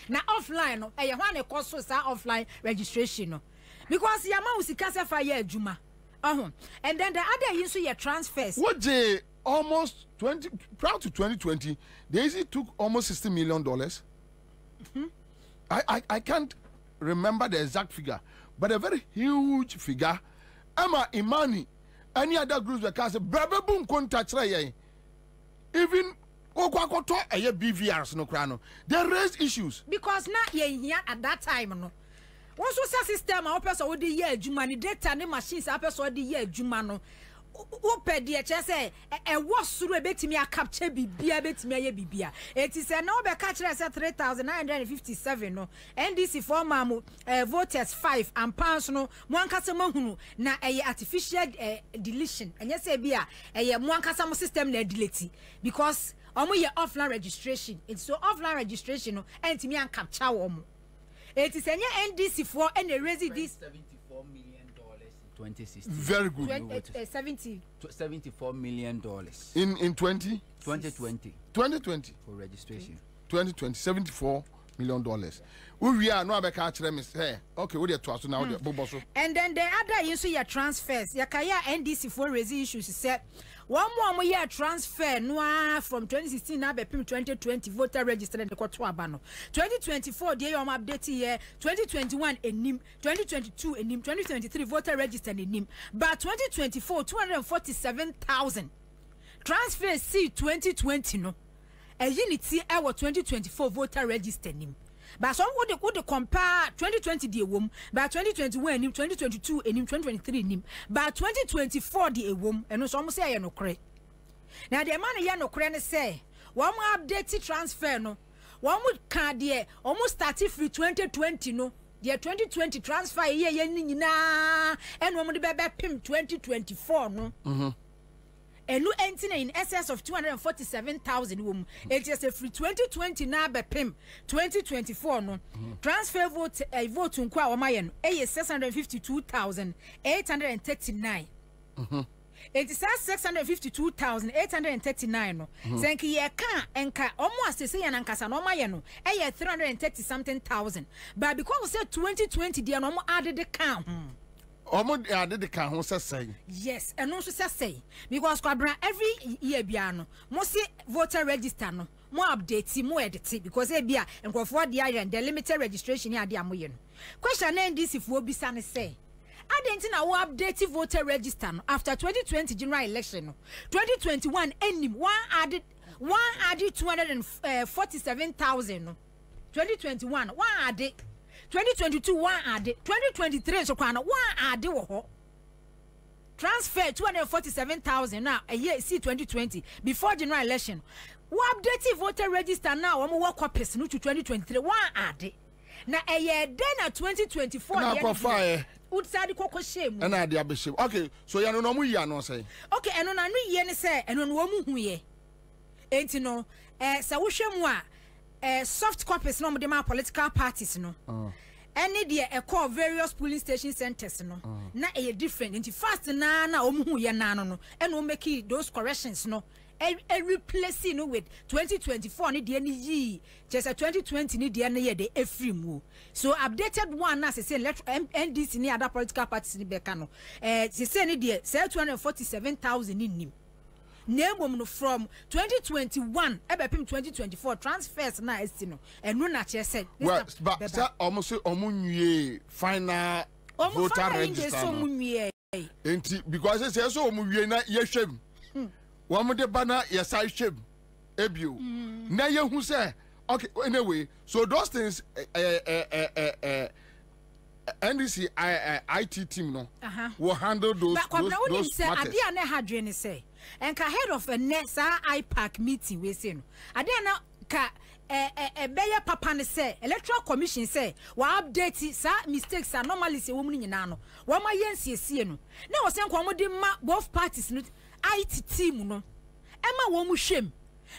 na offline no e ye ho na cost so sa offline registration no because yama usika se fa ye adwuma and then the other issue your transfers what they almost 20 prior to 2020 they easily took almost $60 million. I can't remember the exact figure, but a very huge figure. Emma Imani, any other groups that can say Brabbe boom contact even Okwakoto a BVRs no crano. They raised issues. Because not here at that time no. Once was a system our person with the year Jumani data and machines our person the year Jumano. Ope dear say a was through a bit me a capture be a bit me a bibia. It is a number catcher at 3,957 no NDC former voters 5 and pounds no one customer who na a artificial deletion and yes a beer a one customer system na delete because your offline registration it's so offline registration no and to me and capture it is a NDC for and a raise this $74 million. 2016. Very good. 74 million in 2020 2020 for registration. 2020 $74 million. We are no catch them say okay we to us now and then the other issue your transfers your kaya NDC for raise issues say one more year transfer no from 2016 now be 2020 voter register and the court abano 2024 dey update year 2021 enim 2022 enim 2023 voter register enim but 2024 247,000 transfer see 2020 no a unity our 2024 voter register enim. But some would compare 2020 the womb, but 2021 nim 2022 and 2023 nim, but 2024 the womb, and no say I no cre. Now the man ya no cre say one more update transfer no, one would can dear almost started free 2020 no, the 2020 transfer year na and one would be pim 2024 no. And no entering in excess of 247,000 womb. It is a free 2020 na be pim 2024 no. Transfer vote vote unkwa omayen a 652,839. It is 652,839 no. Senki ye kan enka almost say yan ankasa no mayen no a 330 something thousand. But because we said 2020 they no added the count. Did the car say yes, and also say because Kwabena every year biano, mostly voter register no more updates, more edit because they be and go for the island, the limited registration here. The question and this if we'll be sunny say. I didn't know update voter register no, after 2020 general election. 2021 any one added 247,000. 2021 one added. 2022 one added 2023 so one added transfer 247,000 now a year see 2020 before general election we update voter register now we work up person to 2023 one added now a year then 2024 now fire would say the shame and I be shame okay so you know we are no say okay and on no year say and on wo mu ye enti no sa wo hwemu soft copies no de ma political parties no any there a call various polling station centers no na e different into fast na omuhu ye na no and we make those corrections no e replace no with 2024 ni de ni just 2020 ni de na ye de efrim so updated one na say NDC ni other political parties ni be ka no say ni de 247,000 ni nim name from 2021 ebepim 2024 transfers na estino enu na che said well but say almost omunwie final voter register enti because say so omunwie na ye hwem wo mo de bana ye sai hwem ebio na ye hu say okay anyway so those things NDC IT team no will handle those matters. Adia na hadwene say and head of a NESA IPAC meeting we say no adia na ka beya papa ne say electoral commission say wa update sa mistakes anomalies e wo mu nyina no wo ma yensiesie no na wo say nko mo de ma both parties no IT team no ema wo mu hwem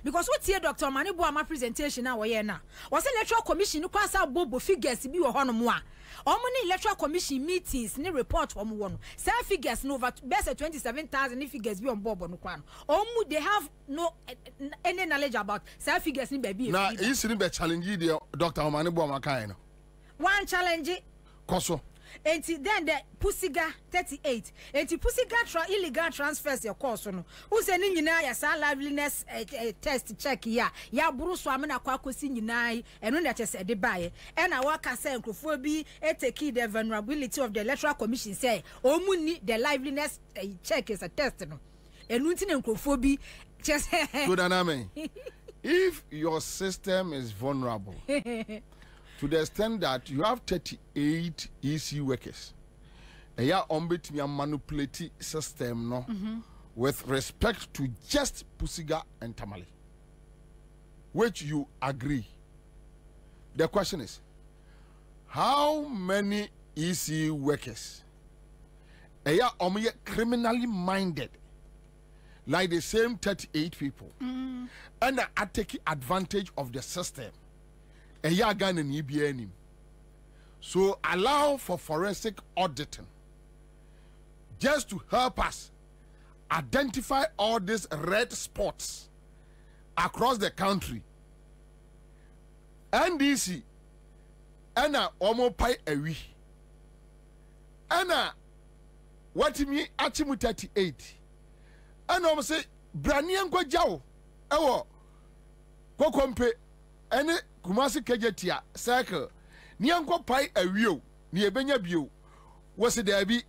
because what here Dr. Manibu ama presentation na woye na was electoral commission no kwasa bobo figures bi wo hono mo a omuni electoral commission meetings ni report omo wono say figures no over best 27,000 figures bi on bobo no kwa no omu they have no any knowledge about say figures ni baby na is ni be challenge the Dr. Manibu ama kai no one challenge koso. And then the Pusiga 38. And Pusiga illegal transfers your course. No, who's any ya sa liveliness test check ya. Ya Bruce Wamana Kwakusin Unai, and when that is a debay. And I work as a Crofobie, take the vulnerability of the electoral commission say, oh, muni the liveliness check is a test. No, and Lutin and Crofobie just good aname. If your system is vulnerable, to the extent that you have 38 EC workers, they are manipulating system no, with respect to just Pusiga and Tamale, which you agree. The question is, how many EC workers they are criminally minded, like the same 38 people, and are taking advantage of the system? So allow for forensic auditing just to help us identify all these red spots across the country. NDC ana omo pai ewi ana watimi achimu 38 ana omo say branian kwa jawo ewo kokompe ene Kumasi Kejetia circle Nianko pai a wheel near Benya Bio was it there be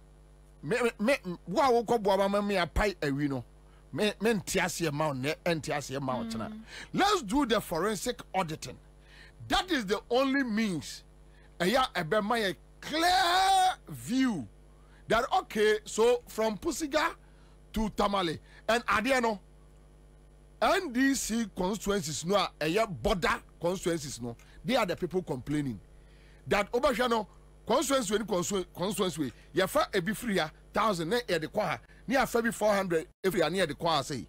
wow me a pai a wino men tiasia mount and tiasia mountain. Let's do the forensic auditing. That is the only means a clear view that okay, so from Pusiga to Tamale and Adiano NDC constituencies no a border constituencies no, they are the people complaining that Obashano constituency ya fa ebi free 1,000 near the choir near fabi 400 every near the choir say.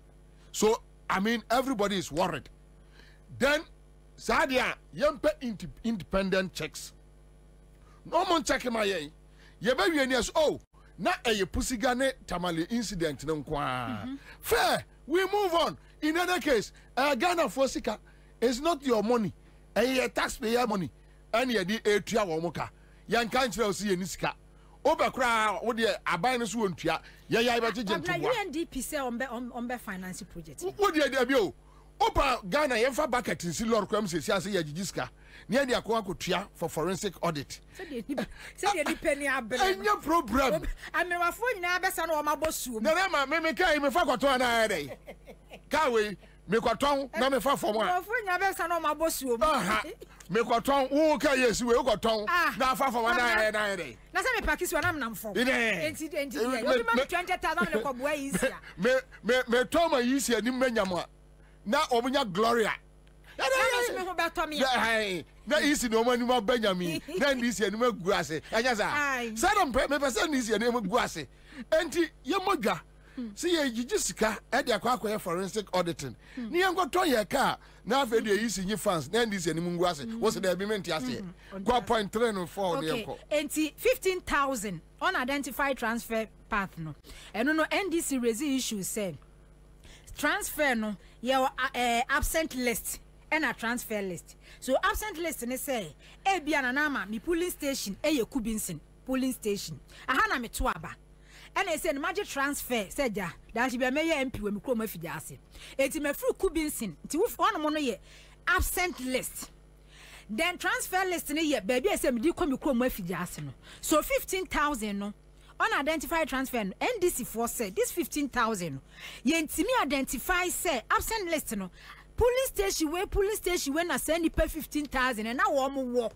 So I mean everybody is worried. Then Sadia yempe independent checks. No one checking my ye. Ye baby yes oh na a Pusigane Tamale incident no kwa. Fair, we move on. In other case, Ghana Fosika is not your money, a taxpayer money, and ye di a tria or moka. Young country see in Niska. Overcrowd, what the abinus won't ya, ya, but UNDP say on the financing project. What the idea? Opa Ghana, Yefa bucket in Silor Crams, Yasi Yajiska, near the Aquaco Tria for forensic audit. Say the penny and your program. I'm a phone now, best on my boss. Narama, me came a fagot day. Kawe, me quaton, na me fa for one. My phone now, best on my boss. Me quaton, okay, yes, we got tongue. Now far for 1 day. That's a package when I'm for. Incident, 20,000 ways. Me Toma easy and Menyama. Now, Omunya Gloria. That is no money more Benjamin. Then this year, no grass. And yes, I said, I'm person this year, no grass. And Yamoga. See, you just at the Aqua forensic auditing. Niango Toya car. Now, for the easy your fans, then this year, Munguas was the agreement yesterday. 4.3 and 15,000 unidentified transfer path. No, and no NDC raising issues said. Transfer no your absent list and a transfer list. So absent list ne say e bia na nama mi polling station e ye Kubinsin polling station. Aha na me to aba. And I say magic transfer said ja that be me ye MP we mi kro ma fidi ase. Enti me fru Kubinsin. Ti wo one mo no ye absent list. Then transfer list ne ye baby I say me di ko mi kro ma fidi ase no. So 15,000 no unidentified transfer NDC for say this 15,000 yentimi identify say absent list no police station when I send you pay 15,000 and now wo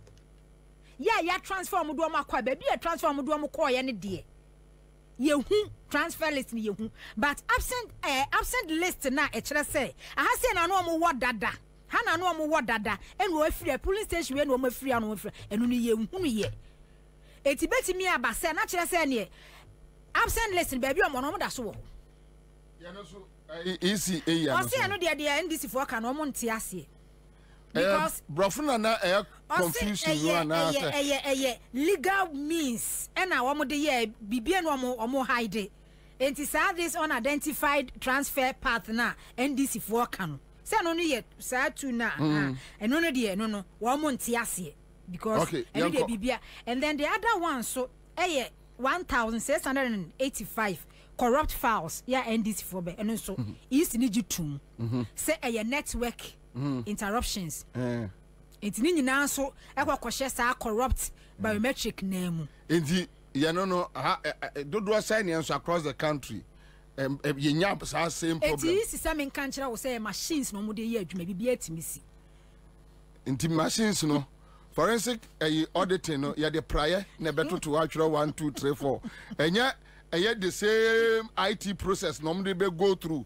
ya transfer mo do am akwa ba bia transfer mo do am call ye ne de yehu transfer list ni yehu but absent list na e kire say aha say na no mo wo dada ha na no mo wo dada enu afiri police station we no mo afiri anu afiri enu ni yehu no ye eti betimi abase na kire se ne absent list baby omo no da so wo ya no so Easy area. I say no the NDC for can no monte ase. Because brofuna na confusion you na legal means and na wo de ye bibia no omo hide. Enti say this unidentified transfer path na NDC for can. Say no ye say to na eno no de no wo monte ase because eno de bibia and then the other one so 1685 corrupt files ya NDC for be and so is ni jitum say network interruptions it ni nyina so ekwa sa corrupt biometric name enti no dodo sign so across the country ye nya sa same problem it is some kan kira wo say machines no mo de ye adwuma bibia timisi enti machines no forensic auditing no ya the prior na beto to actually 1 2 3 4 enya the same IT process normally be go through.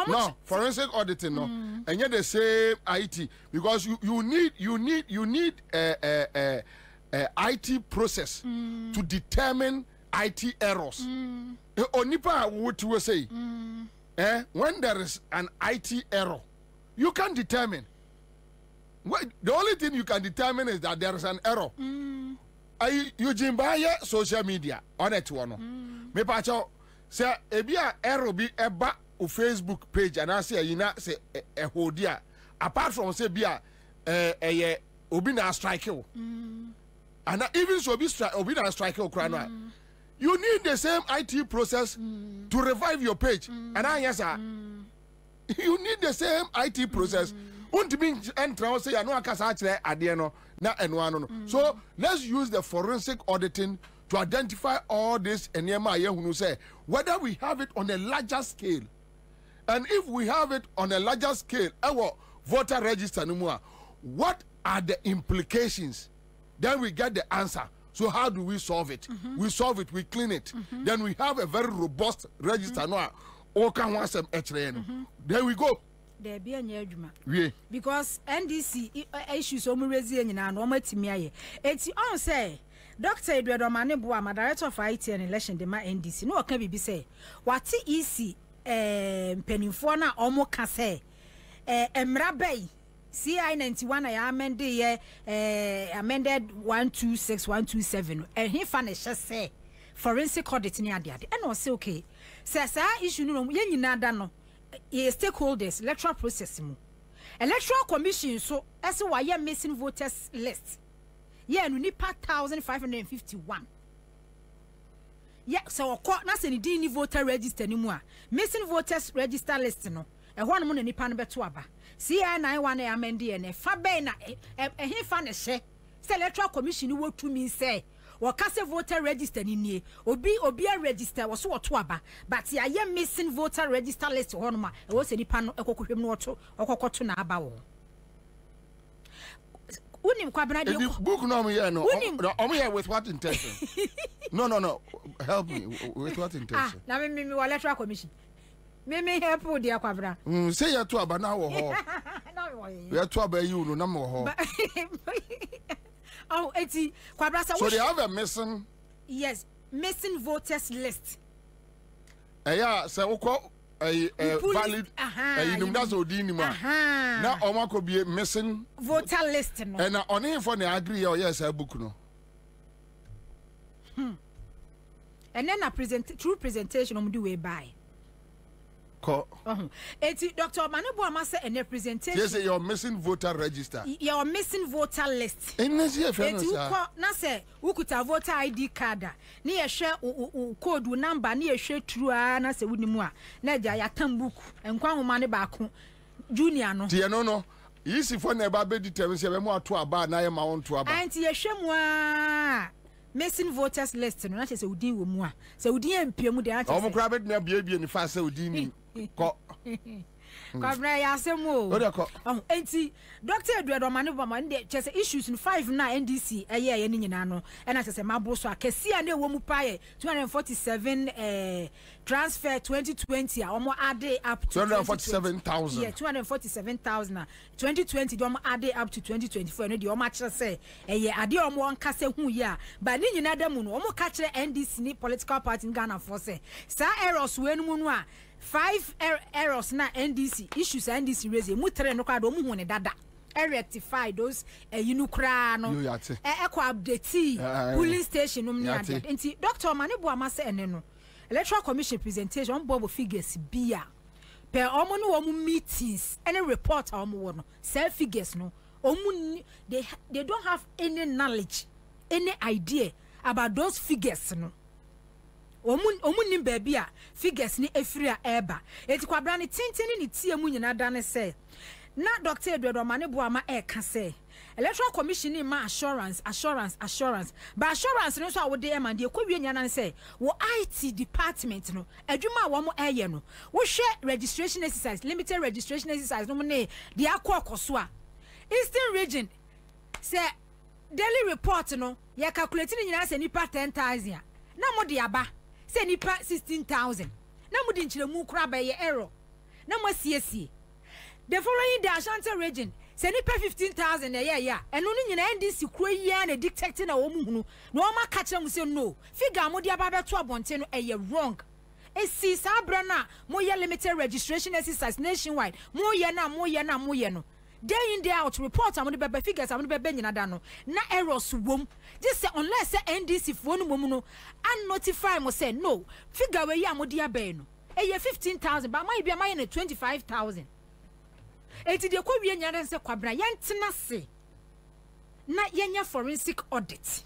No, forensic auditing no. And yet the same IT because you need IT process to determine IT errors. Onipa what you say? When there is an IT error, you can determine. The only thing you can determine is that there is an error. You jimbaye social media on it one. Me pacho say ebia error bi eba o Facebook page and I say yina say hodia apart from say bia obi na strike you. And even so obi na strike you kra you need the same IT process to revive your page. And I yes sir. You need the same IT process. Say no akasa ade no na enwa no. So let's use the forensic auditing to identify all this enema yehunu say whether we have it on a larger scale. And if we have it on a larger scale, our voter register no more, what are the implications? Then we get the answer. So how do we solve it? We solve it, we clean it. Then we have a very robust register no all can want some There we go. There be an adwuma. Because NDC issues omu raise nyina no matimi aye. Eti on say Dr. Edward Omanebo am director of IT and election de ma NDC no oka bibi say wati EC penifo na omo ka say emra bay CI 91 ya amended ye amended 126 127 and he fa na say forensic audit ni ade ade and say okay say issue no ye nyina da no stakeholders electoral process mu electoral commission so ese wa ye missing voters list ye no nipa 1551 ye so ko na se ni din ni voter register ni mu a missing voters register list no e ho no mo na nipa no beto aba CI91 e amend ye ne fa be na he fa ne hye se electoral commission ni wotu mi say wakase voter register ni nie obi a register wo so woto aba but ya ye missing voter register list ho no ma e wo se nipa no ekokohwem no woto okokoto na aba wo unim Kwabena de book no me here no here with what intention. No help me with what intention. Na me electoral commission me help with dia Kwabena say you to aba na wo ho na wo you to aba you no na mo ho. Oh, Kwabena, so they have a missing. Yes, missing voters list. Yeah, so valid. You know that's odi ni ma. Na omo ko be missing voter list no. And on him for the agree or yes book no. And then true presentation on do way by. Dr. Omanebo am say a presentation. Yes, you're missing voter register. You're missing voter list. Na say ukuta voter ID card. Ni ye share code number ni ye share true na se wuni mu a. Na ja ya tambook. Enkwa homa ne ba ko junior no. Tie no. Yisi for na ba be determine se be mu ato aba na ye ma won to aba. Anti ye hwe mu a. Missing voters list no na se udin wo mu a. Se udin empie mu de na se. Omo kra be na bie ni fa se udin ni. Kwabena ya asemo enti Dr. Edward Omanebo ma nde chese issues in 5 na NDC ye ni nyina no e na chese mabo so akesi ane wo mu paye 247 transfer 2020 a omo add up to 247,000 yeah 247,000 2020 do omo add up to 2024 no de omo akere say ye ade omo nkase hu ya ba ni nyina da mu no omo ka kire NDC ni political party in Ghana for say sa errors we no mu no a 5 errors na NDC issues NDC raise mu 3 no kwado mu hu ne dada rectify those you kra no echo update police station no me ade enti Dr. Manebo amase ene no electoral commission presentation on bobo figures bia per omo no omo meetings any report omo wo no self figures no omo they don't have any knowledge any idea about those figures no omu nim baby a figures ni efiri a eba eti kwabra ni tintini ni tie mu nyina da ne se na Dr. Edward Manebo ama ka se electoral commission ni ma assurance but assurance no so a wo de ema de ekwawie nya nan se wo IT department no adwuma wo mo eye no wo hwe registration exercise limited registration exercise no mo ne de akokoso a Eastern region se daily report no ya calculate ni nyina se nipa 10,000 na mo de aba se nipa 16,000 na mo de nchiremu kura ba ye error na mo siesie the following the Ashanti region se nipa 15,000 yeah eno no nyina NDC kuro yia na detecting na wo mu hunu na o ma ka kire mu se no figure mo de aba beto abonte no wrong esi sabra na mo ye limited registration exercise nationwide mo ye no day in day out report am the figures am the nyina da no na errors wom just say unless say NDC fo no mum no and notify mo say no figure we ya mo dia be no 15,000 but my bia my na 25,000 eti de kwa wie nyara se kwabra yentena se na yenya forensic audit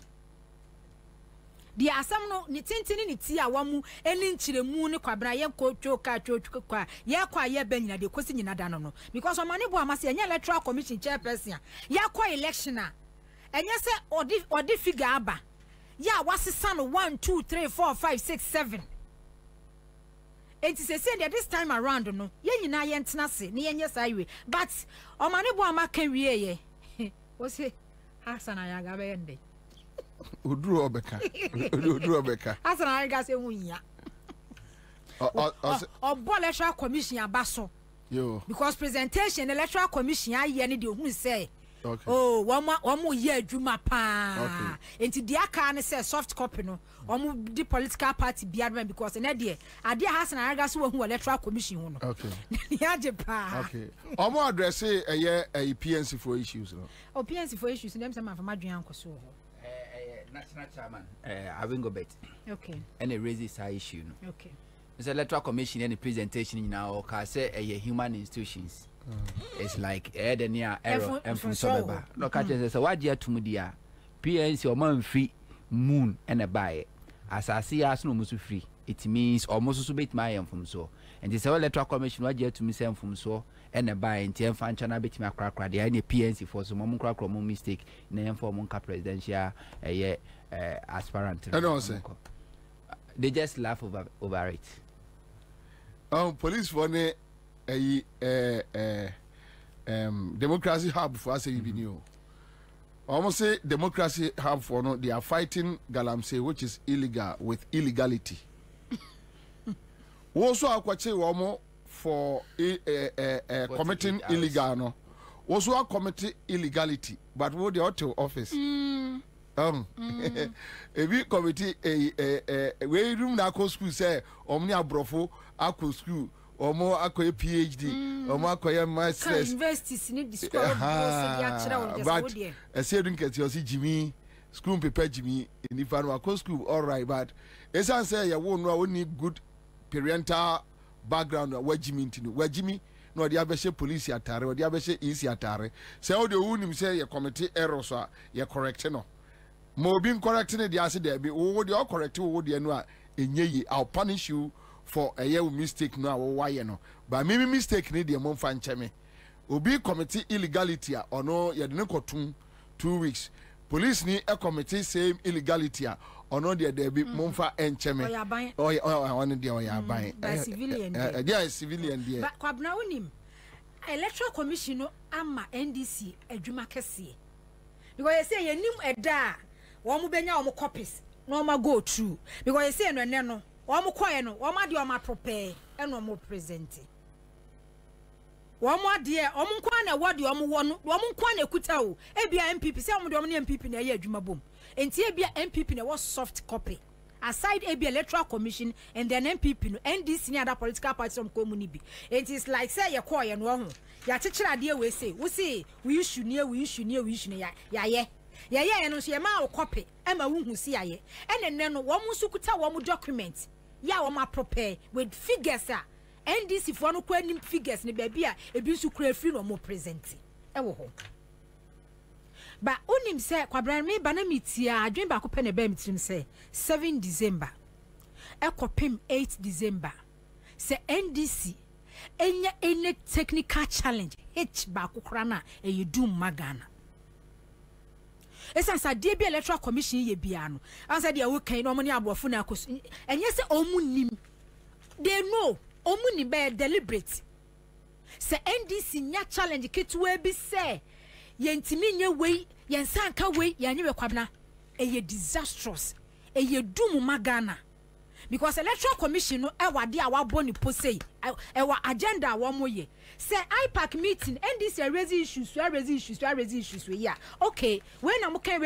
di asam no ni tintini ni ti a wamu eni nchiremu ni kwabra yen ko twoka kwa ye kwa ye ba nyina de kosi nyina da no because Manebo amase enya electoral commission chairperson ya kwa election a enya se odi figure aba ya wasesa no 1 2 3 4 5 6 7 enti se say this time around no ye nyina ye ntena se ne yenye saiwe but Manebo amaka wie ye wo se Hassan ayaga be ende Odru obeka Hassan ayaga se hunya obo electoral commission abaso yo because presentation electoral commission aye ne de hu say okay. Oh womo ye adwuma pa enti dia aka ne say soft copy no womo di political party biadman because na de ade Hassan ayaga so hu electoral commission hu no okay ya je pa okay omo address a PNC for issues no PNC for issues dem say ma fama dwan ankoso ho national chairman Awingobet okay and it raises our issue no okay the electoral commission and the presentation now ka say human institutions it's like the near error and from sobeba no catch say what dia tumudia PNC o man free moon and a buy asase as no musu free it means almost so bit my from so and the electoral commission what dia to me say from so and a buy and ten fan chana bit my crack the any PNC for some mum crack mum mistake na for mum presidential aspirant I don't say they just laugh over it. Police for ne democracy hub for us you know. Almost say democracy hub for no they are fighting galamsey which is illegal with illegality. Also akwache womo for committing illegal no. Also committing illegality but what the auto office. If we committee we room na ko school say omni abrofo akọ school omo akọ PhD omo akọ masters universities ni discover ya kira won but I say don't get you see Jimmy school prepare Jimmy in if no akọ school all right but esan say ya won no need good parental background where Jimmy ntinu where Jimmy no dey abese police atare o dey abese EC atare say o dey unim say ya committee error so ya correct no mo bin correcting the answer there be wo dey correct wo dey no a enye I'll punish you for a year mistake no why no but maybe mistake need the month and cheme obi committee illegality or no you didn't go 2 weeks police ni a committee same illegality or no there be month and cheme oh I want the oya buy civilian there civilian there but kwabna wonim electoral commission no ama NDC adwuma kese because you say yenim eda wo mo benya wo mo copies no ma go through because you say no ne no Omo koye no omo ade omo prepare e no mo present omo ade omo kwa na wode omo wo no omo kwa na ekuta o e bia MPP say omo de omo ne MPP na ye adwuma bom enti e bia MPP na wo soft copy aside AB Electoral Commission and then MPP no NDC ni other political parties from community. It is like say you call you no ho. Ya teacher ade we say we issue near ya no so ye ma wo copy e ma wo hu si aye. And then no wo mu sukuta wo mu document. Ya wo ma prepare with figures a NDC for no kwa nim figures ni ba bia e bi su kura free no mo present. E wo ho. But unim say Kwabena me ba na metia adwen ba ko pe ne ba mitrim say 7 December ekopim 8 December say NDC enya any technical challenge H ba ko kra na e yedum magana esansa de bi Electoral Commission ye bia no ansa de wo kan no mo ne abofo na akoso enye say omunim they know omuni be deliberate say NDC nya challenge kitwe bi say yentimi nye wei yensanka wei yanyewe Kwabena eye disastrous eye dum magana because Electoral Commission no ewade a wabo ni posei ewa agenda wo moye say IPAC meeting NDC raise issues we ya okay when am kan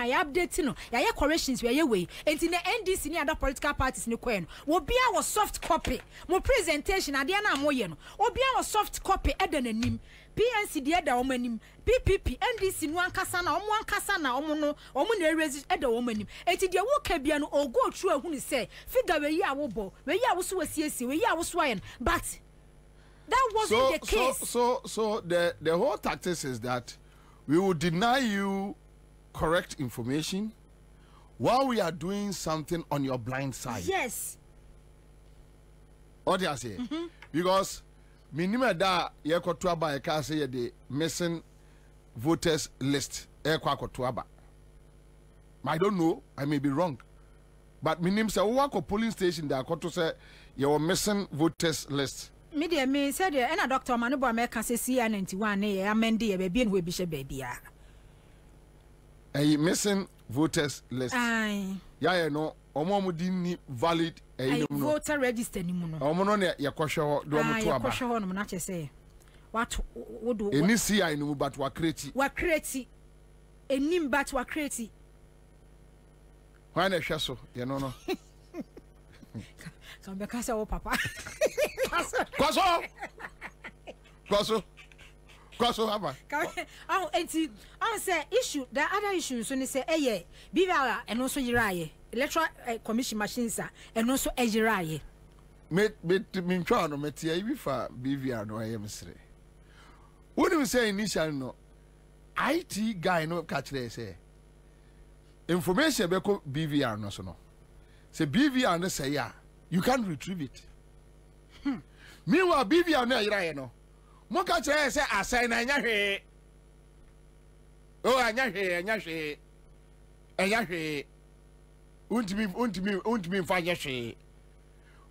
ya update no ya ye corrections we ye we enti na NDC ni other political parties ni kwen wo bia wo soft copy mo presentation ade na moye no obi a wo soft copy eda nanim PNC de da omanim PPP NDC no ankasa na omo na erase eda omanim enti de wo ka bia no o go through ahunu say figure we yi awo so wasiesie we yi awo so ayen but that wasn't the case. So the whole tactics is that we will deny you correct information while we are doing something on your blind side. Yes. What do I say? Because minimum da ye kotua ba ye ka say ye the missing voters list e kwa kotua ba. I don't know, I may be wrong. But minimum say wo ko polling station da koto say you were missing voters list. Media me said na Dr. Manubo America say CR91 na ye amend ye be no bi she baby a. Missing voters list. Aye. Ya no omo di ni valid voter register ni mu no. Omo no ne ye kohwe ho do omo to aba. Ye kohwe ho no na che say. What would any CI no but wa create. Wa create. Enim but wa create. Why na hwe so ye no no. Come back say o papa. Kwaso haba. Oh enti on say issue the other issue so ni say eye bibiara eno so yiraye Electoral Commission machines a eno so ejiraye. Me ntwa no metia ibi fa BVR no ayem sire. Woni we say initial no IT guy no catch there say information be ko BVR no so no. Say BVR no say ya you can't retrieve it. Meanwhile BVR no yiraye no. Mo catch there say assign na nya hwe. Oh anya hwe. Untimi mfa hwe.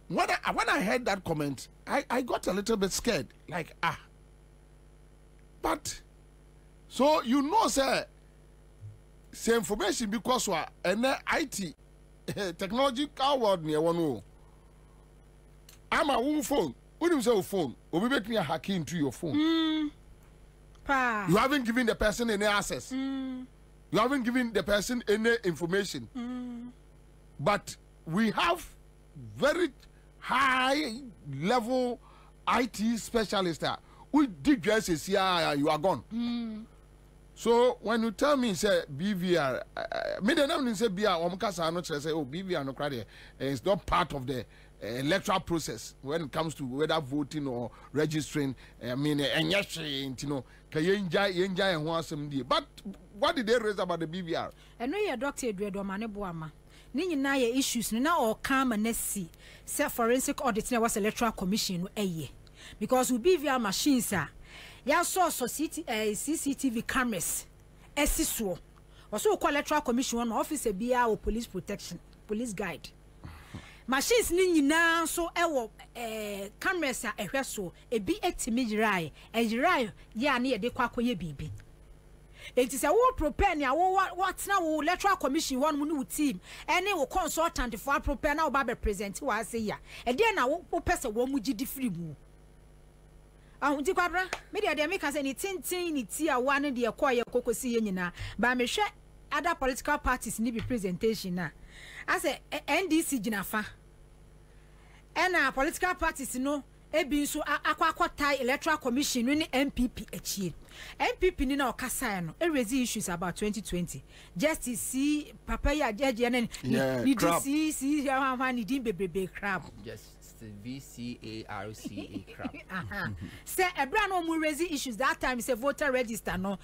When I heard that comment, I got a little bit scared. Like, But, so you know, sir, say information because we and IT, technological world near one. I'm a woman phone. When you say phone, or we make me a hack into your phone. You haven't given the person any access. You haven't given the person any information. But we have very high level IT specialists there. We did just say, you are gone. So when you tell me, say BVR, me the name say BVR, say BVR no credit. It's not part of the electoral process when it comes to whether voting or registering. I mean, and yes, you know, but what did they raise about the BVR? I know your doctor Edward Maneboama. Nini na ye issues na or come and see self forensic audit na was Electoral Commission eye because we BVR machines ya saw CCTV cameras esiso also call Electoral Commission one officer bia or police protection police guide machines ni nyina so ewo cameras ehwe so ebi etimi jirai ejirai ya na ye de kwakoye bibi. It is a war prepare now. What's now Electoral Commission one new team. Any will consultant for prepare now Babe present who I say ya. And then I won't pass a woman free move. Kwabena, media they make us any tin it's here one in the acquire cocoa see na. But me share other political parties need be presentation na. I say NDC jinafa. And political parties no ebi so akwa tie electoral commission ni MPP echi. MPP ni na okasa no e raise issues about 2020. Just to see papa ya jeje na ni see how ni din bebrebe crap. Just VCARCA crap. Say ebra no mu raise issues that time say voter register no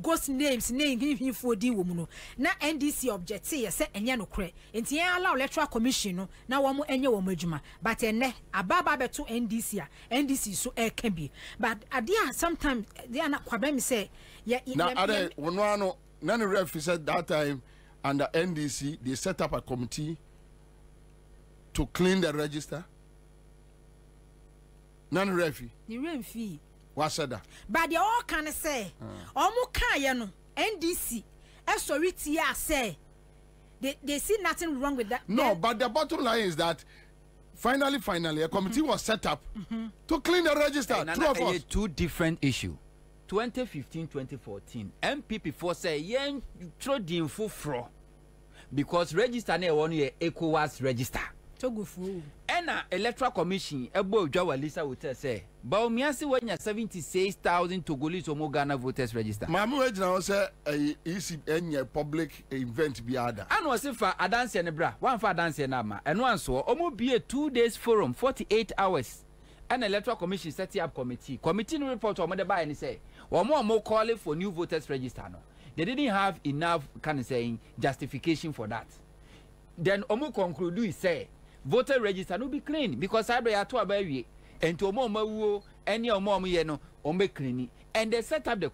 ghost names name him for di wo mu no. Na NDC object say enye no kre. Enti en allow electoral commission no na wo mu enye wo mu adwuma. But enne ababa beto NDC NDC so can be. But adia sometimes they are not Kwabena say now other one none ref said that time under NDC they set up a committee to clean the register. None refi. The rent fee. What said that? But they all can say omo kan no NDC sorry say they see nothing wrong with that. No, but the bottom line is that finally a committee was set up to clean the register. Two different issues. 2015-2014 MPP for say yen throw the info fro because register na one year ECOWAS register to go through and electoral commission ebo Jawa Lisa would say but miasi wanya 76,000 Togolese omo Ghana voters register mamu we jina say isi enye public event bi ada and was for adanse ne bra one for adanse na ma eno anso omo be a 2 days forum 48 hours and electoral commission set up committee no report omo de buy and say omo calling for new voters register no they didn't have enough kind of saying justification for that then omo conclude we say voter register no be clean because cyber ya to abawie and to omo mawuo any omo ye no omo clean and they set up the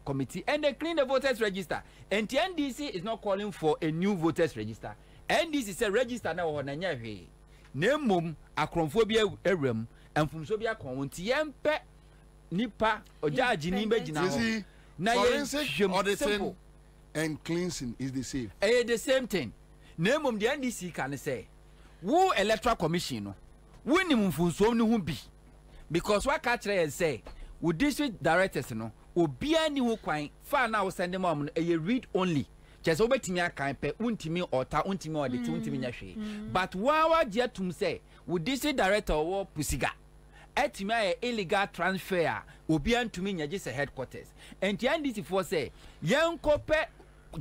committee and they clean the voters register and the NDC is not calling for a new voters register. NDC say register na wo na nya hwe na mom akronfo bi ewram amfumso bi akonwonti yempe nipa ojaji ni begina ho na forensic auditing and cleansing is the same. The same thing. Na mom the NDC can say wo electoral commission no wo ni mfumso ni ho bi because what catch and say wo district directors no obia ni ho kwan fa na wo send them am read only just obetimi akan pe untimi ota untimi audit untimi nya hwe but wa je tum say wo district director wo pusiga etimi aye illegal transfer obia ntumi nya je say headquarters and the NDC for say yenkope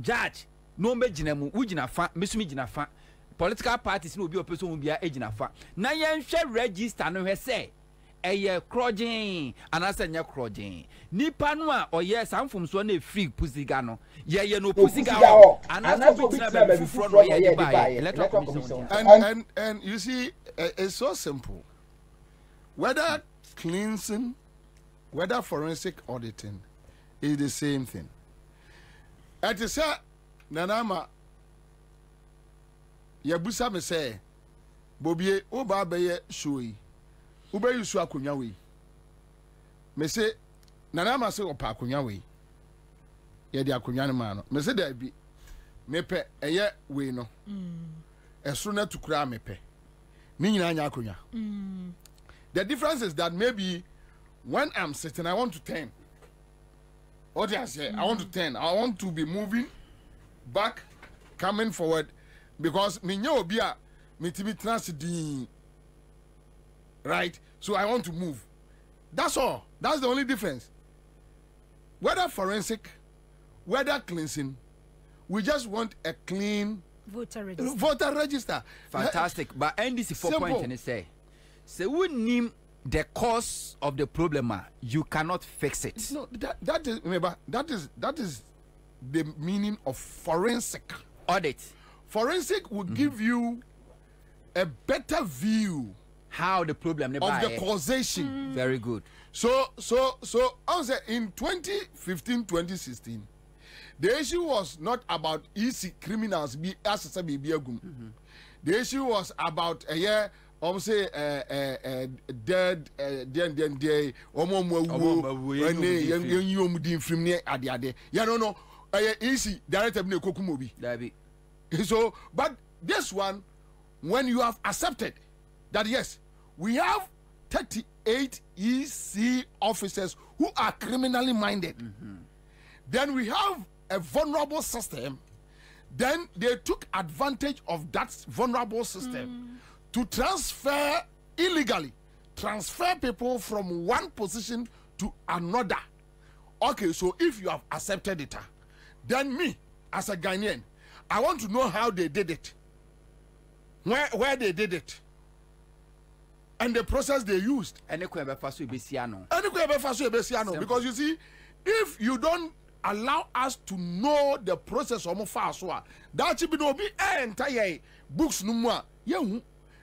judge no megina mu ugina fa mesumi gina fa political parties no obi opeso mu bia egina fa na yenhwe register no hwe say eye crojin anasa nya crojin nipa no a oye samfomso na free pusiga no ye no pusiga anasa bitina be front no ye buy electoral commission and you see it's so simple whether cleansing whether forensic auditing is the same thing at the say nanama yabusa me say Bobie oba be shoyi ube yusu akonya we me se nana ma se opa akonya we ye di akonya ne ma no me se da bi me pe eye we no eso na tukura me pe ni nyina anya akonya the difference is that maybe when I'm sitting I want to turn what I say I want to turn I want to be moving back coming forward because me nya obi a me tibi transidi right? So I want to move. That's all. That's the only difference. Whether forensic, whether cleansing, we just want a clean voter register. Fantastic. But NDC 4 point and say we name the cause of the problem. You cannot fix it. No, that is remember that is the meaning of forensic audit. Forensic will give you a better view how the problem of the causation. Very good. So I was in 2015-2016 the issue was not about easy criminals be as be agum. The issue was about a year say dead day no easy director ne kokumobi. So but this one when you have accepted that yes, we have 38 EC officers who are criminally minded. Then we have a vulnerable system Then they took advantage of that vulnerable system to transfer illegally, transfer people from one position to another. Okay, so if you have accepted it, then me, as a Ghanaian, I want to know how they did it. Where they did it. And the process they used. Because you see, if you don't allow us to know the process of that should be no be entire books no more.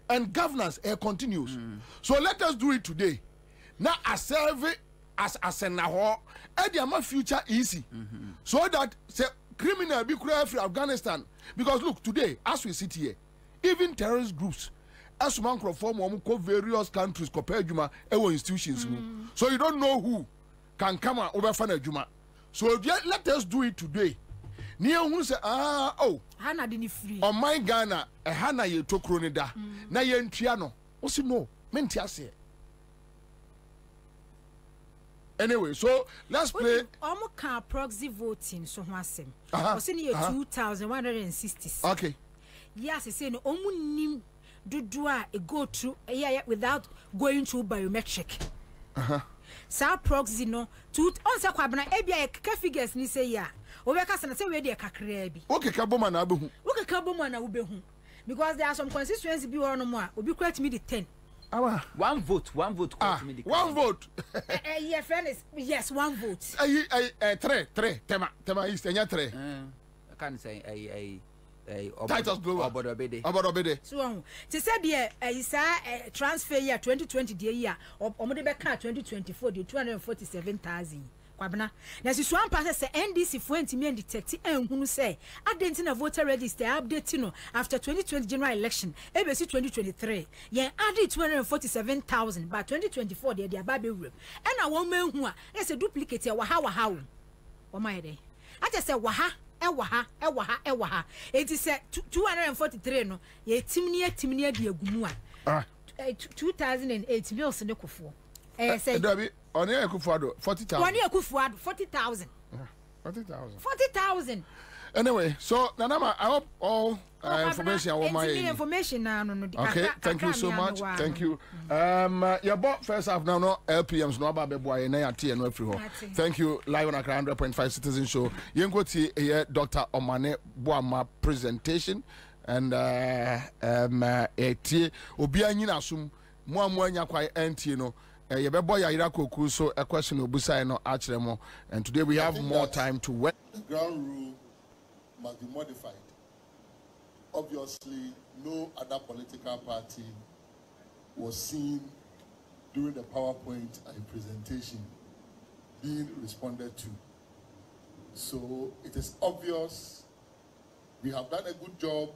And governance continues. So let us do it today. Now as survey as a naho, and future easy. So that say criminal be clear for Afghanistan. Because look, today, as we sit here, even terrorist groups, as man from various countries compared to institutions. So you don't know who can come over for Juma. So let us do it today. Near who say, Hana didn't free. On my Ghana, a Hana ye to Cronida. Na ye Triano. What's no? Mentiase. Anyway, so let's play. Omo proxy voting, so wasem. Was in year 2160. Okay. Yes, it's saying omu nim do a go through without going through biometric. Sa proxy no to Ansah Kwabena ebia ka figures ni say ya. Obeka say na say we dey kakra bi. Okay, kaboma na abehu. Okay, kaboma na ubehu. Because there are some constituencies bi won mo a obi kwat me the 10. One vote. One vote. One vote. Your friend is yes, one vote. Three. Tema is three. I can't say Titus Global. Obede. So, to say the transfer year 2020 the year or Omodebeka 2024 the 247,000. Kwabena. Na si so ampa say NDC for ntimi and detect enhunu say adentina voter register update no after 2020 general election ebesi 2023 yen added 247,000 by 2024 the ababe wura and na won manhu a e say duplicate waha o my dey I just say waha it is 243 no ye timnia de agumu a 2008 bills ne kofo say on here, 40,000. 40,000. 40,000. 40,000. Anyway, so Nanama, I hope all information on my information. Okay, thank you so much. Thank you. Your bought first half now, no LPMs, no Baby Boy, and AT and every home. Thank you, live on a 100.5 Citizen Show. You go to here, Dr. Omane Boama presentation and Obianina Sum, Mwanya Kwai Antino. Yebebo ya irako kuso a question obusa no achiremo, and today we have more time to work. The ground rule must be modified. Obviously, no other political party was seen during the PowerPoint presentation being responded to. So it is obvious we have done a good job,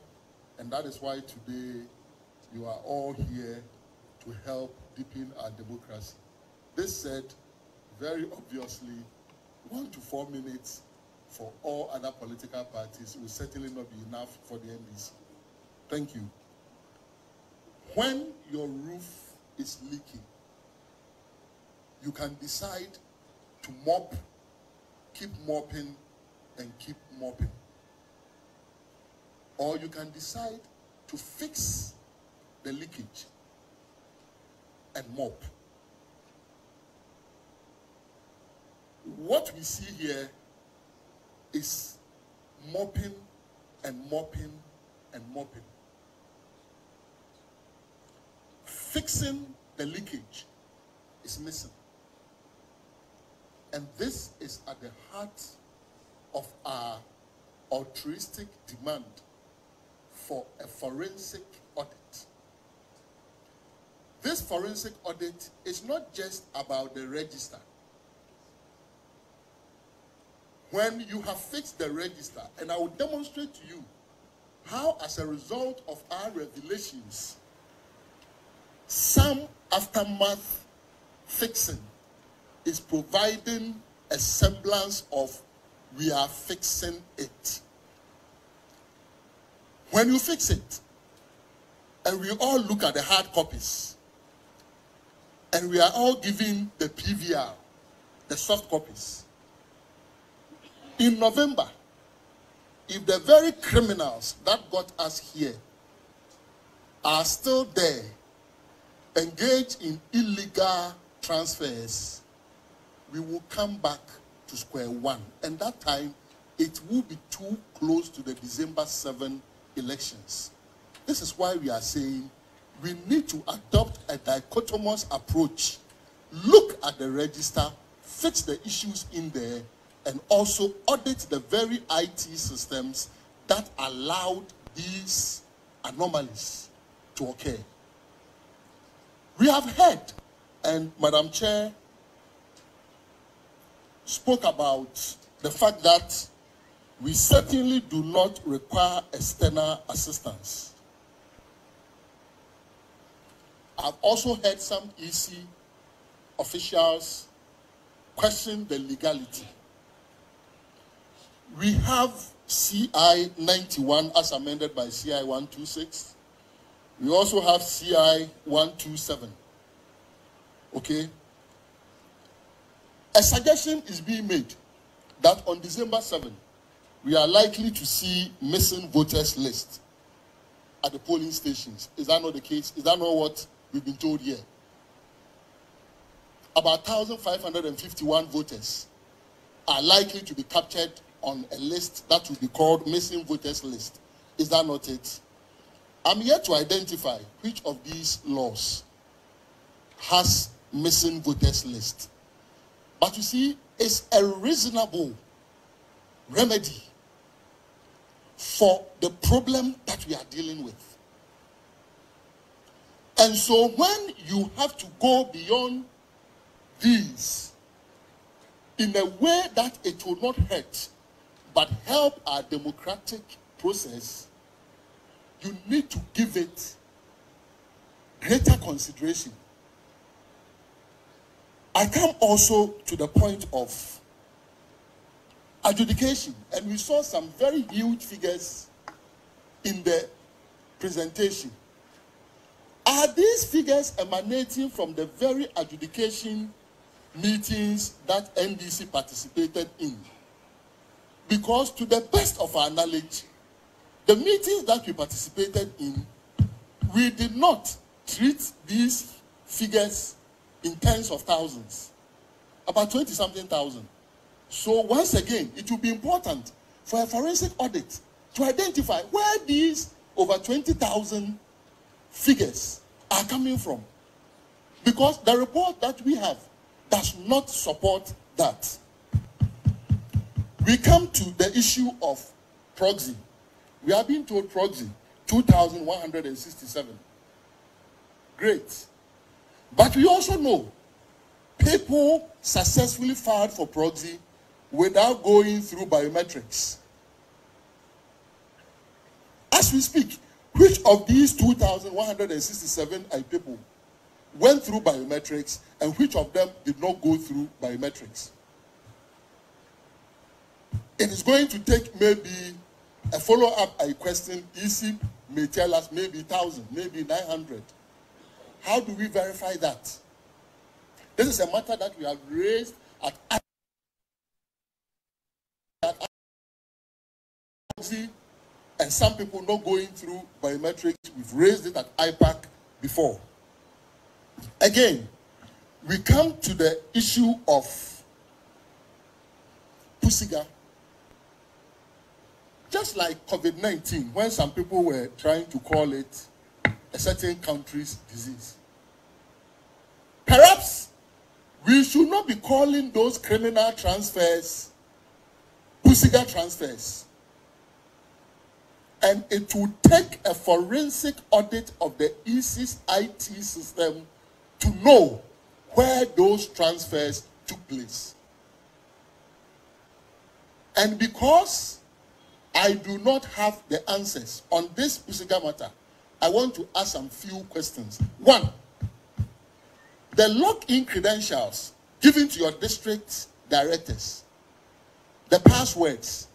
and that is why today you are all here to help deepen our democracy. This said, very obviously, 1 to 4 minutes for all other political parties will certainly not be enough for the NDC. Thank you. When your roof is leaking, you can decide to mop, keep mopping, and keep mopping. Or you can decide to fix the leakage and mop. What we see here is mopping and mopping and mopping. Fixing the leakage is missing. And this is at the heart of our altruistic demand for a forensic audit. This forensic audit is not just about the register. When you have fixed the register, and I will demonstrate to you how, as a result of our revelations, some aftermath fixing is providing a semblance of we are fixing it. When you fix it, and we all look at the hard copies, and we are all giving the PVR, the soft copies. In November, if the very criminals that got us here are still there, engaged in illegal transfers, we will come back to square one. And that time, it will be too close to the December 7 elections. This is why we are saying we need to adopt a dichotomous approach. Look at the register, fix the issues in there, and also audit the very IT systems that allowed these anomalies to occur. We have heard, and Madam Chair spoke about the fact that we certainly do not require external assistance. I've also heard some EC officials question the legality. We have CI 91 as amended by CI 126. We also have CI 127. Okay? A suggestion is being made that on December 7, we are likely to see missing voters list at the polling stations. Is that not the case? Is that not what we've been told here? About 1,551 voters are likely to be captured on a list that will be called missing voters list. Is that not it? I'm here to identify which of these laws has missing voters list. But you see, it's a reasonable remedy for the problem that we are dealing with. And so when you have to go beyond these in a way that it will not hurt but help our democratic process, you need to give it greater consideration. I come also to the point of adjudication, and we saw some very huge figures in the presentation. Are these figures emanating from the very adjudication meetings that NDC participated in? Because to the best of our knowledge, the meetings that we participated in, we did not treat these figures in tens of thousands, about 20-something thousand. So once again, it will be important for a forensic audit to identify where these over 20,000 figures are coming from. Because the report that we have does not support that. We come to the issue of proxy. We are being told proxy, 2,167. Great. But we also know people successfully filed for proxy without going through biometrics. As we speak, which of these 2,167 people went through biometrics and which of them did not go through biometrics? It is going to take maybe a follow-up question. EC may tell us maybe 1,000, maybe 900. How do we verify that? This is a matter that we have raised at and some people not going through biometrics. We've raised it at IPAC before. Again, we come to the issue of Pusiga. Just like COVID-19, when some people were trying to call it a certain country's disease. Perhaps we should not be calling those criminal transfers Pusiga transfers. And it will take a forensic audit of the EC's IT system to know where those transfers took place. And because I do not have the answers on this Pusiga matter, I want to ask some few questions. One, the login credentials given to your district directors, the passwords,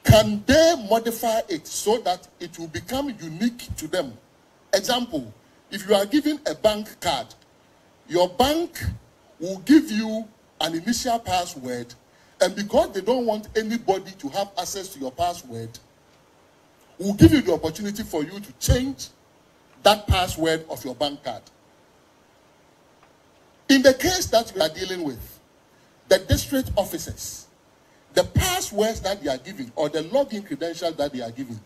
can they modify it so that it will become unique to them? Example, if you are given a bank card, your bank will give you an initial password, And because they don't want anybody to have access to your password, we'll give you the opportunity for you to change that password of your bank card. In the case that we are dealing with, the district officers, the passwords that they are giving or the login credentials that they are giving,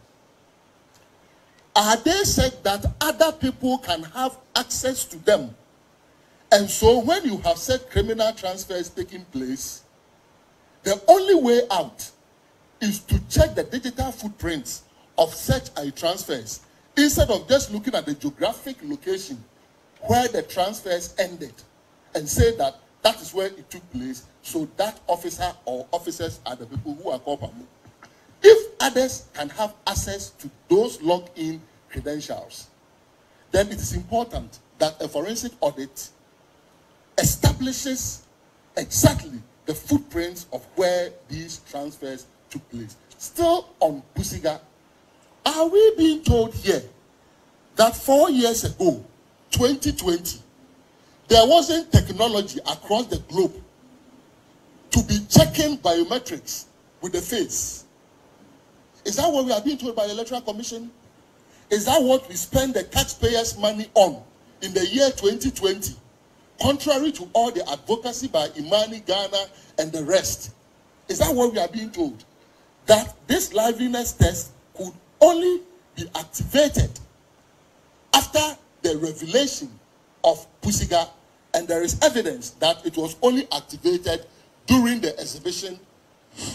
are they said that other people can have access to them? And so when you have said criminal transfers taking place, the only way out is to check the digital footprints of such transfers instead of just looking at the geographic location where the transfers ended and say that that is where it took place, so that officer or officers are the people who are culpable. If others can have access to those login credentials, then it is important that a forensic audit establishes exactly the footprints of where these transfers took place. Still on Pusiga, are we being told here that 4 years ago, 2020, there wasn't technology across the globe to be checking biometrics with the face? Is that what we are being told by the Electoral Commission? Is that what we spend the taxpayers' money on in the year 2020? Contrary to all the advocacy by Imani, Ghana, and the rest. Is that what we are being told? That this liveliness test could only be activated after the revelation of Pusiga, and there is evidence that it was only activated during the exhibition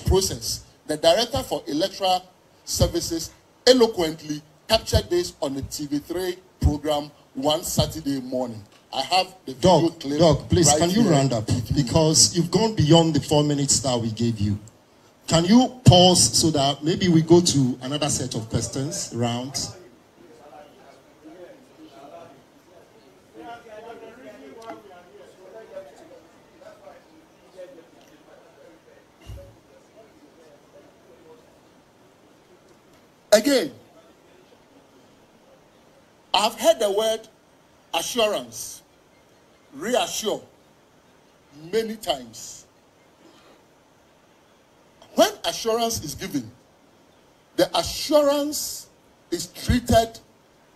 process. The Director for Electoral Services eloquently captured this on the TV3 program one Saturday morning. I have the video clip. Doc, please, right can you round up? Because you've gone beyond the 4 minutes that we gave you. Can you pause so that maybe we go to another set of questions, rounds? Again, I've heard the word assurance, reassure, many times. When assurance is given, the assurance is treated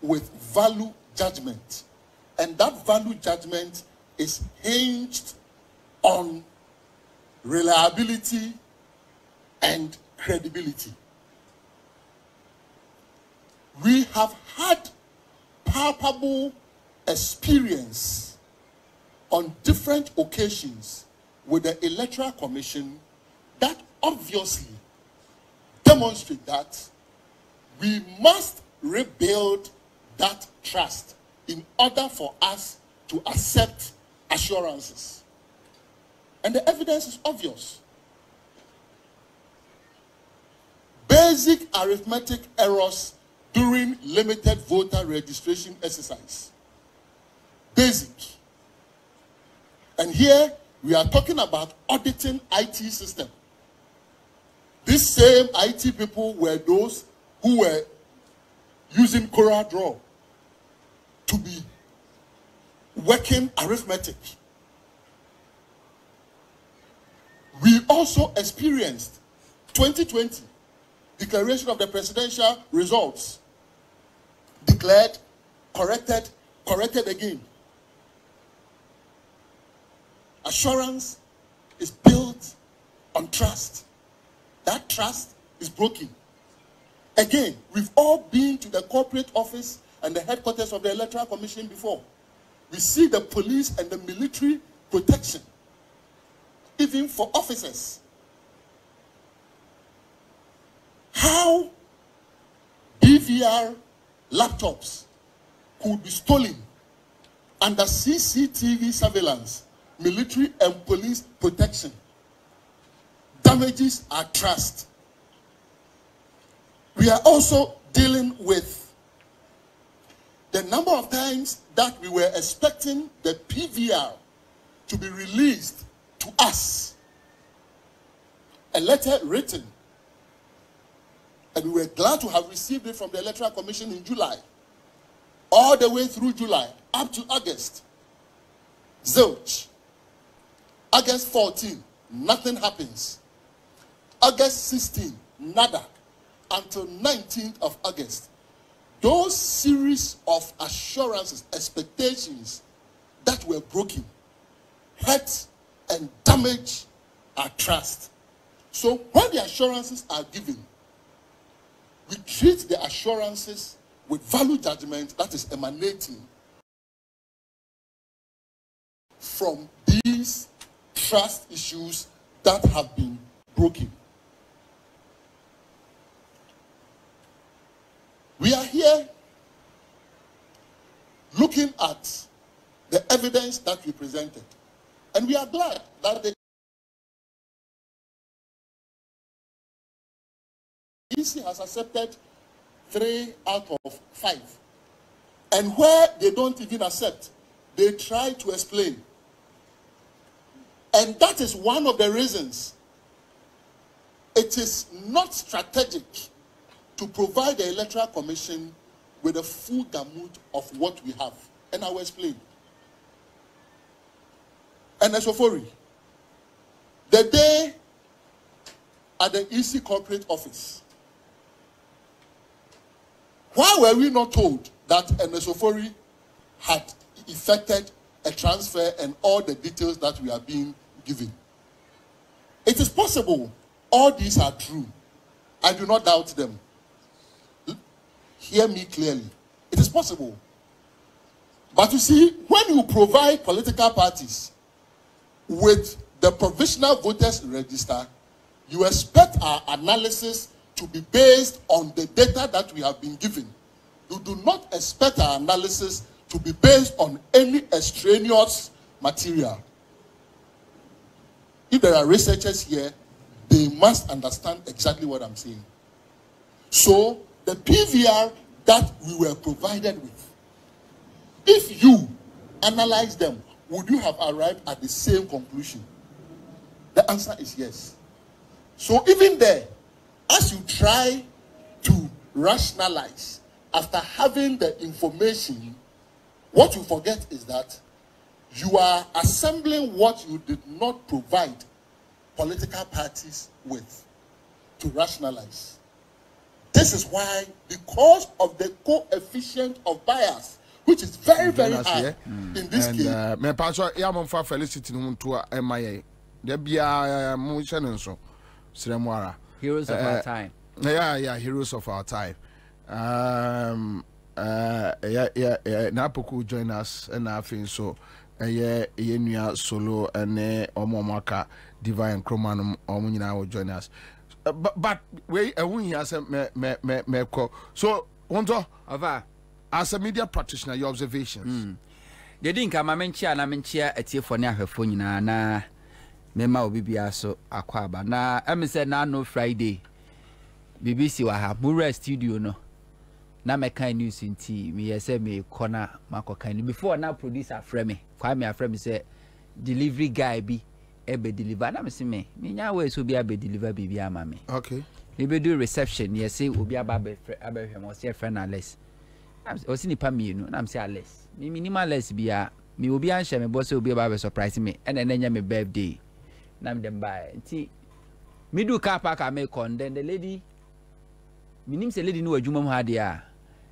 with value judgment. And that value judgment is hinged on reliability and credibility. We have had palpable experience on different occasions with the Electoral Commission that obviously demonstrate that we must rebuild that trust in order for us to accept assurances. And the evidence is obvious. Basic arithmetic errors during limited voter registration exercise. Basic. And here we are talking about auditing IT system. These same IT people were those who were using CorelDRAW to be working arithmetic. We also experienced 2020 declaration of the presidential results. Declared, corrected, corrected again. Assurance is built on trust. That trust is broken. Again, we've all been to the corporate office and the headquarters of the Electoral Commission before. We see the police and the military protection, even for officers. How DVR laptops could be stolen under CCTV surveillance, military and police protection, damages our trust. We are also dealing with the number of times that we were expecting the PVR to be released to us. A letter written. And we were glad to have received it from the Electoral Commission in July. All the way through July, up to August. Zilch. August 14, nothing happens. August 16, nada, until 19th of August. Those series of assurances, expectations that were broken, hurt and damaged our trust. So when the assurances are given, we treat the assurances with value judgment that is emanating from these trust issues that have been broken. We are here looking at the evidence that we presented, and we are glad that the EC has accepted 3 out of 5. And where they don't even accept, they try to explain. And that is one of the reasons it is not strategic to provide the Electoral Commission with a full gamut of what we have. And I will explain. And Esofori, the day at the EC corporate office, why were we not told that Esofori had effected a transfer and all the details that we are being given? It is possible all these are true. I do not doubt them. Hear me clearly. It is possible. But you see, when you provide political parties with the provisional voters register, you expect our analysis to be based on the data that we have been given. You do not expect our analysis to be based on any extraneous material. If there are researchers here, they must understand exactly what I'm saying. So, the PVR that we were provided with, if you analyze them, would you have arrived at the same conclusion? The answer is yes. So even there, as you try to rationalize after having the information, what you forget is that you are assembling what you did not provide political parties with to rationalize. This is why, because of the coefficient of bias, which is very, very high in this case. Me pastor, ya monfa felicity no to MIA. There be a motion and so. Heroes of our time. Yeah, heroes of our time. Napoku join us and I think so. Yenya solo and Omomaka Divine Chromanum Omunina will join us. But wait, I won't answer me call. So, Wonto, as a media practitioner, your observations. They didn't come a menchia and a menchia at here for near her phone na Mema Bobie so Kwabena. Na I said na no Friday. BBC wa have Mura studio no. Na me kind news in tea. Me say me corner Marco kind before now producer frame. Kwame a frame say delivery guy be ebe deliver. Na me say me nya way so be ebe deliver bibi ama me. Okay. Me be do reception. Yes say obi aba be hwem o say friend Alex. O si nipa mienu na me say Alex. Me minimal Alex bia me obi an share me boss obi aba be surprise me. And then nya me birthday. Na me dem buy. Nti me do car park I con then the lady minim say lady no adwuma mu ha dia.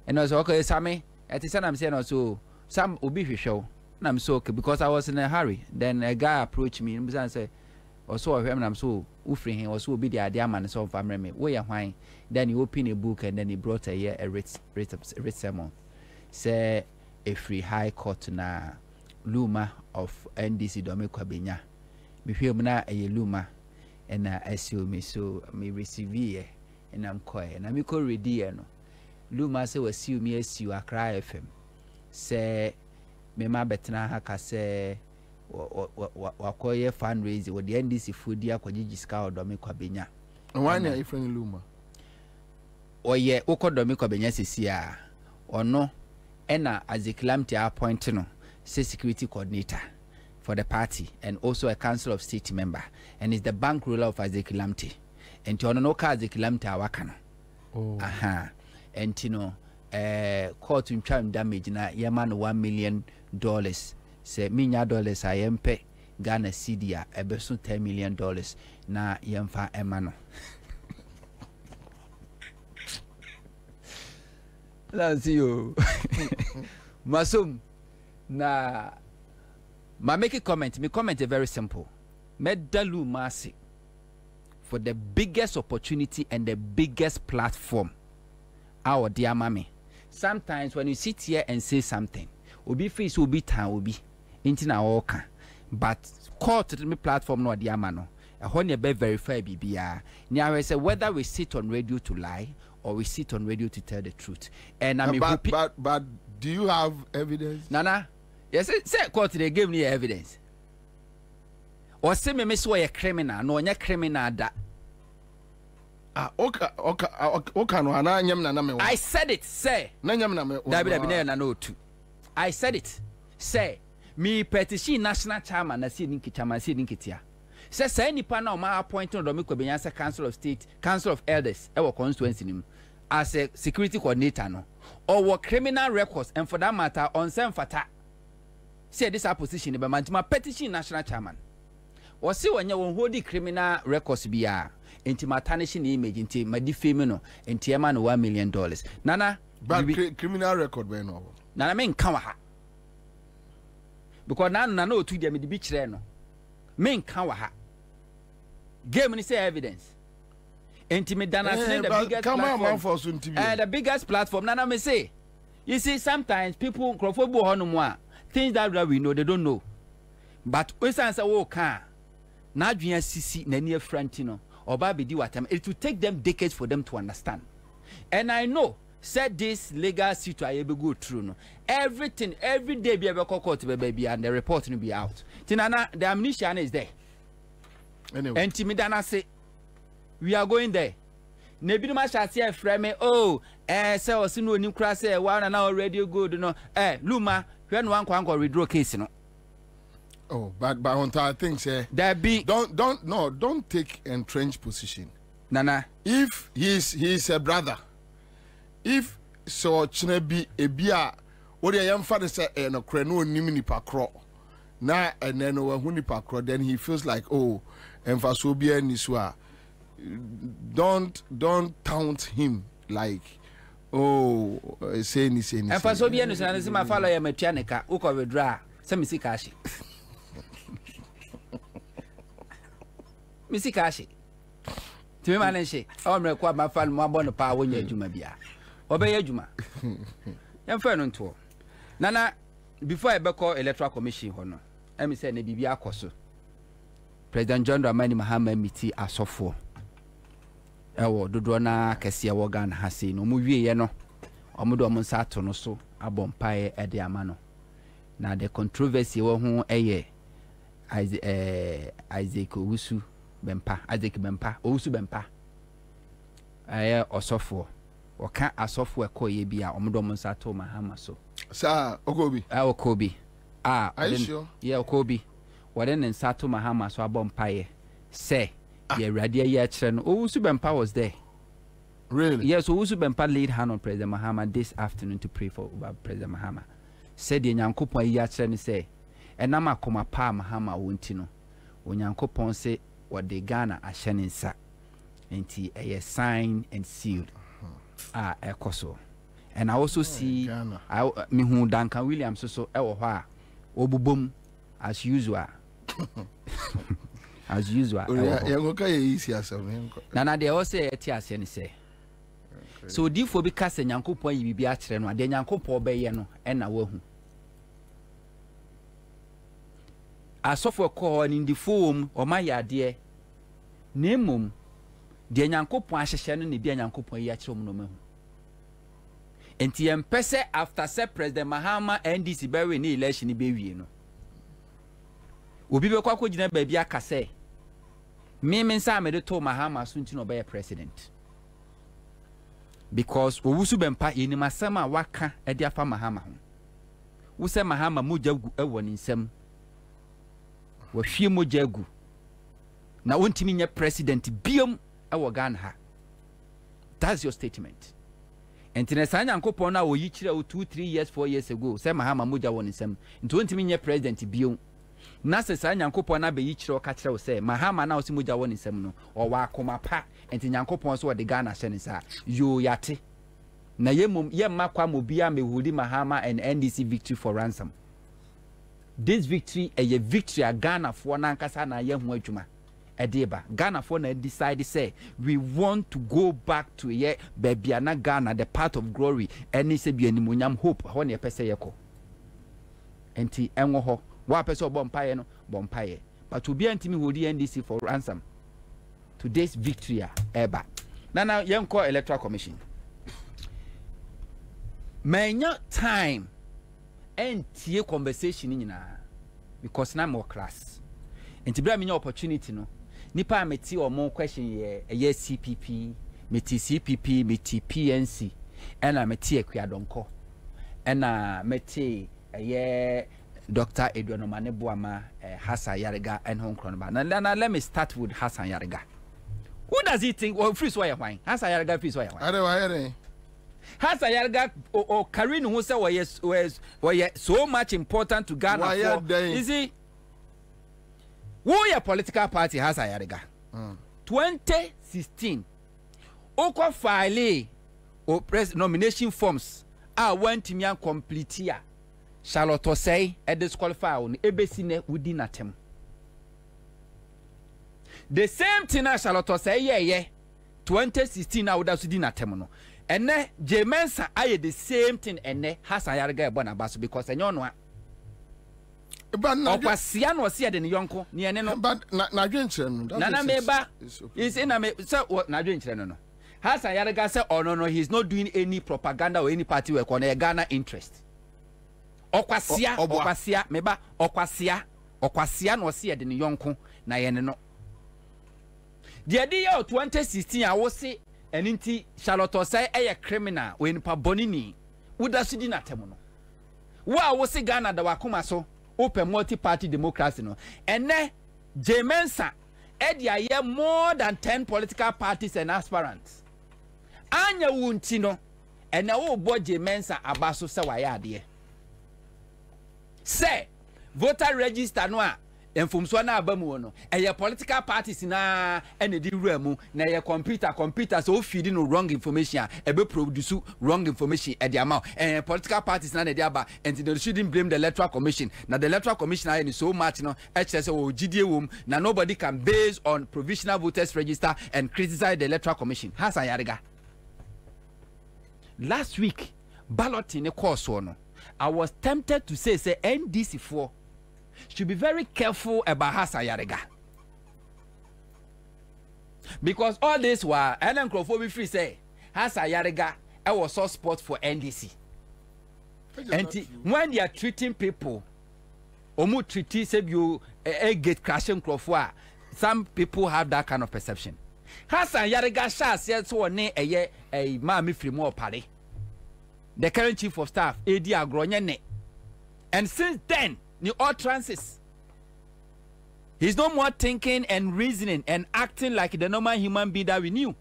And I was okay, Sammy. At the time I'm saying also some obi hwehwe. And I'm so okay because I was in a hurry. Then a guy approached me and said, "Or so I am so offering him was so be the idea man so family me. Where you why?" Then he opened a book and then he brought a writ sermon. Say a free high court na Luma of NDC Domi Kwabena. Me hwe na a Luma and assume me so me receive ye and I'm quiet. And I'm call ready no. Luma say was see me as you Accra FM. Say me ma betna ha ka say wakoye fundraise with the NDC food dia kwagigi ska Domi Kwabena. Why na ifrani Luma? Oye ukọ Domi Kwabena sisi a ono ena Azekilamte appoint no say security coordinator for the party and also a council of state member and is the bank ruler of Azekilamte. And to no ka Azekilamte awaka no. Aha. And you know court in damage na yaman $1 million say minya dollars ayempe Ghana cedi a ebeso $10 million na yemfa emano let's see you masum na ma make a comment. Me comment is very simple. Medalu Masi for the biggest opportunity and the biggest platform. Our dear mommy. Sometimes when you sit here and say something, obi face obi tan obi into na oka. But call to the platform no dear mano. I want you be verify BBR. Now I say whether we sit on radio to lie or we sit on radio to tell the truth. And I mean, but do you have evidence? Nana, yes, say court they give me evidence. Or say me so a criminal, no nya criminal that. Okay, no ana nyam na me. I said it, say. Na nyam na me. Dabi na no too. I said it, say. Me petition national chairman na si ninki chairman si ninki tia. Say nipa na o ma appoint no me Kwabena say Council of State, Council of Elders e wo constituency nim as a security coordinator no. Or criminal records and for that matter on sem fata. Say this opposition be mantima petition national chairman. Or see when you hold the criminal records biya into my tarnishing image into my defaming no into man $1 million. Nana but criminal record be no. Nana men kawa. Because nana no to them the beach there no. Men kawa. Game ni say evidence. Intimate Dana the biggest platform. The biggest platform. Nana me say. You see, sometimes people things that we know they don't know. But when Ansah walk na dwuya sisi na near frantino or baby di watam, it will take them decades for them to understand. And I know said this legal situation will go through no. Everything every day be able court baby and the report will be out. Tinana the ammunition is there. Anyway. And Timidana say we are going there. Nebi ma shall say frame oh say osinu onim kra say one na already good no Luma when one kwanko withdraw case no. Oh, but on I think say there be don't take entrenched position. Nana. If he's a brother, if so chinebi ebia what the young father say no kra no nim nipa kro na and then hu nipa kro then he feels like oh emfaso bia ni so a don't count him like oh say ni emfaso bia ni so na ma follow ya matuaneka uko withdraw say me sikashi Missy Kashi. To me, manage. Oh, my quad, my fan, my bonnet power when you juma bia. Obey Juma. Young friend on tour. Nana, before I call electoral commission, honor, let me say, Nebia Koso. President John Dramani Mahama Miti as so for. Ewo, Dudrona, Cassia Wagan has seen no movie, yeno. Omudo Monsato no so, a bompire at the amano. Now the controversy who a year. Isaac Owusu Bempa, Isaac Bempa, Owusu Bempa. Osofo. Or can't a software call ye be a Omodomonsato Mahama so. Sir, Okobi. Okobi. Are you sure? Yeah, Okobi. What then in Sato Mahama so a bompire. Say, ye radia yatren. Owusu Bempa was there. Really? Yes, Owusu Bempa laid hand on President Mahama this afternoon to pray for President Mahama. Said the Yankupo yatren say. And nama koma pa Mahama wuntino. Onyankopon say what the Ghana asheninsa. Enti a signed and sealed. Ekoso. And I also see me who Duncan Williams so ewa obubum as usual. As usual. Nana they all say etias and say. So therefore because Nyankopon yi bibia kire no ade Nyankopon be ye no e na wahu. Asofo call in the form or my yade nemum de Nyankopon ahyehye no ne bia Nyankopon yi akire no mehu. Enti empese after say President Mahama NDC be we ni election be wie no. Obi be kwa gina ba bia ka say me nsa me de to Mahama so nti no be president. Because Owusu Bempa eni masama waka e de afa Mahama ho. Wo se Mahama moja gu e woni nsam. Wa hwie moja gu. Na wontimi nya president biom e wo Ghana ha. That's your statement. Enti sa Nyankopon na wo yi kire 2-3 years 4 years ago say Mahama moja woni nsam. Nti wontimi nya president biom. na se sa nyankopon na be yi kire o ka kire o se mahama na o si moja woni nsem no o wa akoma pa enti nyankopon so o de Ghana hye ne sa yo yate na yemum yemma kwa mobia mehudi mahama and NDC victory for ransom. This victory a victory a Ghana for na nkasa na ye ho adwuma edeba Ghana for na decide say we want to go back to ye baby na Ghana the path of glory any se bi animunyam hope ho na pese ye ko enti enwo ho wa pese obompaye no bompaye but obi antimi hodi NDC for ransom today's victory eba na yenko electoral commission manya time and tie conversation nyina because na more class enti bra me opportunity no nipa ameti omo question ye CPP meti CPP meti PNC ena meti Ekwadonko ena meti ye Dr. Edwin Omaneboama Hassan Yarega and Hong Kong ba na let me start with Hassan Yarega. Who does he think or free why why Hassan Yarega free why why Hassan Yarega or Karin who say was so much important to Ghana for is he who your political party Hassan Yarega 2016 Oko file or press nomination forms went to me and complete here Charlotte say a disqualify on ebesine within atem the same thing as Charlotte say yeah 2016 I would have seen atem no and ne Jemensa aye the same thing and ne Hassan Yarega ebona baso because enyo no but na okwasia no se de ne yonko ne ene no but na dwenkyere no na meba is in na me say na dwenkyere no Hassan Yarega say oh no he's not doing any propaganda or any party work on a Ghana interest okwasia meba okwasia no se de ne yonko na ye ne no de de year 2016 a wo se eninti Charlotte say a criminal when pa bonini woda sudi na temo no wo se Ghana da wakoma so open multi party democracy no ene Jemensa e aye more than 10 political parties and aspirants anya wunti no ene wo bo Jemensa abaso se waye ade say voter register no a enfumso na abamu no eye political parties na ene di wura na eye computer so feed no wrong information ebe produce wrong information e di amount political parties na dey aba and they shouldn't blame the electoral commission na the electoral commission is so much no say o gidie wom na nobody can base on provisional voters register and criticize the electoral commission Hassan Yarega last week balloting course no I was tempted to say NDC4 should be very careful about Hassan Yarega because all this while Ellen Crawford free say Hassan Yarega was so spot for NDC and when they are treating people omu treaty say you get crashing Crawford some people have that kind of perception Hassan Yarega says so ne a mami free more party the current chief of staff AD Agronyene and since then New all trances. He's no more thinking and reasoning and acting like the normal human being that we knew.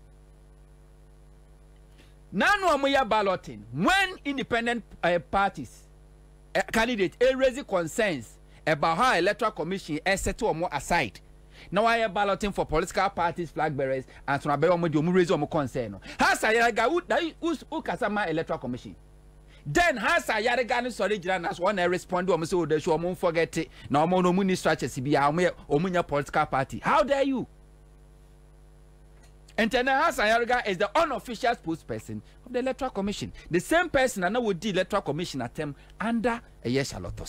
Now no more balloting. When independent parties candidate raise concerns about how electoral commission is set or more aside. Now I am balloting for political parties, flag bearers, and so I raise more concern. Hassan Yarega who kasama electoral commission. Then Hassan Yarega sorry Jiranas one respond to so the show won't forget it. Now no money structures be omunya political party. How dare you? And then Hassan Yarega is the unofficial spokesperson of the electoral commission. The same person and would the electoral commission attempt under a yes Charlotte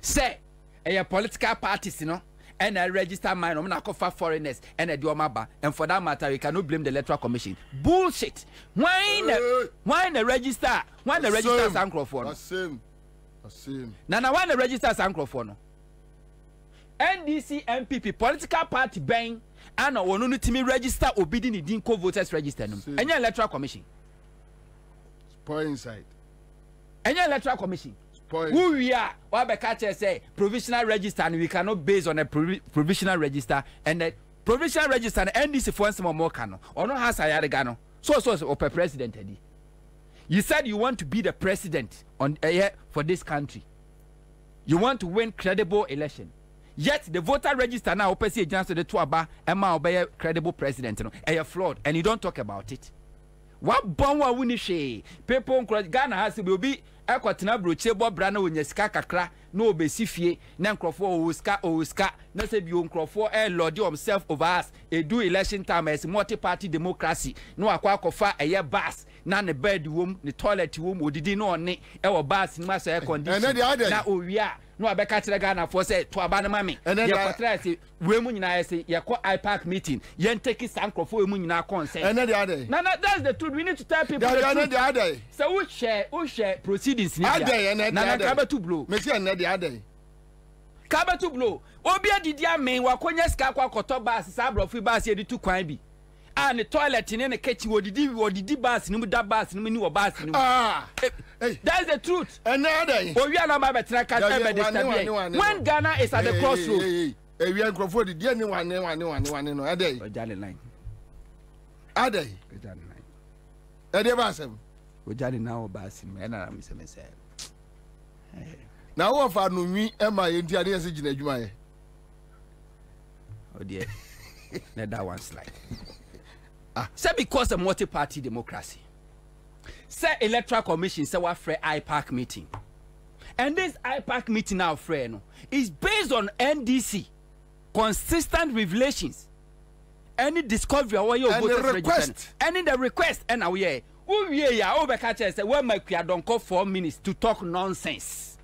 say a political parties, you know. And I register mine, I'm not for foreigners and a duomaba, and for that matter, you cannot blame the electoral commission. Bullshit. Why the register? Why the register Sankrofon? Same. Now why the register Sankrofon? NDC MPP political party bang and no to me register obedient in Dinko voters register. And your electoral commission. Spoil inside. And your electoral commission. Who we are, what the catcher say, provisional register, and we cannot base on a provisional register, and the provisional register and NDC for some more cano, or no has Yarega so or president. You said you want to be the president on for this country. You want to win credible election. Yet the voter register now open see chance to the Tuaba Emma obey credible president. You know, a flawed, and you don't talk about it. What bomwa winishe? People in Ghana has to be Aquatina Bruche Bob Brano in Yaska Kakra, no besifie, Nancrofo, Uska, no say you uncrofo, Lord you himself of us, a do election time as multi party democracy, no aquacofa, a year bass, none a bedroom, the toilet room, would did no ne, our bass in master air condition. And the other, now we are. No, I back to Ghana for say to Abana Mammy. And then you women, I say, you call IPAC meeting. You take his uncle for women in our consent. And then the other. No, that's the truth. We need to tell people. The other. So we share proceedings. Other and then Kaba to blow. Monsieur and the other. Kaba to blow. Obia did ya mean Wakonia Skakwa Kotobas, Sabro Fibas, you to Kwambi. And the toilet in the kitchen, what did you bass, no that bass, no new bass. Ah, that's the truth. Another. Oh, we are not my better. When Ghana is at the crossroads, we are for the dear one, a day. A day line. A day. A day bass him. We jolly now bass him, and I'm Mr. Now, what for me, am I in the idea of oh, dear. Let that one slide. Say because of multi-party democracy. Say electoral commission say what free IPAC meeting. And this IPAC meeting now friend is based on NDC consistent revelations. Any discovery or your voters request. Any the request and now yeah. Ya over catch say when my don't call 4 minutes to talk nonsense.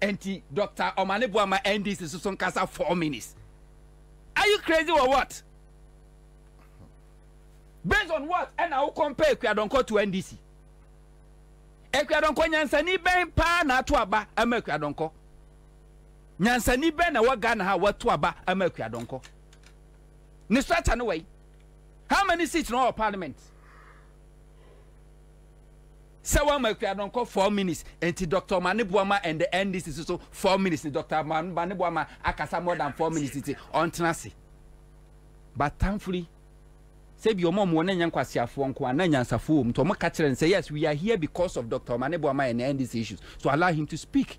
And Dr. Omanebuama NDC so some casa 4 minutes. Are you crazy or what? Based on what? And I will compare Kwadonko to NDC. Ekwadonko nyansani ben pa na to aba ama Kwadonko. Nyansani ben na wa Ghana ha what to aba ama Kwadonko. Ni start anyway. How many seats in our parliament? So one Kwadonko 4 minutes and Dr. Manebuama and the NDC so 4 minutes. Dr. Manebuama akasa more than 4 minutes on Tenassi. But thankfully say your mom won and Yankwasiafo and Ansah to more catcher and say yes, we are here because of Dr. Manebuama and end these issues. So allow him to speak.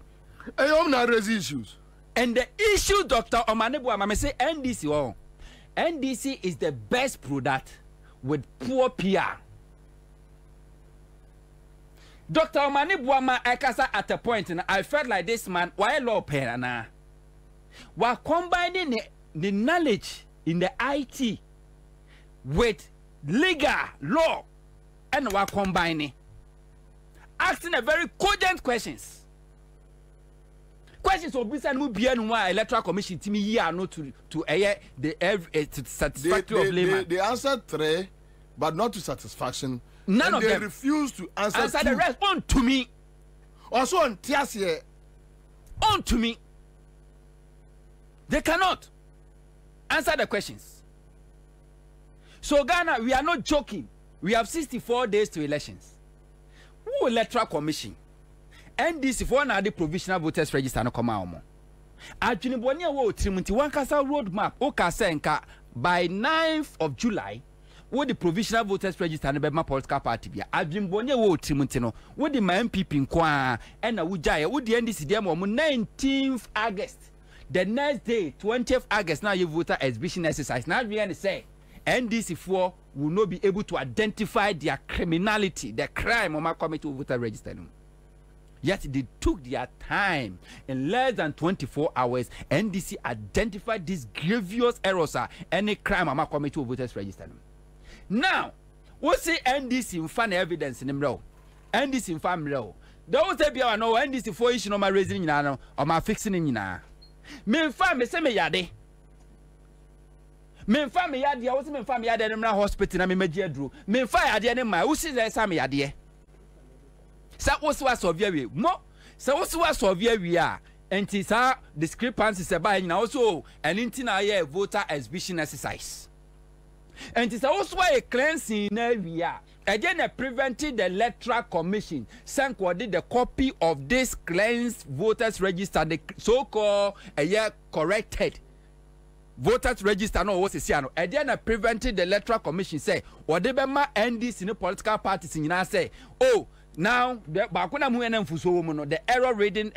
I am not raise issues. And the issue Dr. Manebuama may say NDC oh. NDC is the best product with poor PR. Dr. Manebuama Ekasa at a point and I felt like this man why law pen while combining the knowledge in the IT with legal law and we're combining asking a very cogent questions of business and be electoral commission to me here not to the satisfactory of layman. They answered 3 but not to satisfaction. None of they them refused to answer the rest on to me also on Tiasie on to me. They cannot answer the questions. So Ghana, we are not joking. We have 64 days to elections. Who electoral commission? NDC for now the provisional voters register no come out. Ajuni bonia wo trimunti one kasa roadmap o kasa enka by 9th of July. What the provisional voters register no be ma political party bia. Ajuni bonia wo trimunti no. What the my MPP nkwa and na wujaye. What the NDC dem mo 19th August. The next day 20th August now you voter exhibition exercise. Now we say NDC4 will not be able to identify their criminality, their crime on my committee voter register. Yet they took their time in less than 24 hours. NDC identified these grievous errors, any crime on my committee voters register. Now, we see NDC in fan evidence in the NDC in family. Those that be no NDC4 issue on my raising or my fixing in. Me fan me say me yade. Me fa me yade, wo se me fa me yade na hospital na me magi aduro. Me fa yade ne ma, wo se say me yade. Sa wo so asovia we. Mo, sa wo so asovia we a, enti sa discrepancies e ba nyina wo so, enti na ye voter exhibition exercise. Enti sa wo so a cleansing na we a, again prevented the electoral commission sent the copy of this cleansed voters register, the so-called corrected voters register no was siano e dey na prevented the electoral commission say or dey be ma NDC no political parties nyina say oh now the bakuna mu ena mfuso wo mu no the error reading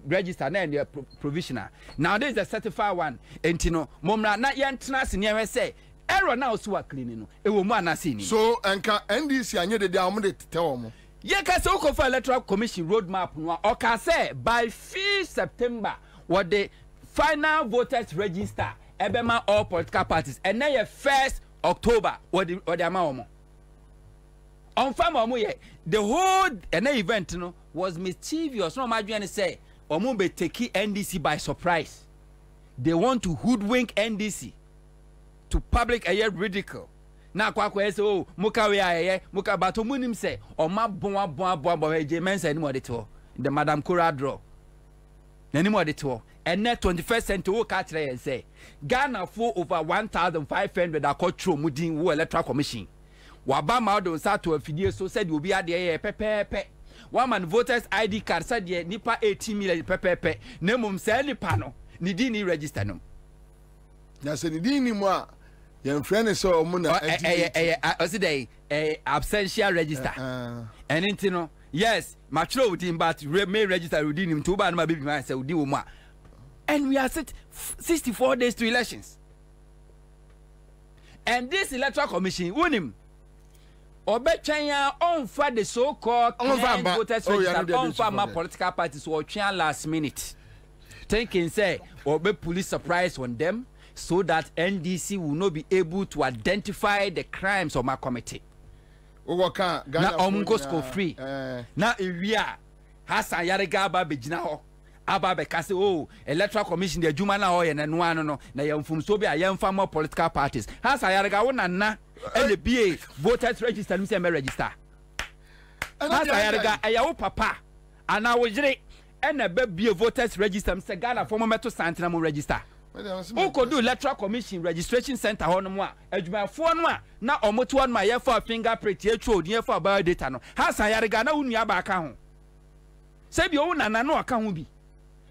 register na and provisional. Now this is a certified one. Entino momra na yentena se ne say error now so clean no. E wo mu anase ni. So enka NDC anye de am de tell omo. Ye ka se for electoral commission roadmap no o ka say by 5th September what the final voters register ebema all political parties and then 1st October what the ama omo. On farm ye the whole event no was mischievous. No imagine say omo be take NDC by surprise. They want to hoodwink NDC to public ridicule. Na kwa say oh muka we aye muka bato munim say oma bon je men say anymore to the Madam Kura draw. Anymore to and net 21st century wo ka kire say Ghana for over 1,500 akotro mudin wo electoral commission. Waba ma do sa to afidie so said obi ade ye pepepe. One man voters ID card said ye nipa 18 million pepepe. Na mum say nipa no ni di ni register no. Na say ni di ni mo a your friend is so muna absential register. And intino yes, matro within but may register within him to ban my baby man say udi wo ma. And we are set 64 days to elections. And this electoral commission won him. Obechanya on for the so-called voters register on for my political parties who are last minute. Thinking say obe police surprise on them. So that NDC will not be able to identify the crimes of my committee. Now, go free. Now, we are Hassan Yarega Aba Bejina Aba Bekase. Oh, electoral commission, the Jumana Oy and no. Now, you from Sobia, young farmer political parties. Hassan Yarega won na and the BA voters register, Mr. Register. Hassan Yarega, a papa, and I was and a baby voters register, Mr. Ghana, former Metro Santinamo register. Who could do electoral commission registration center on one? Edumafo no a na omoto on my year for fingerprint ye throw near for biodata no. Hasa yarega na unu aba aka ho. Se bi o na no aka ho bi.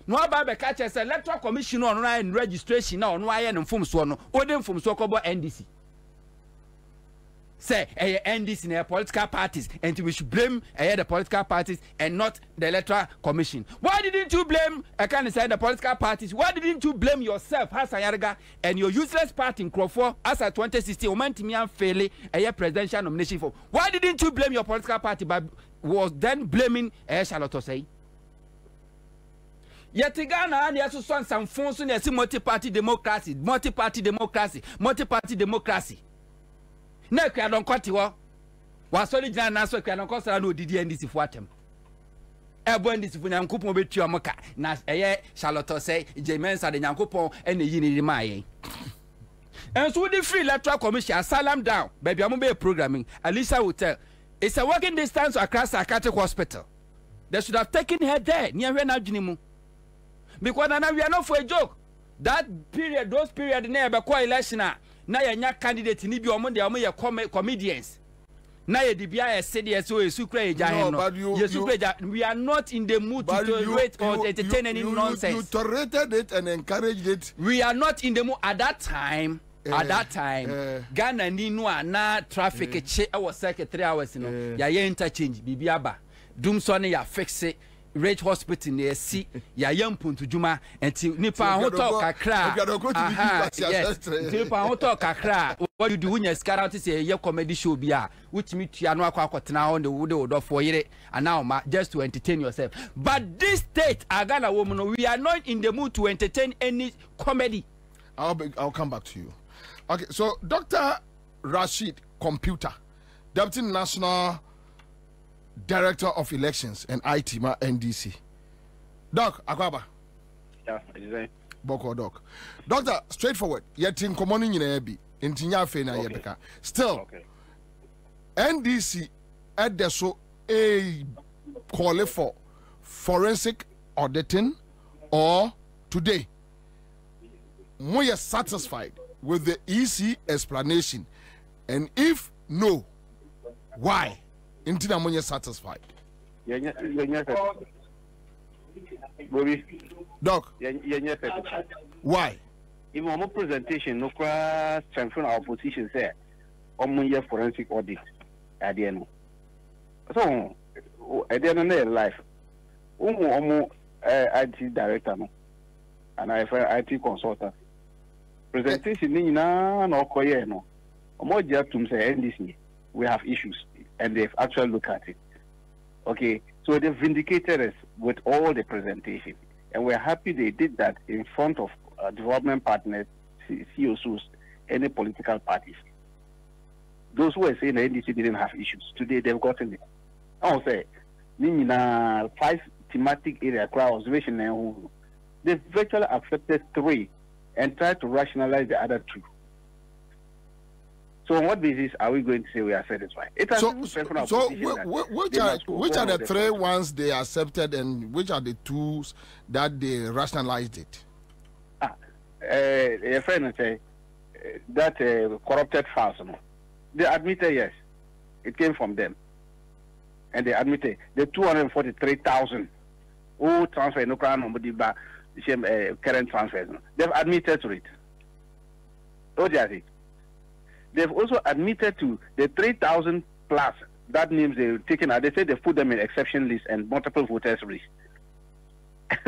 No aba be ka che se electoral commission on and registration na ono aye no mfomso no. Ode mfomso kobo NDC. Say NDC na political parties and we should blame the political parties and not the electoral commission. Why didn't you blame the political parties? Why didn't you blame yourself, Hassan Yarega, and your useless party in Crawford as a 2016 Omantimian fairly a presidential nomination for? Why didn't you blame your political party but was then blaming Charlotte Osei? Yet Ghana and yes some phones in multi-party democracy. Na kwa don kwati wo wasori gina na so kwa don kosara no didi NDC fu atem ebo NDC fu nyankopon betu amoka na eye Charlotte say Jemensa de nyankopon ene yi ni maaye and so the free electoral commission salam down baby am be programming Alisa Hotel. It's a walking distance across Psychiatric Hospital. They should have taken her there near when adwinimu because now we are not for a joke. That period, those period na be kwa election na ya candidate ni bi omo de omo ye comedians na ye dibia SDS so esukra eja hen no we are not in the mood to tolerate or entertain any nonsense. You tolerated it and encouraged it. We are not in the mood at that time. Ghana ni no na traffic che e was like 3 hours no ya ye interchange bibia ba dum so ne ya fix it. Rate hospital near see ya yampuntu juma until nipa hoto kakra nipa hoto kakra what you do when you scar out say your comedy show bia which meet you no akwa on the wood for yere and now just to entertain yourself. But this state Ghana woman we are not in the mood to entertain any comedy. I'll come back to you. Okay, so Dr. Rashid Computer, Deputy National Director of Elections and IT, ma NDC. Doc, Akwaba. Yeah, exactly. Boko Doc. Doctor, straightforward. Yet in common in Ebi, in Tinyafe na Yebeka. Still, NDC at the so a call for forensic auditing or today. We are satisfied with the EC explanation, and if no, why? Until I'm satisfied. Bobie. Doc. Why? Even my presentation, no cross strengthen our position there. On forensic audit at the end. So, at the end of their life, IT director no, and I IT consultant. Presentation ni na okoye no. Omo just to say NDC we have issues and they've actually looked at it. Okay, so they vindicated us with all the presentation, and we're happy they did that in front of development partners, COSUs, any political parties. Those who were saying the NDC didn't have issues, today they've gotten it. I'll say, Nina 5 thematic area crowd observation, they virtually accepted 3 and tried to rationalize the other 2. So on what basis are we going to say we are satisfied? Which are the 3 ones they accepted and which are the 2s that they rationalized it? A friend say that corrupted files. They admitted yes, it came from them, and they admitted the 243,000 who transfer no crown nobody back current transfers. They've admitted to it. Oh, they've also admitted to the 3,000 plus that names they've taken out. They say they put them in exception list and multiple voters list.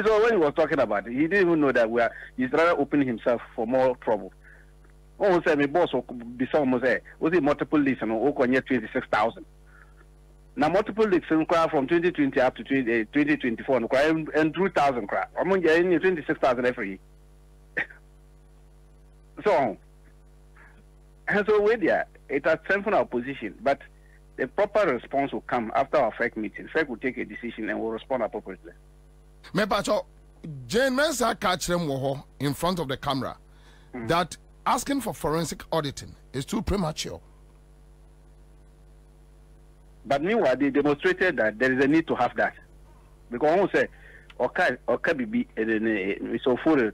So when he was talking about it, he didn't even know that he's rather opening himself for more trouble. Oh, say my boss will be someone say, was it multiple lists and 26,000. Now multiple lists from 2020 up to 2024 and 2,000 crap. I'm going to 26,000 every year. So with that, it has strengthened our position, but the proper response will come after our FEC meeting. FEC will take a decision and will respond appropriately. Me pacho, Jane Mensah catch them in front of the camera that asking for forensic auditing is too premature. But meanwhile, they demonstrated that there is a need to have that. Because one say, okay, be so for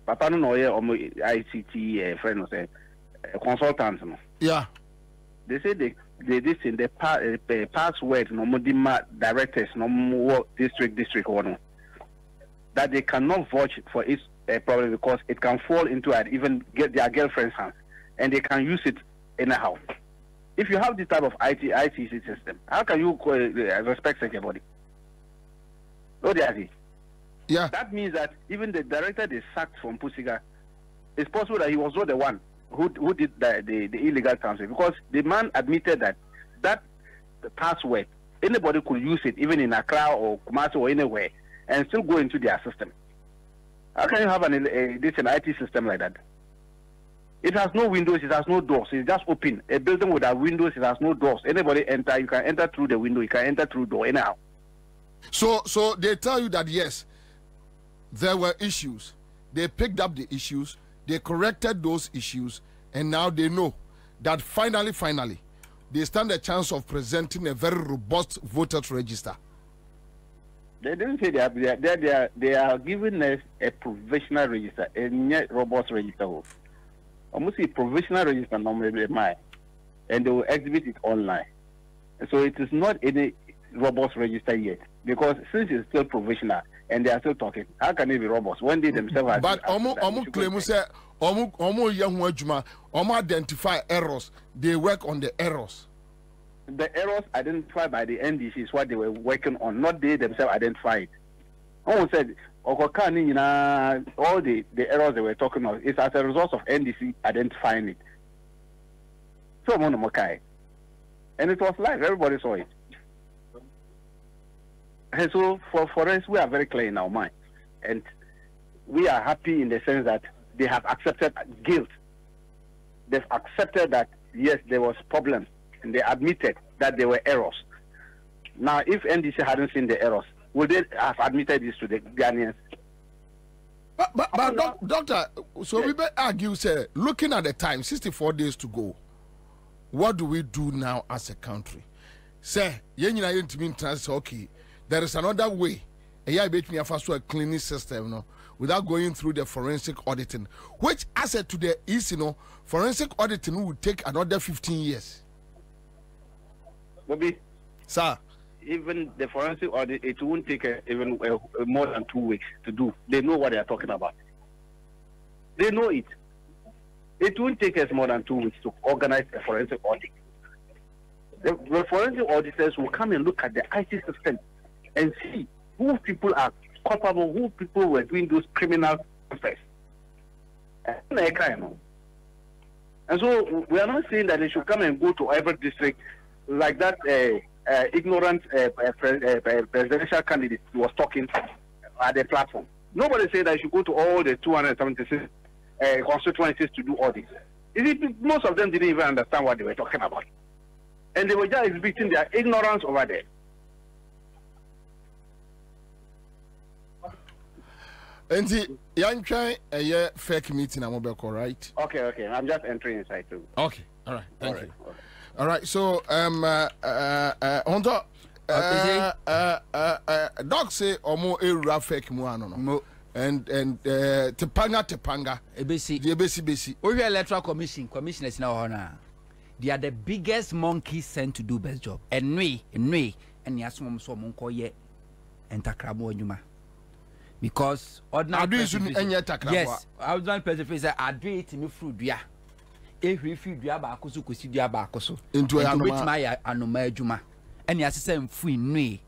Papa no ICT friend say consultants. Yeah. They say they this in the password no more directors no more district one. That they cannot vouch for its problem because it can fall into it, even get their girlfriend's hands, and they can use it anyhow. If you have this type of IT system, how can you respect such a body? No, yeah. That means that even the director they sacked from Pusiga, it's possible that he was not the one who did the illegal transfer, because the man admitted that the password, anybody could use it, even in Accra or Kumasi or anywhere, and still go into their system. How can you have an IT system like that? It has no windows, it has no doors, it's just open. A building without windows, it has no doors. Anybody enter, you can enter through the window, you can enter through door anyhow. So they tell you that yes, there were issues. They picked up the issues, they corrected those issues, and now they know that finally, they stand a chance of presenting a very robust voters register. They didn't say they are giving us a provisional register, a robust register. Almost a provisional register normally, and they will exhibit it online. So it is not any robust register yet, because since it's still provisional and they are still talking, how can it be robust when they themselves have? But Omo claim say Omo identify errors. They work on the errors. The errors identified by the NDC is what they were working on, not they themselves identified. Almost said, all the errors they were talking about is as a result of NDC identifying it. So and it was live, everybody saw it. And so for us, we are very clear in our mind, and we are happy in the sense that they have accepted guilt. They've accepted that yes, there was problems, and they admitted that there were errors. Now, if NDC hadn't seen the errors, would they have admitted this to the Ghanaians? But doctor, so we may argue, say, looking at the time, 64 days to go, what do we do now as a country? Say, okay, there is another way. A cleaning system, without going through the forensic auditing, which asset to the East, forensic auditing would take another 15 years. Bobie, sir, even the forensic audit, it won't take even more than 2 weeks to do. They know what they are talking about. They know it. It won't take us more than 2 weeks to organize a forensic audit. The forensic auditors will come and look at the IT system and see who people are culpable who people were doing those criminal affairs. And so we are not saying that they should come and go to every district like that ignorant presidential candidate was talking at the platform. Nobody said that you should go to all the 276 constituencies to do all this. Most of them didn't even understand what they were talking about. And they were just exhibiting their ignorance over there. And the young guy a fake meeting I'm about, right? Okay. I'm just entering inside too. Okay. All right. Thank you. Okay. All right. So on top dog say omo a fake mu ano. And tepanga ebesi we electoral commissioners now honor. They are the biggest monkeys sent to do best job. And we and yasum so monko ye entakramo adwuma. Because ordinary yes, ordinary person say adu it me fruit dua. Ehri fruit dua ba akoso kosi dua ba akoso. Into which my anoma adwuma. And yasese mfu nwe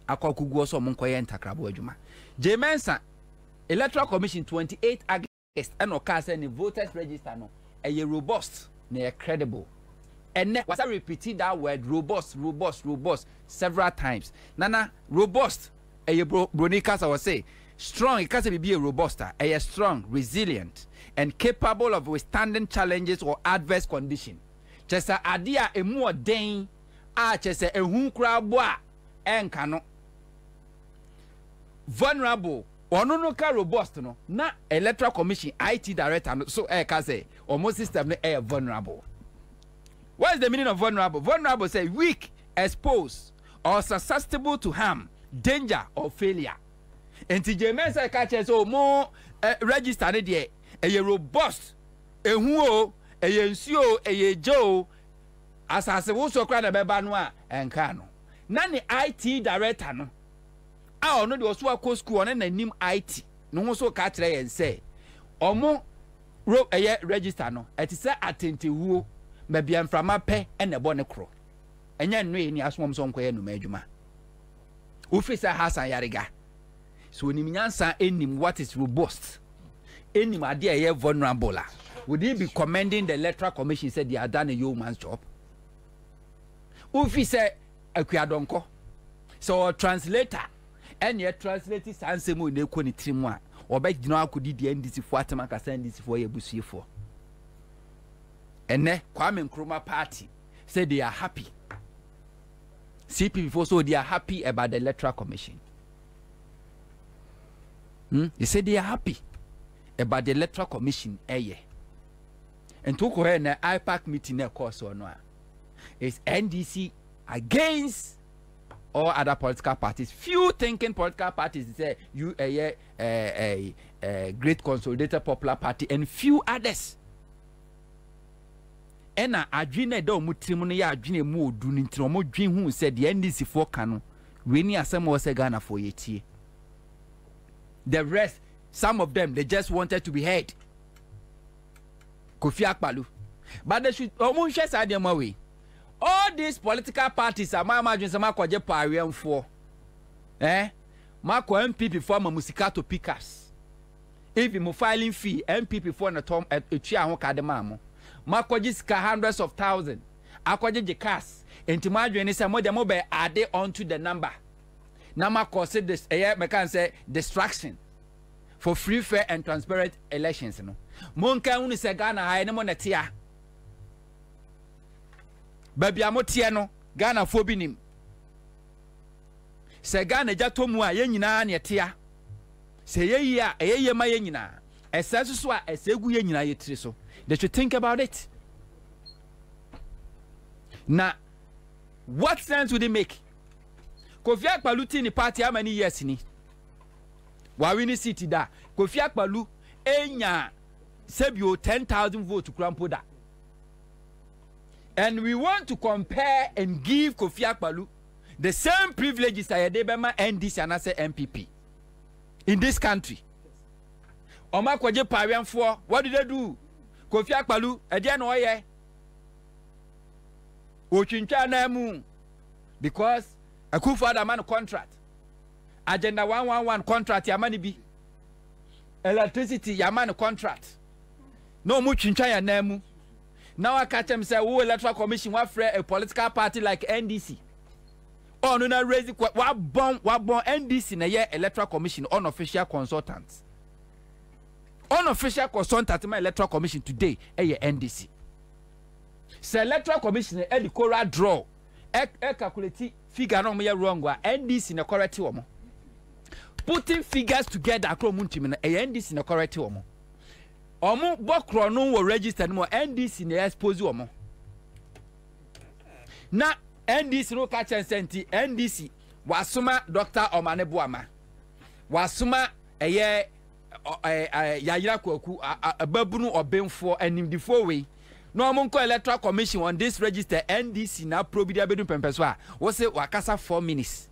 akokugu so monko ye entakramo adwuma. Ansah Electoral Commission 28 August and oka say the voters register no a robust na credible. And was I repeating that word robust several times. Nana robust a bronicas I was say strong it can be a robust a strong, resilient and capable of withstanding challenges or adverse conditions. Just a idea a more den just a hu kra boa enkano vulnerable ono no ka robust no na electoral commission IT director no so ka say almost system no vulnerable. What is the meaning of vulnerable? Vulnerable say weak, exposed or susceptible to harm, danger or failure. And Ansah catch so more register there a robust a who a nsuo a joe as wo so kra na beba no a enka no na ne IT director no a ono de oso akọ school on na nim IT no ho so ka kire yen say omo register no eti say atentewuo ma bia mframa pe e na bo ne kro enya nno ni asomom so nkoye no ma adwuma ofisa Hassan Yariga so nim Ansah enim what is robust enim ade e vulnerable. Would he be commending the electoral commission said they had done a yeoman's job? Officer Akwiadonko so translator and yet translated Sansemo in Ekoni Trimwa or bet you know could the NDC for Atamaka send this for a bussy for. And then Kwame Nkrumah party said they are happy. CP so they are happy about the electoral commission. They said they are happy about the electoral commission. And to go ahead and IPAC meeting of course or no is NDC against all other political parties. Few thinking political parties say you a great consolidated popular party and few others. And adwene do mutrimu no ya adwene mu odu ni ntino mo dwen hu said the NDC for kanu we ni asem wo se Ghana for yetie. The rest, some of them they just wanted to be heard. Kofi Akpalu. But they should almost say them away. All these political parties are my imagine some kwaje parian for. Marco MPP for musikato pickers. If you filing fee, MPP for na tom a chia ho kademamo. Marco jiska hundreds of thousands. Akwaje je cast. Enti madwene say mo dem be add on to the number. Na Marco said this can say distraction for free, fair and transparent elections no. Monka uni se Ghana ha ene mo netia. Baby amotie no Ghana fo bi nim. Se Ghana jato mu a ye nyina na etia. Se ye yi a ye ma ye nyina. Ese so a ese gu ye nyina ye tiri so. They should think about it. Now, what sense would it make? Kofi Akpalu ni party how many years ni? Wa win city da. Kofi Akpalu enya sebio 10,000 votes to Krampoda. And we want to compare and give Kofi Akpalu the same privileges that Yedebema NDC and as MPP in this country. Oma kwaje parian for what did they do? Kofi Akpalu edian oye. Ochincha na mu because Akufo-Addo man contract. agenda 111 contract yamani bi electricity yamani contract no mu twintwa ya namu now I catch him say wo electoral commission wa frɛ a political party like NDC on na raise wa bon NDC na ye electoral commission unofficial consultants my electoral commission today NDC say electoral commission the cora draw calculate figure no me wrong wa NDC na correct wo mo putting figures together akro muntim na NDC na correct wo mo omo bokro no wo register no NDC na expose wo mo na NDC no catch and senti NDC wasoma Dr. Omane Boama wasoma yayira kwaku ababunu obenfo animdifo we no omo nko electoral commission on this register NDC na probidia bedu pempeso a wo se wakasa 4 minutes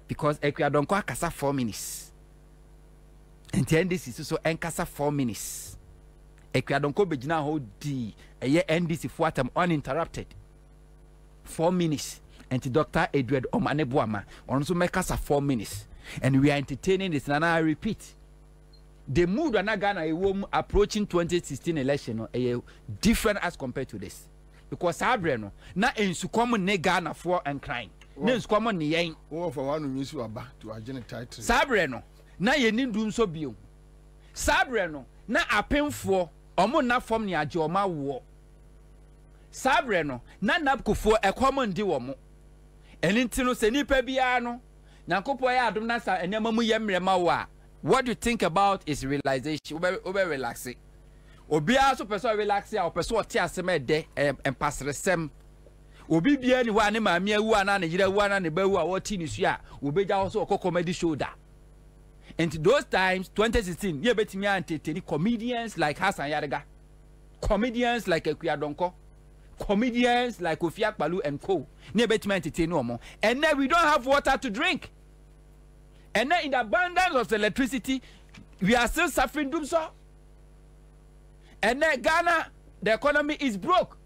because ekwadonko akasa 4 minutes and NDC so enkasa 4 minutes ekwadonko begina ho di NDC for atam uninterrupted 4 minutes and Dr. Edward Omane Boama also make us 4 minutes and we are entertaining this and I repeat the mood and Ghana approaching 2016 election different as compared to this because Sabreno na ensukomo ne Ghana for and crying na ensukomo ne yen for one news aba to agenda title Sabreno na yenin dun so bio Sabreno na apemfo omo na form ne age oma wo Sabreno na napkofo ekomo ndi wo mo enintino se nipa bia no nyakopo ya adom na sa enema mu yemrema wa what do you think about is realization obe relaxing obia so person relax ya person oti asem de empasresem obi bia ni wa ne maame awu ana ne yira awu ana ne bawu a woti ni su a obeja ho so comedy shoulder and those times 2016 ye betimi entertain comedians like Hassan Yariga comedians like Ekuyadonko comedians like Ofia Palu and co ne betimi entertain no more and then we don't have water to drink and then in the abundance of electricity we are still suffering doom so and then Ghana the economy is broke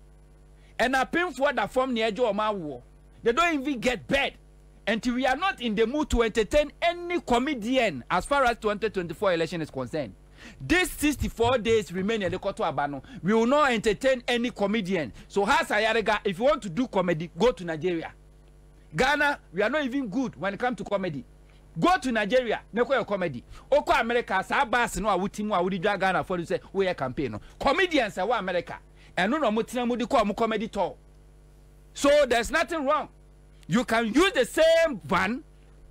and I pay for that form near Joma war they don't even get bed until we are not in the mood to entertain any comedian as far as 2024 election is concerned. These 64 days remain in the Koto Abano. We will not entertain any comedian. So Hassan Yariga, if you want to do comedy, go to Nigeria. Ghana, we are not even good when it comes to comedy. Go to Nigeria, make your comedy. Oko America, Sabas no awuti mu awudi Ghana for you say we campaign no. Comedians are America. And no mutina mu di ko mu comedy tour. So there's nothing wrong. You can use the same van,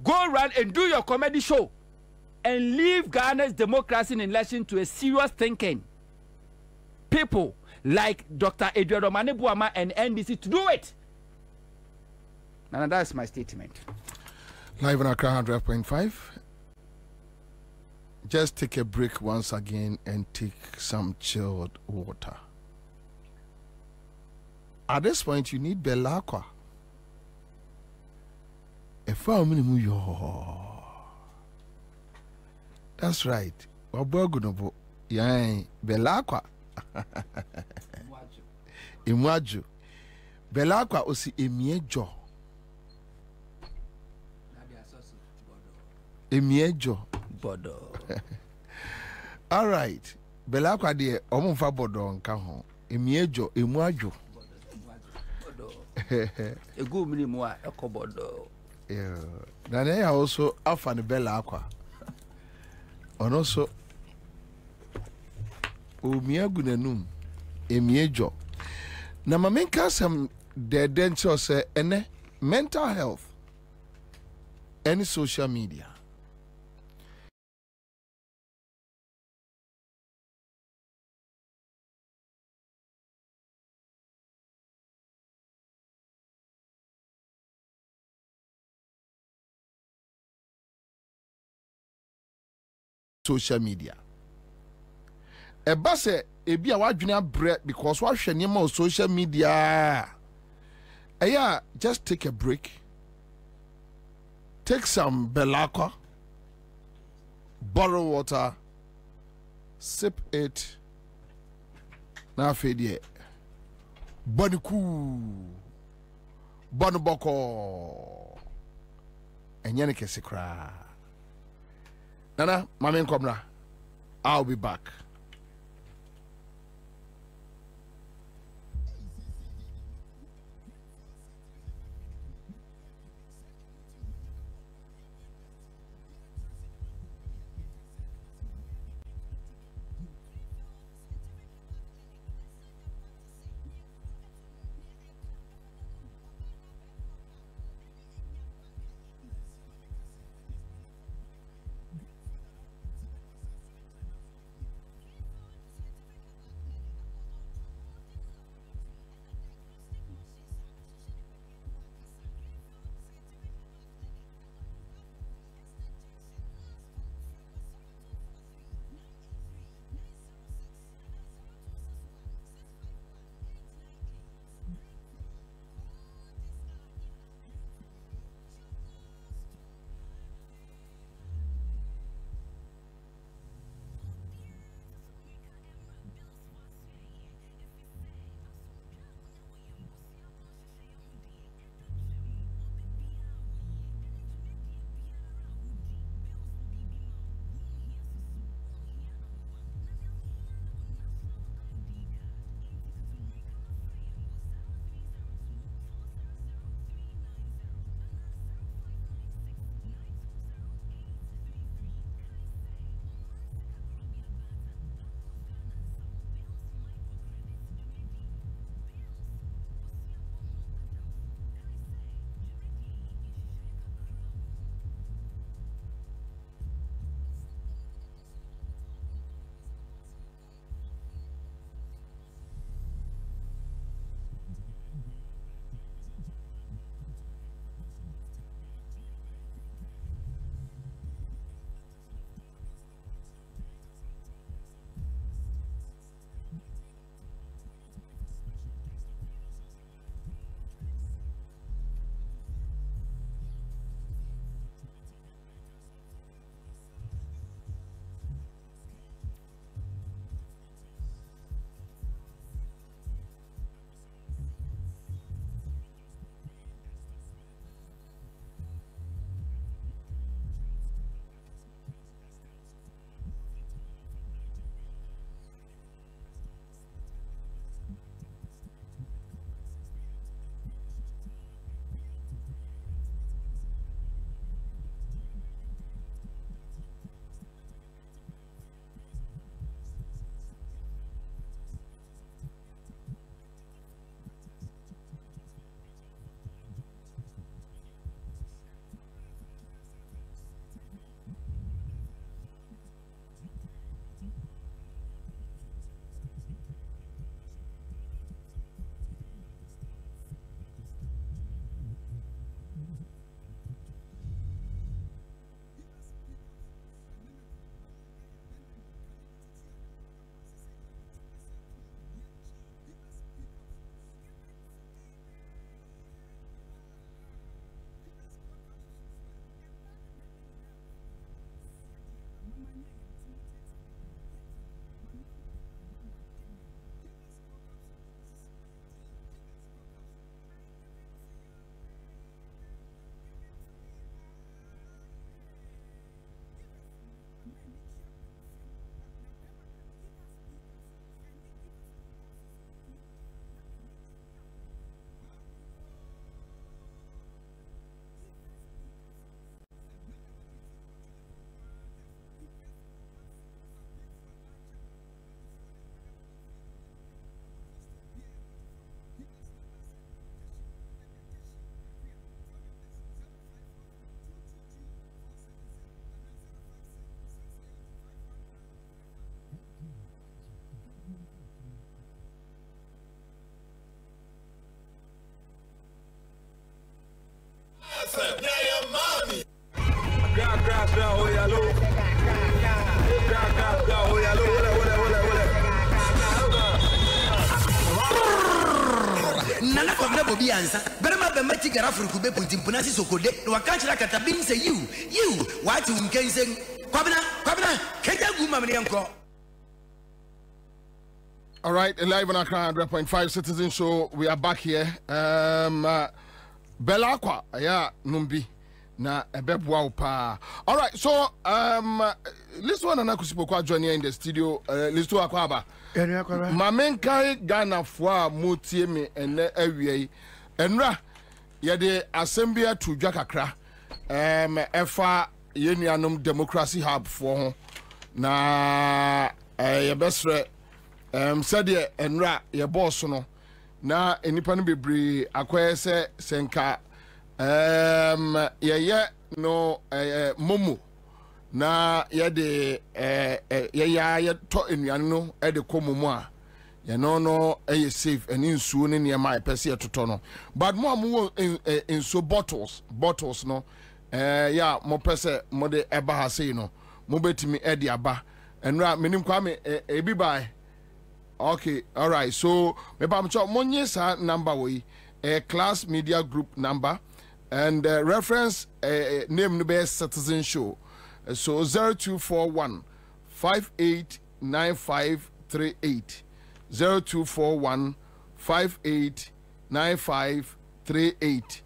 go around and do your comedy show and leave Ghana's democracy in election to a serious thinking people like Dr. Edward Omane Boama and NDC to do it. And that's my statement. Live on Accra 100.5. Just take a break once again and take some chilled water. At this point, you need Belakwa. That's right. Wabogunobo. Yang Belakwa. Imwaju. Belakwa osi emiejo. Emiejo. Bodo. All right. Belakwa de omunfa bodo nka ho. Emiejo, emwaju. Egu mini mu a ekobodo. Yeah. Then I also offer the Belakwa. And also Umia Gunanum Emiejo. Na my main case the denture say any mental health, any social media. Social media. A basse a be a wajuna bread because what should name on social media? Yeah, just take a break. Take some Belakwa, borrow water, sip it. Now fade ye. Boniku Bonoboko and Yannick Sekra. Nana, Mami Kwabena, I'll be back. Nana Kwabena Bobie Ansah. Berema be mati gara furuku be punti punasi sokode. Wa kanchira katabin say you what you can say Kwabena keja guma mne yanko. All right, live on Accra 100.5 Citizen Show. We are back here. Bella Aqua, yeah, Numbi. na ebeboa pa. All right, so let's one na kusipokwa join here in the studio. Let's do akwaba. Mamenkai Ghana fwa mutie me ene awie. Enra yede assembly to Jakakra. Efa yenuanom democracy hub for ho. Na yebesre said ye enra ye boss no. Na enipa no bebre akwaye se senka ye no momo na ye de ye to enuan no e de komomu a ye no ye safe eni nsuo ne ne ma pese ye toto no but mo amu nsuo bottles no ya mo pese mo de eba ha sei no mo betimi e de aba enra menim kwa me ebi bai. Okay, all right. So, me pamcho monye sa number we class media group number and reference name no be Citizen Show. So 0241 589538 0241 589538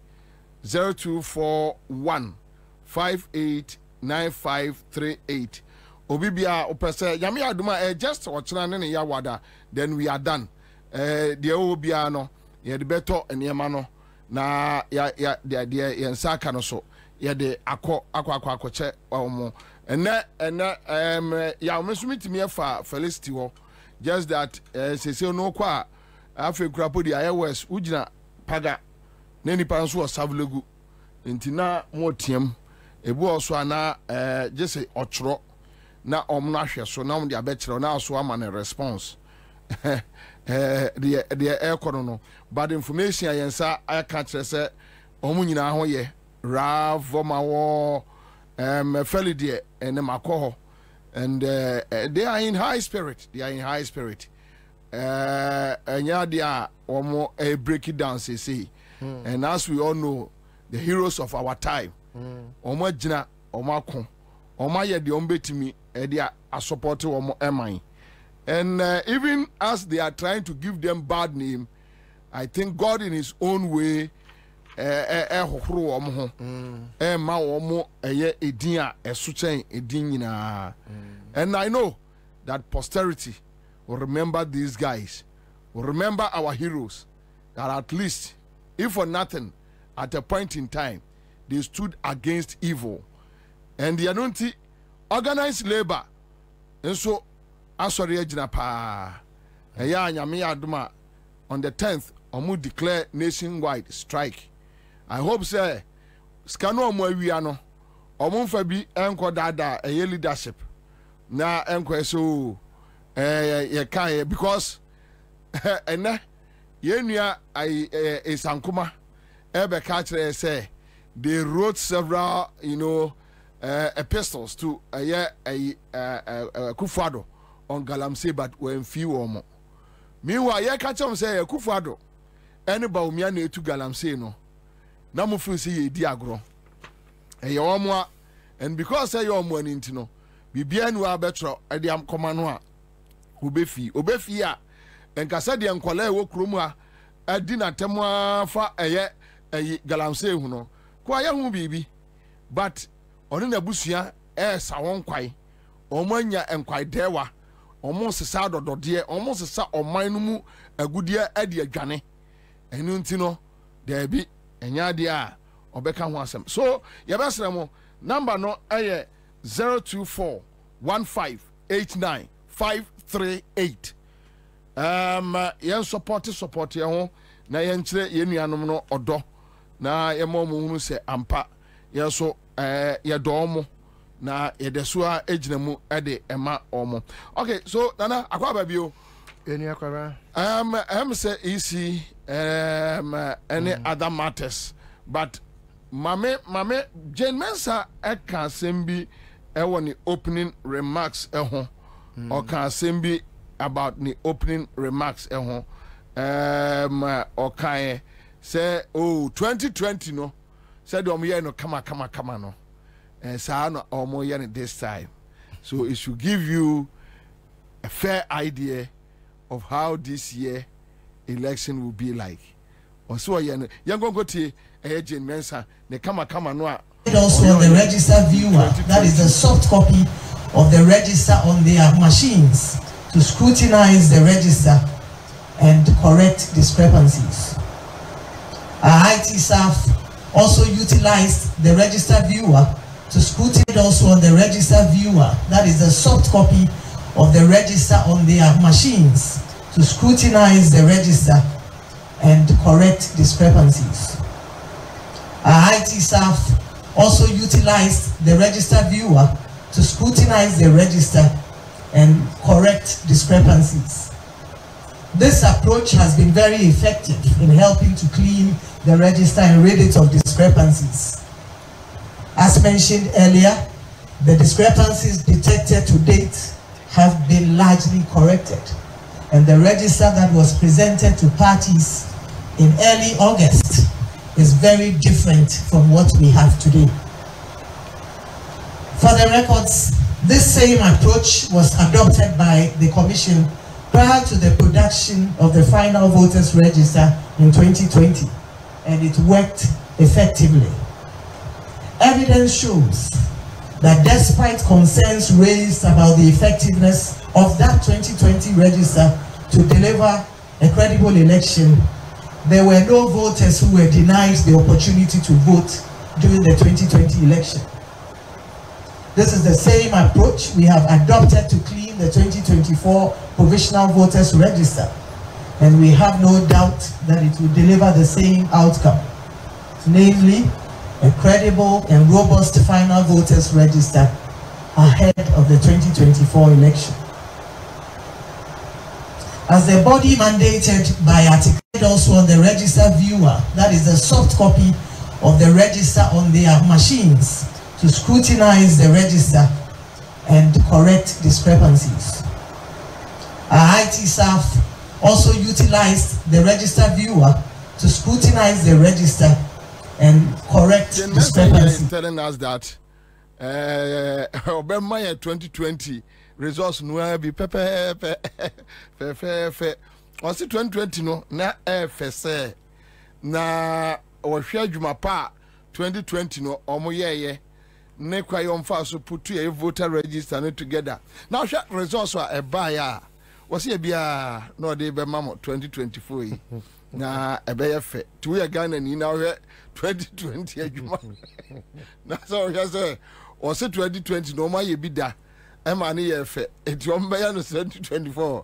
0241 589538 Obibia opese yami aduma just ochina ne ya wada then we are done the obia no ye de beto enema no na ya de ensaka no so ye de akwa omo ene ya omesumiti fa felicity wo just that sese no kwa afi krapo di iOS ugina paga na nipa nso osavlegu ntina mo tiem ebu oso ana jese ochro na omno ahwe so na omde abekire na so ama na response the air no bad information ayensa aka kire se omu nyina ho ye ravomawo felidie ene makoho and they are in high spirit enya dia omo break it down say and as we all know the heroes of our time omo gina omo akon omo ye de ombetimi a support to Emine. And even as they are trying to give them bad name, I think God in his own way and I know that posterity will remember these guys, will remember our heroes, that at least, if for nothing, at a point in time, they stood against evil. And the Anunti organized labor, and so asori ejina pa eya nyame aduma on the 10th omu declare nationwide strike. I hope say skano omu awia no omu mfa bi enko dada eye leadership na enko so ye kai because ene yenua esankuma ebe ka kire say they wrote several epistles to Kufado on Galamsey, but when few or more. Meanwhile, ye catch him say Kufado. Anybody me to Galamsey no. Namu feel see ye diagro. And because I your money into no, be bien wa betro at the commandwa. Ubefia, and Cassadian Quale woke rumwa at dinner temwa fa a Galamsey no. Quaya who baby, but on the busia sawon kwai omanya enkwai dewa almost sa do de almost sa oman no mu agudie ade adwane enu ntino there be enya de a obeka ho asem so yebesere mo number no 0241589538 yen support ye ho na yen kire ye nuanom no odo na ye mo hunu se ampa ye so ye domo na ye desua ejinamu ede ema omo. Okay, so nana akwaba bio eni akwaba say easy any other matters but mame Jane Mensa eka sembi ewo ni opening remarks eho or can sembi about the opening remarks eho okay say 2020 no said no come no and no this time, so it should give you a fair idea of how this year election will be like. Also, young go to Jane Mensa, they come no Also on the register viewer, that is the soft copy of the register on their machines to scrutinize the register and correct discrepancies. Our IT staff also utilized the register viewer to scrutinize also on the register viewer, that is the soft copy of the register on their machines to scrutinize the register and correct discrepancies. Our IT staff also utilized the register viewer to scrutinize the register and correct discrepancies. This approach has been very effective in helping to clean the register and rid it of discrepancies. As mentioned earlier, the discrepancies detected to date have been largely corrected, and the register that was presented to parties in early August is very different from what we have today. For the records, this same approach was adopted by the Commission prior to the production of the final voters register in 2020, and it worked effectively. Evidence shows that despite concerns raised about the effectiveness of that 2020 register to deliver a credible election, there were no voters who were denied the opportunity to vote during the 2020 election. This is the same approach we have adopted to clean the 2024 provisional voters register, and we have no doubt that it will deliver the same outcome, namely a credible and robust final voters register ahead of the 2024 election. As the body mandated by Article also on the register viewer, that is the soft copy of the register on their machines to scrutinize the register and correct discrepancies. Our IT staff also utilized the register viewer to scrutinize the register and correct discrepancies. Telling us that Obama 2020 results no be pepe. On 2020 no na FSA na ohwe adwuma pa 2020 no omoyeye ne kwayo mfa so putu e voter register together. Now share results are a buyer. Was here bia no dey be mamo 2024 yi na ebeye fe to we Ghana ni na 2020 adwuma na so we say o se 2020 no ma ye bi da e ma ne ye fe eti o mbeya no 2024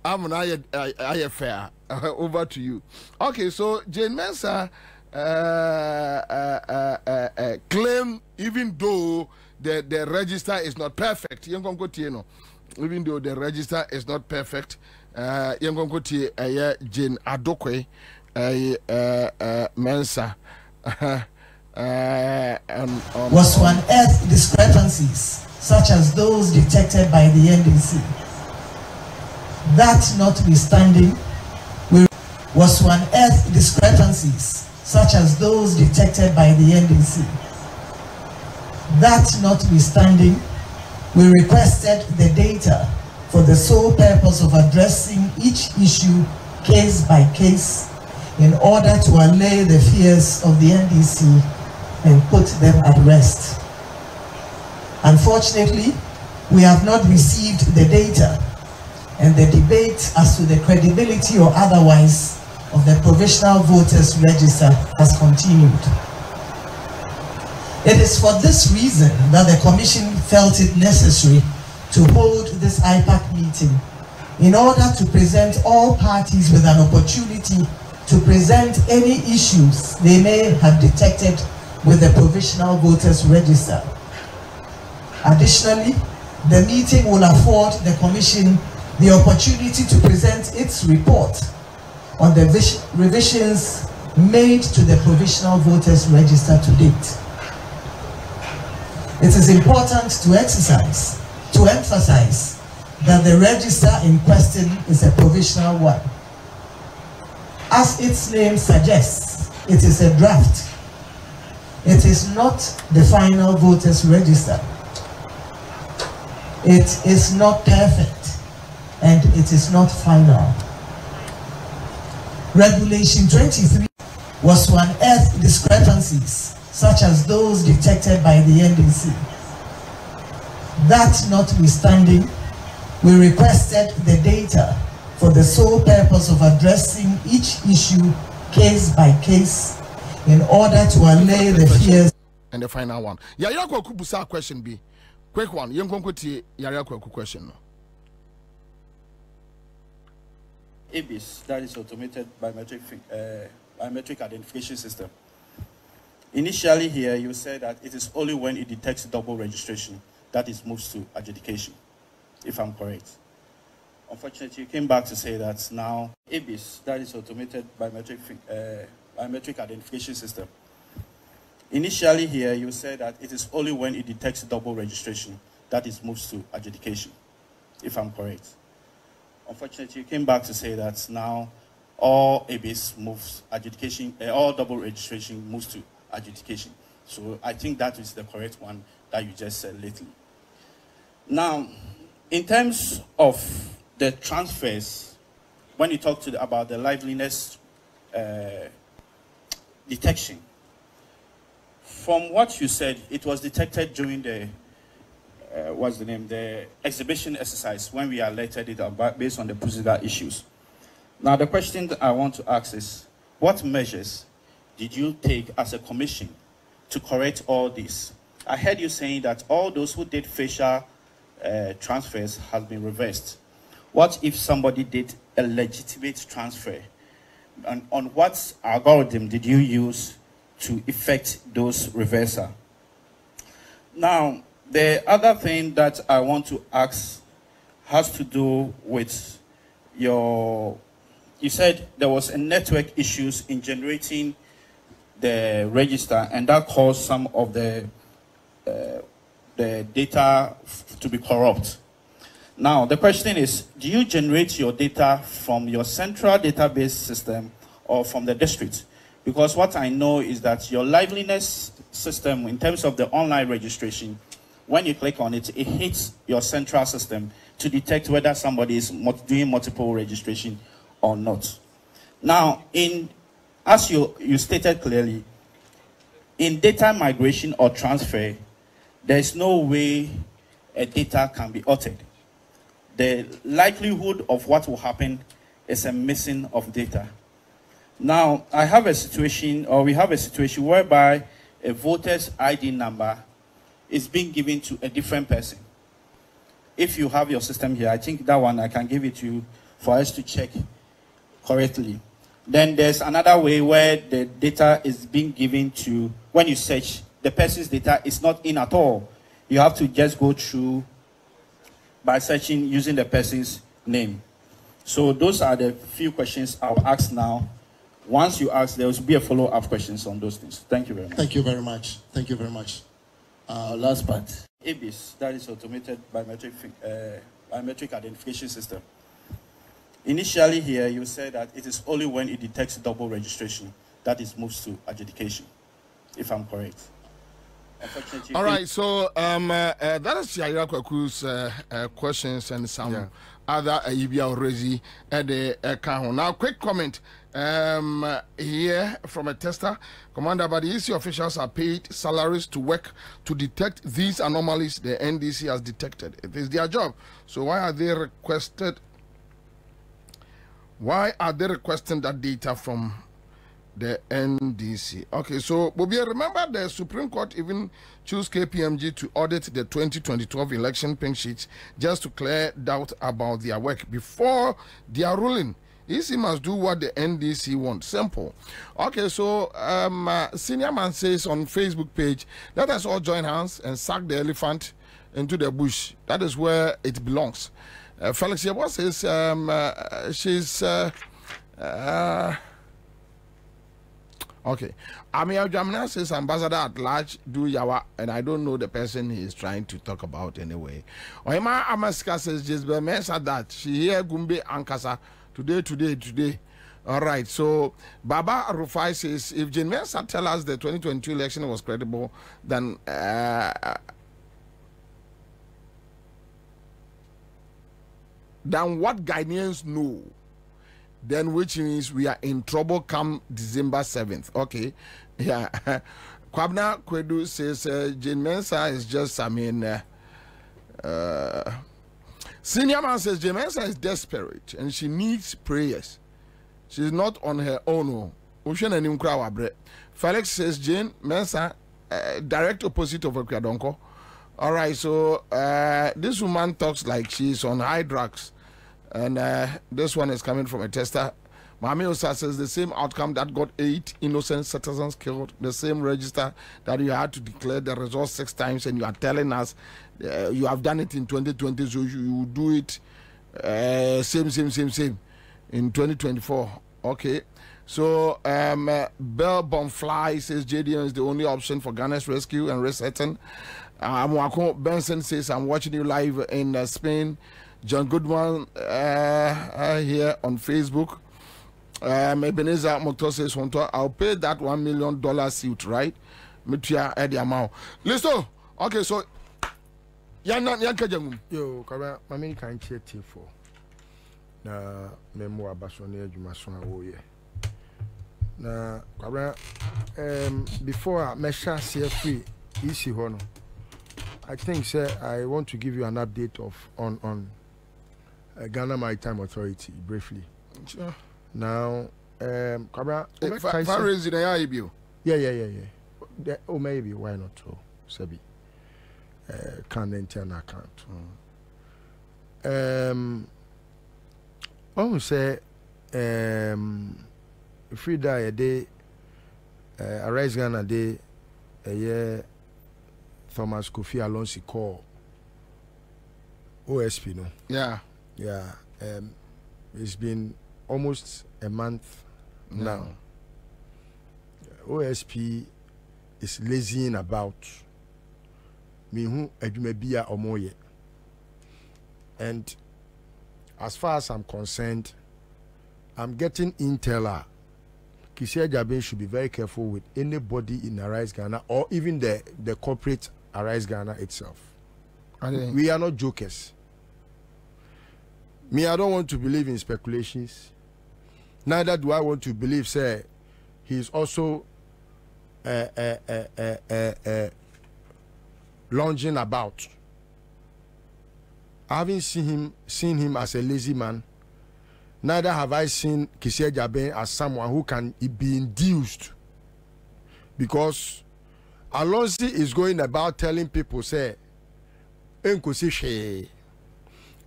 am na ye fair. Over to you. Okay, so Jane Mensah claim even though the register is not perfect, even though the register is not perfect, Jane Adokwe Mensah was to unearth discrepancies such as those detected by the NDC. That notwithstanding, was to unearth discrepancies such as those detected by the NDC. That notwithstanding, we requested the data for the sole purpose of addressing each issue case by case in order to allay the fears of the NDC and put them at rest. Unfortunately, we have not received the data, and the debate as to the credibility or otherwise of the provisional voters register has continued. It is for this reason that the Commission felt it necessary to hold this IPAC meeting in order to present all parties with an opportunity to present any issues they may have detected with the provisional voters register. Additionally, the meeting will afford the Commission the opportunity to present its report on the revisions made to the provisional voters register to date. It is important to emphasize that the register in question is a provisional one. As its name suggests, it is a draft. It is not the final voters register. It is not perfect, and it is not final. Regulation 23 was to unearth discrepancies such as those detected by the NDC. That notwithstanding, we requested the data for the sole purpose of addressing each issue case by case in order to allay the fears. And the final one. Yaya Kwaku busa question B. Quick one. Yenkonkweti Yaya Kwaku question. ABIS, that is automated biometric identification system. Initially here, you said that it is only when it detects double registration that it moves to adjudication, if I'm correct. Unfortunately, you came back to say that now ABIS, that is automated biometric identification system. Initially here, you said that it is only when it detects double registration that it moves to adjudication, if I'm correct. Unfortunately, you came back to say that now all ABIS moves adjudication, all double registration moves to adjudication. So I think that is the correct one that you just said lately. Now, in terms of the transfers, when you talk about the liveliness detection, from what you said, it was detected during the the exhibition exercise when we alerted it based on the procedural issues. Now, the question that I want to ask is, what measures did you take as a commission to correct all this? I heard you saying that all those who did facial transfers have been reversed. What if somebody did a legitimate transfer? And on what algorithm did you use to effect those reversal? Now, the other thing that I want to ask has to do with you said there was a network issues in generating the register, and that caused some of the data to be corrupt. Now, the question is, do you generate your data from your central database system or from the district? Because what I know is that your liveliness system, in terms of the online registration, when you click on it, it hits your central system to detect whether somebody is doing multiple registration or not. Now, as you stated clearly, in data migration or transfer, there's no way a data can be altered. The likelihood of what will happen is a missing of data. Now, we have a situation whereby a voter's ID number is being given to a different person. If you have your system here, I think that one I can give it to you for us to check correctly. Then there's another way where the data is being given to, when you search, the person's data is not in at all. You have to just go through by searching using the person's name. So those are the few questions I'll ask now. Once you ask, there will be a follow-up questions on those things. Thank you very much. Thank you very much. Thank you very much. Last part. ABIS, that is automated biometric identification system. Initially here, you said that it is only when it detects double registration that it moves to adjudication, if I'm correct. Unfortunately, all right, so that is Yaya Kwaku's questions and some other Ibia already at the account. Now, quick comment here from a tester. Commander, but the EC officials are paid salaries to work to detect these anomalies the NDC has detected. It is their job. So why are they requesting that data from the NDC? Okay, so Bobie, remember the Supreme Court even chose KPMG to audit the 2012 election pink sheets just to clear doubt about their work before their ruling. EC must do what the NDC wants. Simple. Okay, so Senior Man says on Facebook page, let us all join hands and sack the elephant into the bush. That is where it belongs. Felix Yabo says she's okay. Amir Jamina says ambassador at large do yawa, and I don't know the person he is trying to talk about anyway. Oima Amaska says Jezbel Mensa that she hear Gumbe Ankasa today. All right, so Baba Rufai says if Jane Mensa tell us the 2022 election was credible, then what Ghanaians know, then which means we are in trouble come December 7th. Okay, yeah. Kwabena Kwedu says Jane Mensah is just, Senior man says Jane Mensah is desperate and she needs prayers. She's not on her own. Felix says Jane Mensah, direct opposite of Okradonko. All right, so this woman talks like she's on high drugs, and this one is coming from a tester. Mami Osa says the same outcome that got 8 innocent citizens killed, the same register that you had to declare the results 6 times, and you are telling us you have done it in 2020, so you will do it same in 2024. Okay. So, Bell Bonfly says JDN is the only option for Ghana's rescue and resetting. Mwako Benson says, I'm watching you live in Spain. John Goodman here on Facebook. Ebenezer Motor says, I'll pay that $1 million suit, right? Mitia Eddie amount. Listen, okay, so, yo, Kara, Mammy can't cheer for. Na memoir Bassonia Jumason, oh, yeah. Na before I measure CFP easy hono, I think sir I want to give you an update on Ghana Maritime Authority briefly. Sure. Now Kabra yeah. Maybe why not so Sabi can enter account. I say free die a day, Arise Ghana day, a year Thomas Kofi Alonso call OSP, no? Yeah. It's been almost a month now. OSP is lazying about me who edumebia omoye. And as far as I'm concerned, I'm getting intel. Kisia Jabe should be very careful with anybody in Arise Ghana or even the corporate Arise Ghana itself. We are not jokers. Me, I don't want to believe in speculations. Neither do I want to believe, say, he's also lounging about. I haven't seen him as a lazy man. Neither have I seen Kisia Jabe as someone who can be induced. Because Alonso is going about telling people, say,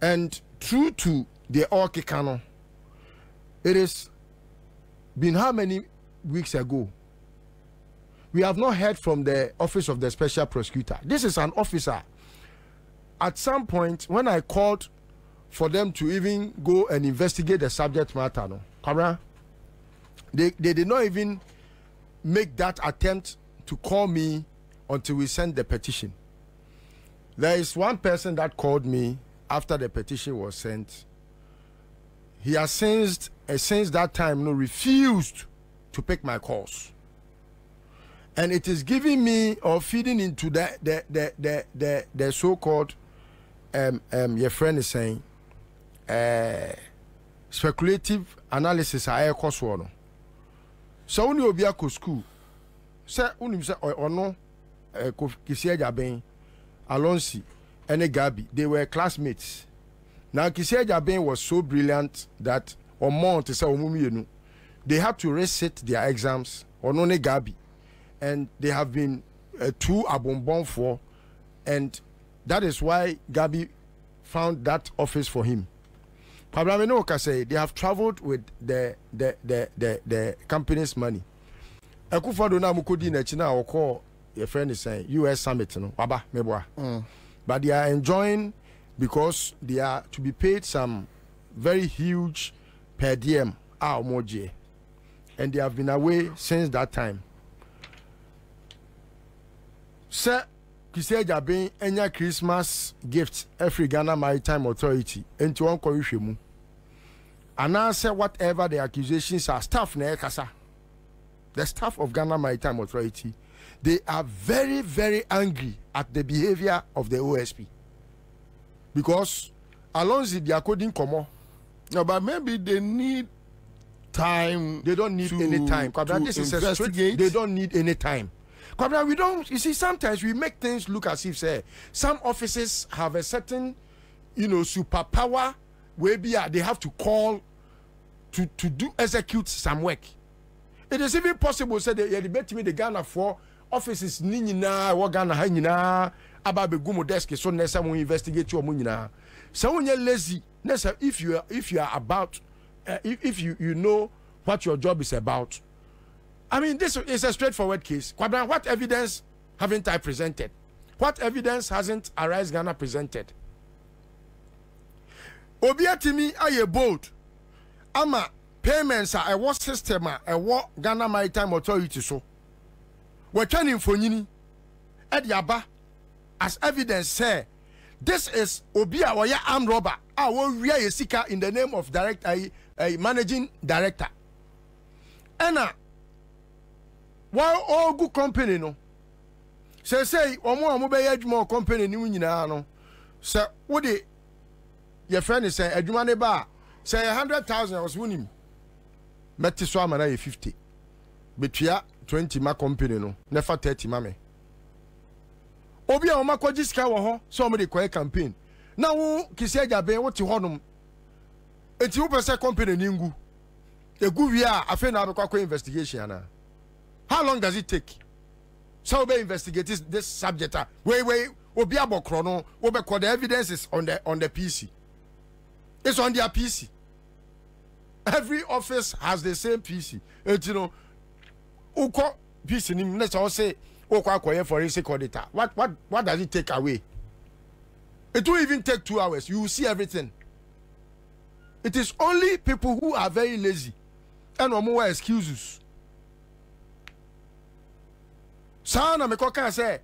and true to the Okikano, it is been how many weeks ago? We have not heard from the office of the special prosecutor. This is an officer. At some point, when I called for them to even go and investigate the subject matter, no, Kabra, they did not even make that attempt to call me until we sent the petition. There is one person that called me after the petition was sent. He has since that time refused to pick my calls, and it is giving me or feeding into the so-called your friend is saying speculative analysis. I course one. So when you be a school, say unim say or no, Kisia Jabe, Alonso, and Gabi, they were classmates. Now Kisia Jabe was so brilliant that on more to say they had to reset their exams on only Gabi, and they have been too abondant for, and that is why Gabi found that office for him. Pablameno say they have traveled with the company's money. Ekufado na mukodi na china oko your friend is saying US summit no baba meboa. But they are enjoying because they are to be paid some very huge per diem omoje, and they have been away since that time. Sir Kisia Jabe enya Christmas gift every Ghana Maritime Authority into one korihwemu. And I say whatever the accusations are, staff na ekasa. The staff of Ghana Maritime Authority, they are very, very angry at the behavior of the OSP. Because Alonso they are coding komo. No, but maybe they need time. They don't need any time. This is a straight, they don't need any time. Kwabena, we don't, you see, sometimes we make things look as if, say, some offices have a certain, superpower where they have to call to execute some work. It is even possible, say, they debate me the Ghana for offices, Nina, or Ghana, Hanina, about the Gumo desk, so next time we investigate your munina. So when you're lazy, if you are about, if you know what your job is about. I mean, this is a straightforward case. Kwabena, what evidence haven't I presented? What evidence hasn't Arise Ghana presented? Obia Timi aye bold. Ama payments are a war system, a war Ghana Maritime Authority so. We're turning for Nini at Yaba as evidence say this is Obia Waya armed robber. I will rear a seeker in the name of a managing director. Anna. While all good company no say omo be adwuma company ni nyina no say what the your friend is say adwuma ne ba say 100,000 I was winning meti so amana 50 betua 20 ma company no never 30 ma me obi a o makoji sika wo ho so omo de koy campaign na wo kisi ajaben wo ti honom enti wo pese company ni ngu egu wi a afi na abekwa investigation ana. How long does it take? So we investigate this subject. Wait, obi abokrono, the evidence is on the PC. It's on their PC. Every office has the same PC. And uko PC ni let's all say uko akoye forensic auditor. What does it take away? It will even take 2 hours. You will see everything. It is only people who are very lazy and more excuses. Sana me koka say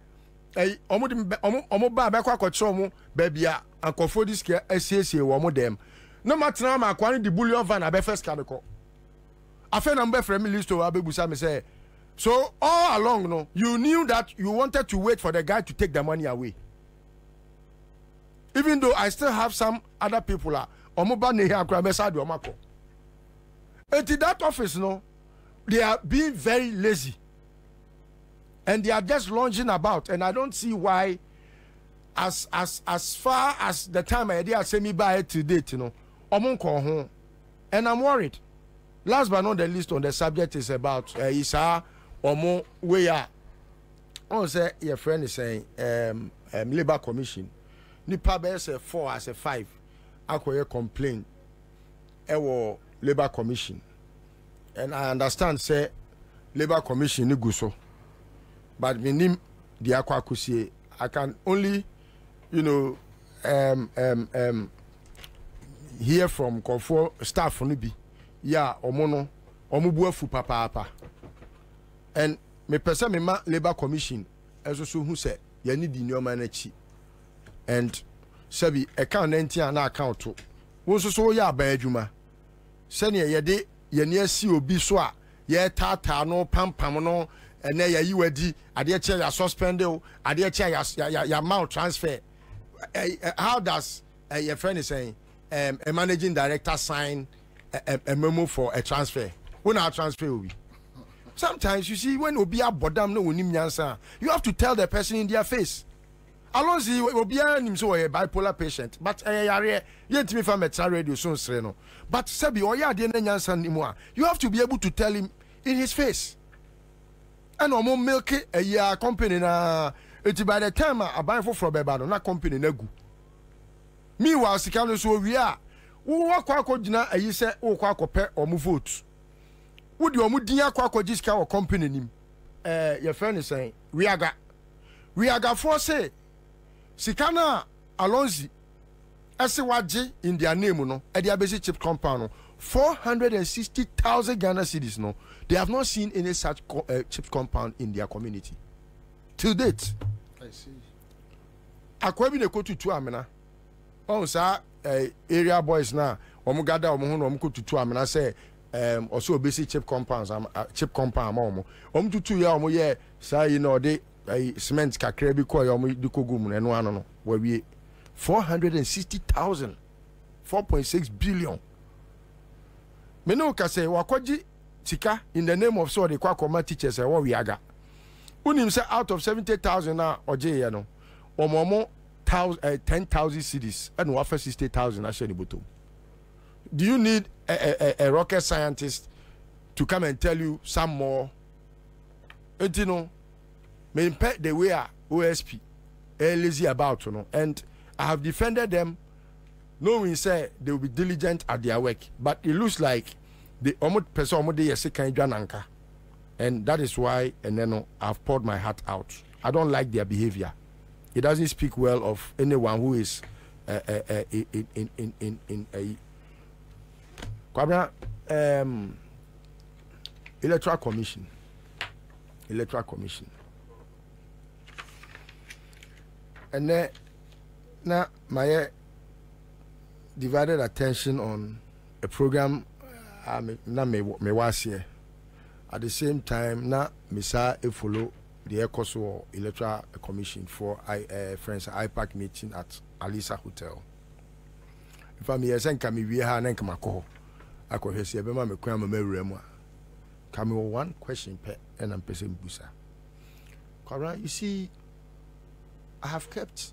omo ba be kwa kwotro mo ba bia ankofo diske asiesie wo mo dem no matena ma kwani di bullion van abe first card ko afa na mbe frame list o abebusa me say so all along no you knew that you wanted to wait for the guy to take the money away, even though I still have some other people omo ba ne here akra be sa de omo akọ enti that office no they are being very lazy. And they are just lunging about, and I don't see why, as far as the time I did send me by to date, and I'm worried. Last but not the least on the subject is about Isa Omo where say your friend is saying Labor Commission. Nipa be say 4 as a 5. Akoye complain. Ewo Labor Commission, and I understand say Labor Commission ni guso. But minim the akwakusie, I can only, hear from Konfo staff from Nibi. Yeah, omono, omubuafu papa. And me person me ma Labor Commission, as also who said, you need the new manachi. And Sabi, account enti and account to. Wonso so ya ba Senior yede, ye near see obi soa, ye tata no pam no. And then you were di adia chair ya suspended adia chair ya amount transfer. How does your friend is saying a managing director sign a memo for a transfer? When our transfer will be sometimes you see when obi abodam no unim nyansa, you have to tell the person in their face. Alonzi obi anim so a bipolar patient, but yare yet me from a radio so no. But sabi oya de nyansa nimwa, you have to be able to tell him in his face. And omo milk a year company na it by the time I buy for beba na company na gu. Meanwhile sikano so we are wo kwa akogina ayi se wo kwa akopɛ omo vote. Wo di omo din akwa akogisa wo company nim. Your friend is saying we aga for say sikana Alonzi ase waje in their name no e dia basic chip compound no 460,000 Ghana cedis no. They have not seen any such chip compound in their community to date. I see. Kwabena ko tutu amena. On sa area boys na omo gada omo ho no omo ko tutu amena say also obesi chip compounds chip compound omo tutu ya omo ye say you know they cement kakra bi ko ya omo di kogum no ano no wa wie 460,000 4.6 billion. Me no ka say wakoji tika in the name of so the kwakoma teachers e wo wiaga Unim say out of 70,000 now oje ye no. Omomo 10,000 cedis and we offer 60,000 na share ni bottom. Do you need a rocket scientist to come and tell you some more? You know, me pet the way OSP lazy about, you know, and I have defended them, knowing say they will be diligent at their work, but it looks like the almost person almost they say kind anchor, and that is why, and then I've poured my heart out. I don't like their behavior. It doesn't speak well of anyone who is in a Kwabena, Electoral Commission. And then now my divided attention on a program na me was here. At the same time, now Misa follow the ECOSO Electoral Commission for friends IPAC meeting at Alisa Hotel. If I'm here saying come we ha na nkamako. I could hear me kwa me remo. Come one question per and I'm person busa. Kwabena, you see, I have kept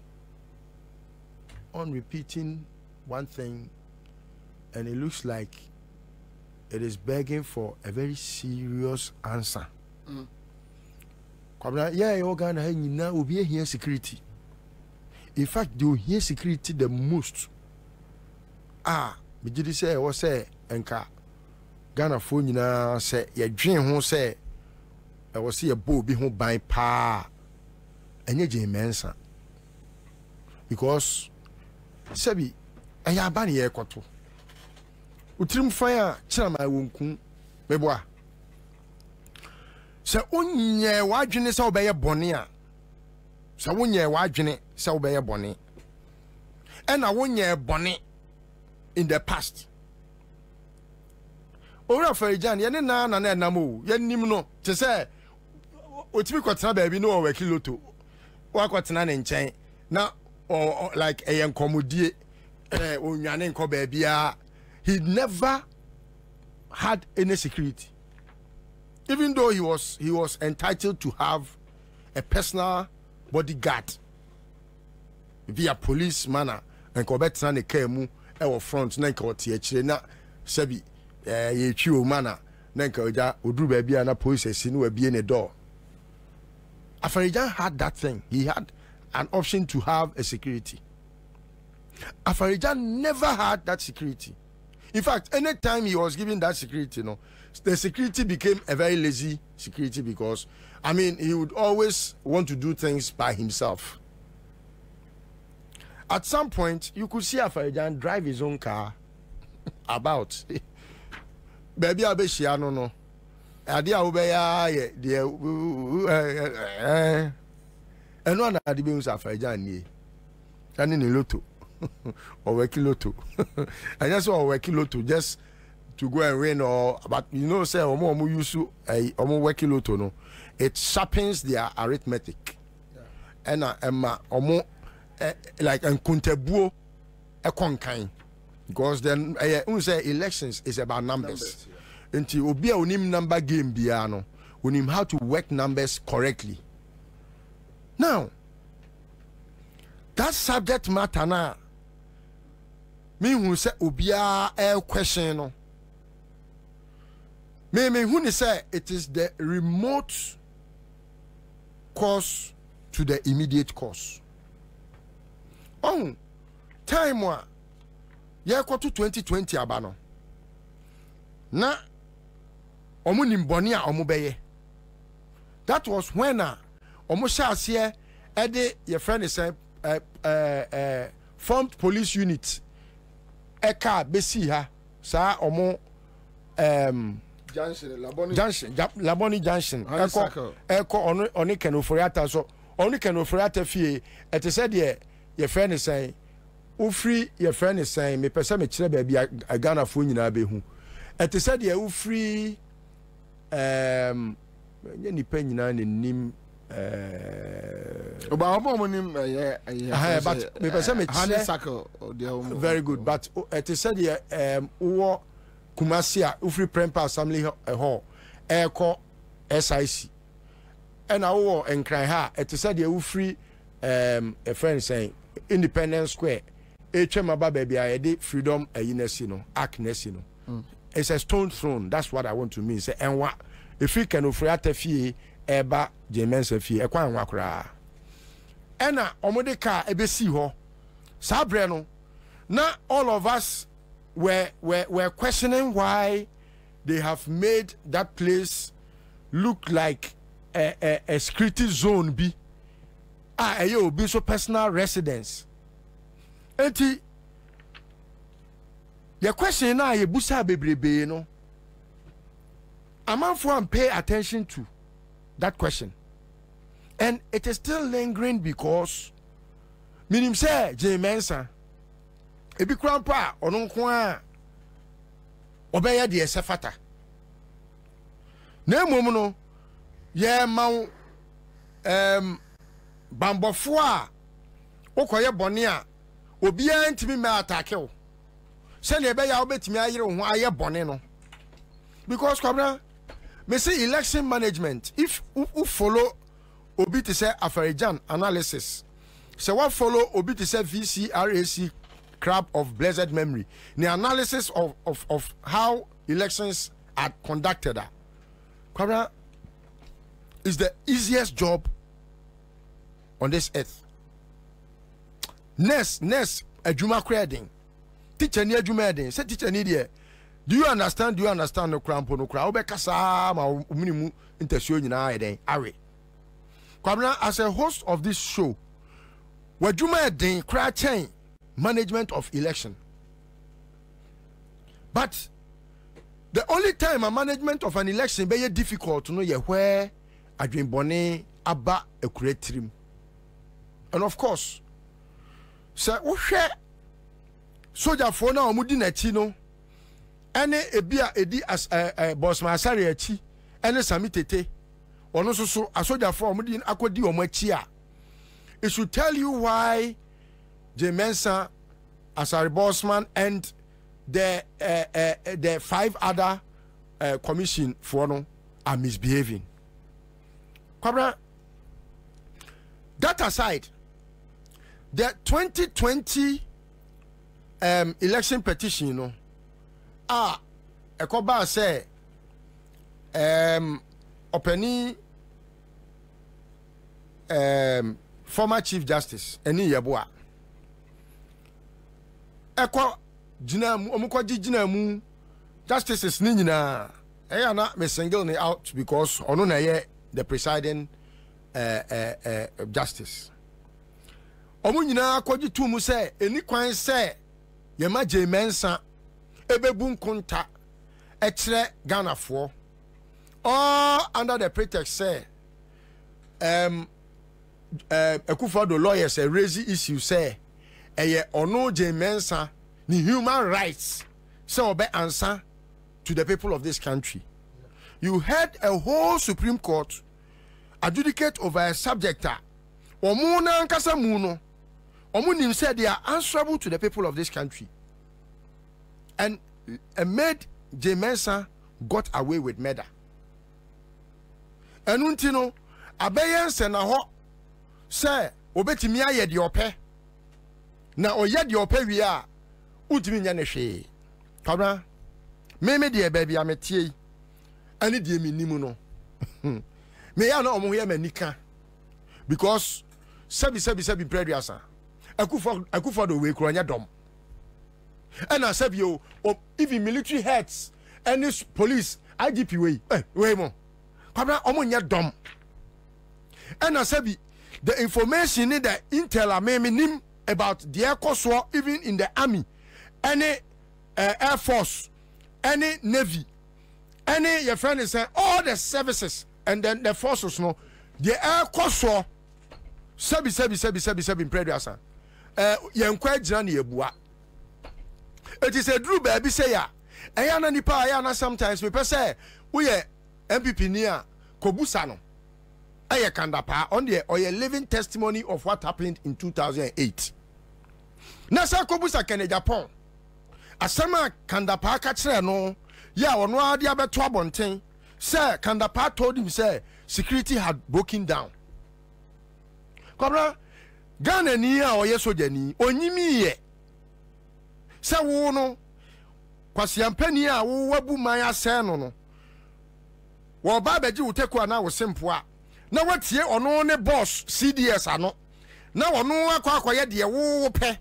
on repeating one thing, and it looks like it is begging for a very serious answer. Kwabena, yeah, you're gonna have now will be here security. In fact, you hear security the most. But you say what say enka Ghana phone nyina say ye dwen ho say e wo say ye Bobie ho ban pa enye je mensa because sabi aya ba ne ye kwato utrim fan a kira ma wonku meboa se onye wadwene se obeye bone a se wonye wadwene se obeye bone e na wonye bone in the past. Ora for Jan, ye na namo, ye nim no, te say, otimi kwatena baby no work loto. Wa kwatena ne nchen, na or like a yankomodie, onwane nko baby a. He never had any security. Even though he was entitled to have a personal bodyguard via police manner, and ko betena ne kemu our front na nka otie chire na sabi ye twi o mana na nka oja oduru ba bia na police si no abie ne door. Afarijan had that thing. He had an option to have a security. Afarijan never had that security. In fact, anytime he was given that security, the security became a very lazy security because, I mean, he would always want to do things by himself. At some point, you could see Afarijan drive his own car about. Baby, I'll be sure, no. Adia obeya and one at the beams Afarijan ni. And in a lotto. Or working lotto. I just saw working lotto just to go and win or but you know say omo use omo working lotto no. It sharpens their arithmetic. And omo like uncontabuo a conkain because then say elections is about numbers. Until obi a unim number game biano unim how to work numbers correctly. Now that subject matter na me who say obia a question no me who ni say it is the remote cause to the immediate cause. Oh, time wa ye ko to 2020 abano na omo nimboni a omo beye. That was when omo sha ase e de your friend is formed police unit eka besi ha sa omo Laboni Junction eko oni kenoforiata so oni kenoforiata fie et said ye your friend is saying ufri your friend is saying me pesa me kire ba bia Ghana fo nyina be hu et said ye ufri nye nipa nyina ne nim oba omo nim but me pesa me kire very good but et said ye wo Kumasi a ufri Prempa Assembly hall eko SIC and our and cry ha it is said you free a friend saying Independence Square HM baby I did freedom a yinesino act nesino. It's a stone throne. That's what I want to mean. Say and what if you can offer at a fee eba jemensa fee a kwan wakra. Ena omode car ebe si ho. Sabre no. Now all of us were questioning why they have made that place look like a security zone be. Ayo be so personal residence. Enti the question now ye busa bebrebe no. A man for and pay attention to that question. And it is still lingering because minim say Ansah ebi krampa ono nko a obeye de esefata. Na emom no ye ma bambofo a okoye bone a obi antimi ma atake wo. Se ne be ya obetimi ayire ho aye bone no. Because Kwabena me say election management if who follow obi to say Afarijan analysis. So what follow obi to say VCRAC crab of blessed memory. The analysis of how elections are conducted. Kwabena is the easiest job on this earth. Next, adwuma kreding. Teacher ni adwuma den. Say teacher ni there. Do you understand no crampo no cra? Obekasa ma uminimu interview nyina den. Awe. Kwabena as a host of this show, wadwuma den kra chain management of election. But the only time a management of an election be difficult to know where adwen bone aba akuratrim. And of course, so wo hwe soldier for na omudi na chi no ene ebia edi as boss masare achi ene samitete ono so a soldier for omudi akodi omachi a it should tell you why Ansah as a bossman and the 5 other commission for no are misbehaving. Kwabena, that aside, the 2020 election petition, you know, Ekoba say openi former Chief Justice Eni Yeboah Eko jina omukwa jina mu justices ni nyina na me single ni out because ono na ye the presiding justice omu nyina akwaji tu mu say eni kwan say ye ma Ansah ebebu nkonta ekire Ghana for all under the pretext say Akufo-Addo lawyers raise issue say ono Ansah ni human rights so obe answer to the people of this country. You had a whole Supreme Court adjudicate over a subject omo na nkasa mu no omo nim said they are answerable to the people of this country, and made Ansah got away with murder. And untino abeyense na ho say obetimi aye de ope na oye de ope wi a utimi nya ne hwe. Kwabena me de baby ametie ani de mi nimu no me ya na omo ye manika because sabi preduasa Akufo-Addo we kro nya dom and sabi o even military heads and police IGP we mo Kwabena omo nya dom and sabi the information in the intel nim about the air course even in the army, any air force, any navy, any your friend is saying all the services and then the forces no the air course sabi preduasa yenkwa jina ne ebua. It is a true baby say ya na nipa ya na sometimes me say we MPP nia kobusa no aye kandapa on the or a living testimony of what happened in 2008. Nasa kobusa kene Japan asama kandapa ka kire no ya ono ade abeto abonten say kandapa told him say security had broken down. Kwabena, Ghana ni a oye soja ni onyimi ye. Se wo no kwasiampani a wo wabu man asɛn no no. Wo ba beji uteku na wo simple a. Na watie ono ne boss CDS ano. Na ono akwa de wo pɛ.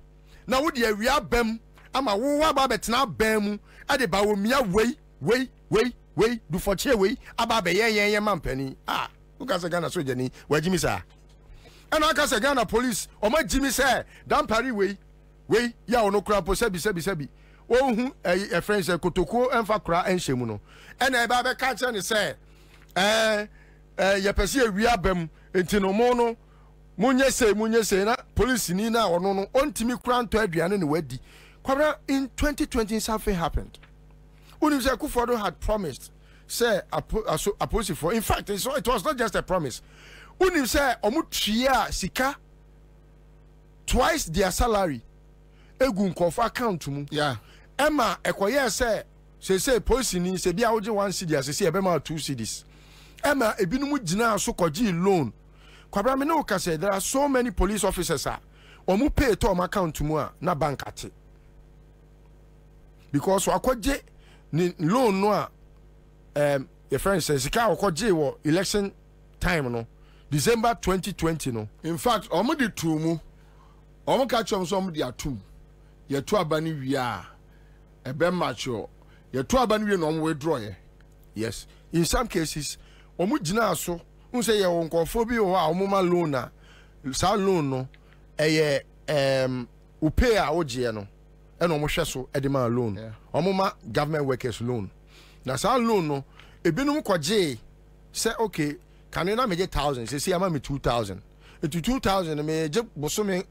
Na wo de awia bam ama wo wa ba betena bam mu ade ba wo mia wei du for che wei aba be ye mampani who can say Ghana soja ni wa jimi sa and I can say Ghana police o ma jimi say dan pari wei ya ono kura po sebi o hu e friend say kotoko emfa kura enhyemu no and e ba be ka che ni say ye pese awia bam enti no mo no munye say na police ni na ono no ontimi kura nto aduane ne wadi. Kwabena, in 2020 something happened. Unimse Kufuor had promised, say opposite for. In fact, it was not just a promise. Unimse omutria sika twice their salary. Egun kofa account mu. Yeah. Emma ekoye say police ni se bia oje 1 cedi say ebema 2 cedis. Emma ebinumu gina so koji loan. Kwabena me no ka say there are so many police officers omu pay to my account mu na bank ate. Because wakoje ni loan no your friend says sika wakoje wo election time no December 2020 no. In fact omo di tu mu omo ka chom so omo di atum ye to abani wi a ebe macho ye to abani wi no omo withdraw ye. Yes, in some cases omo gina so unse ye won kofo bi o a omo ma loan na sa loan no eye upe a oje no and almost so edema loan. Omoma government workers loan. That's our loan no. Ebinum kwaje say okay, can you not make 1,000? Say see me 2,000. Into 2,000 me je bosome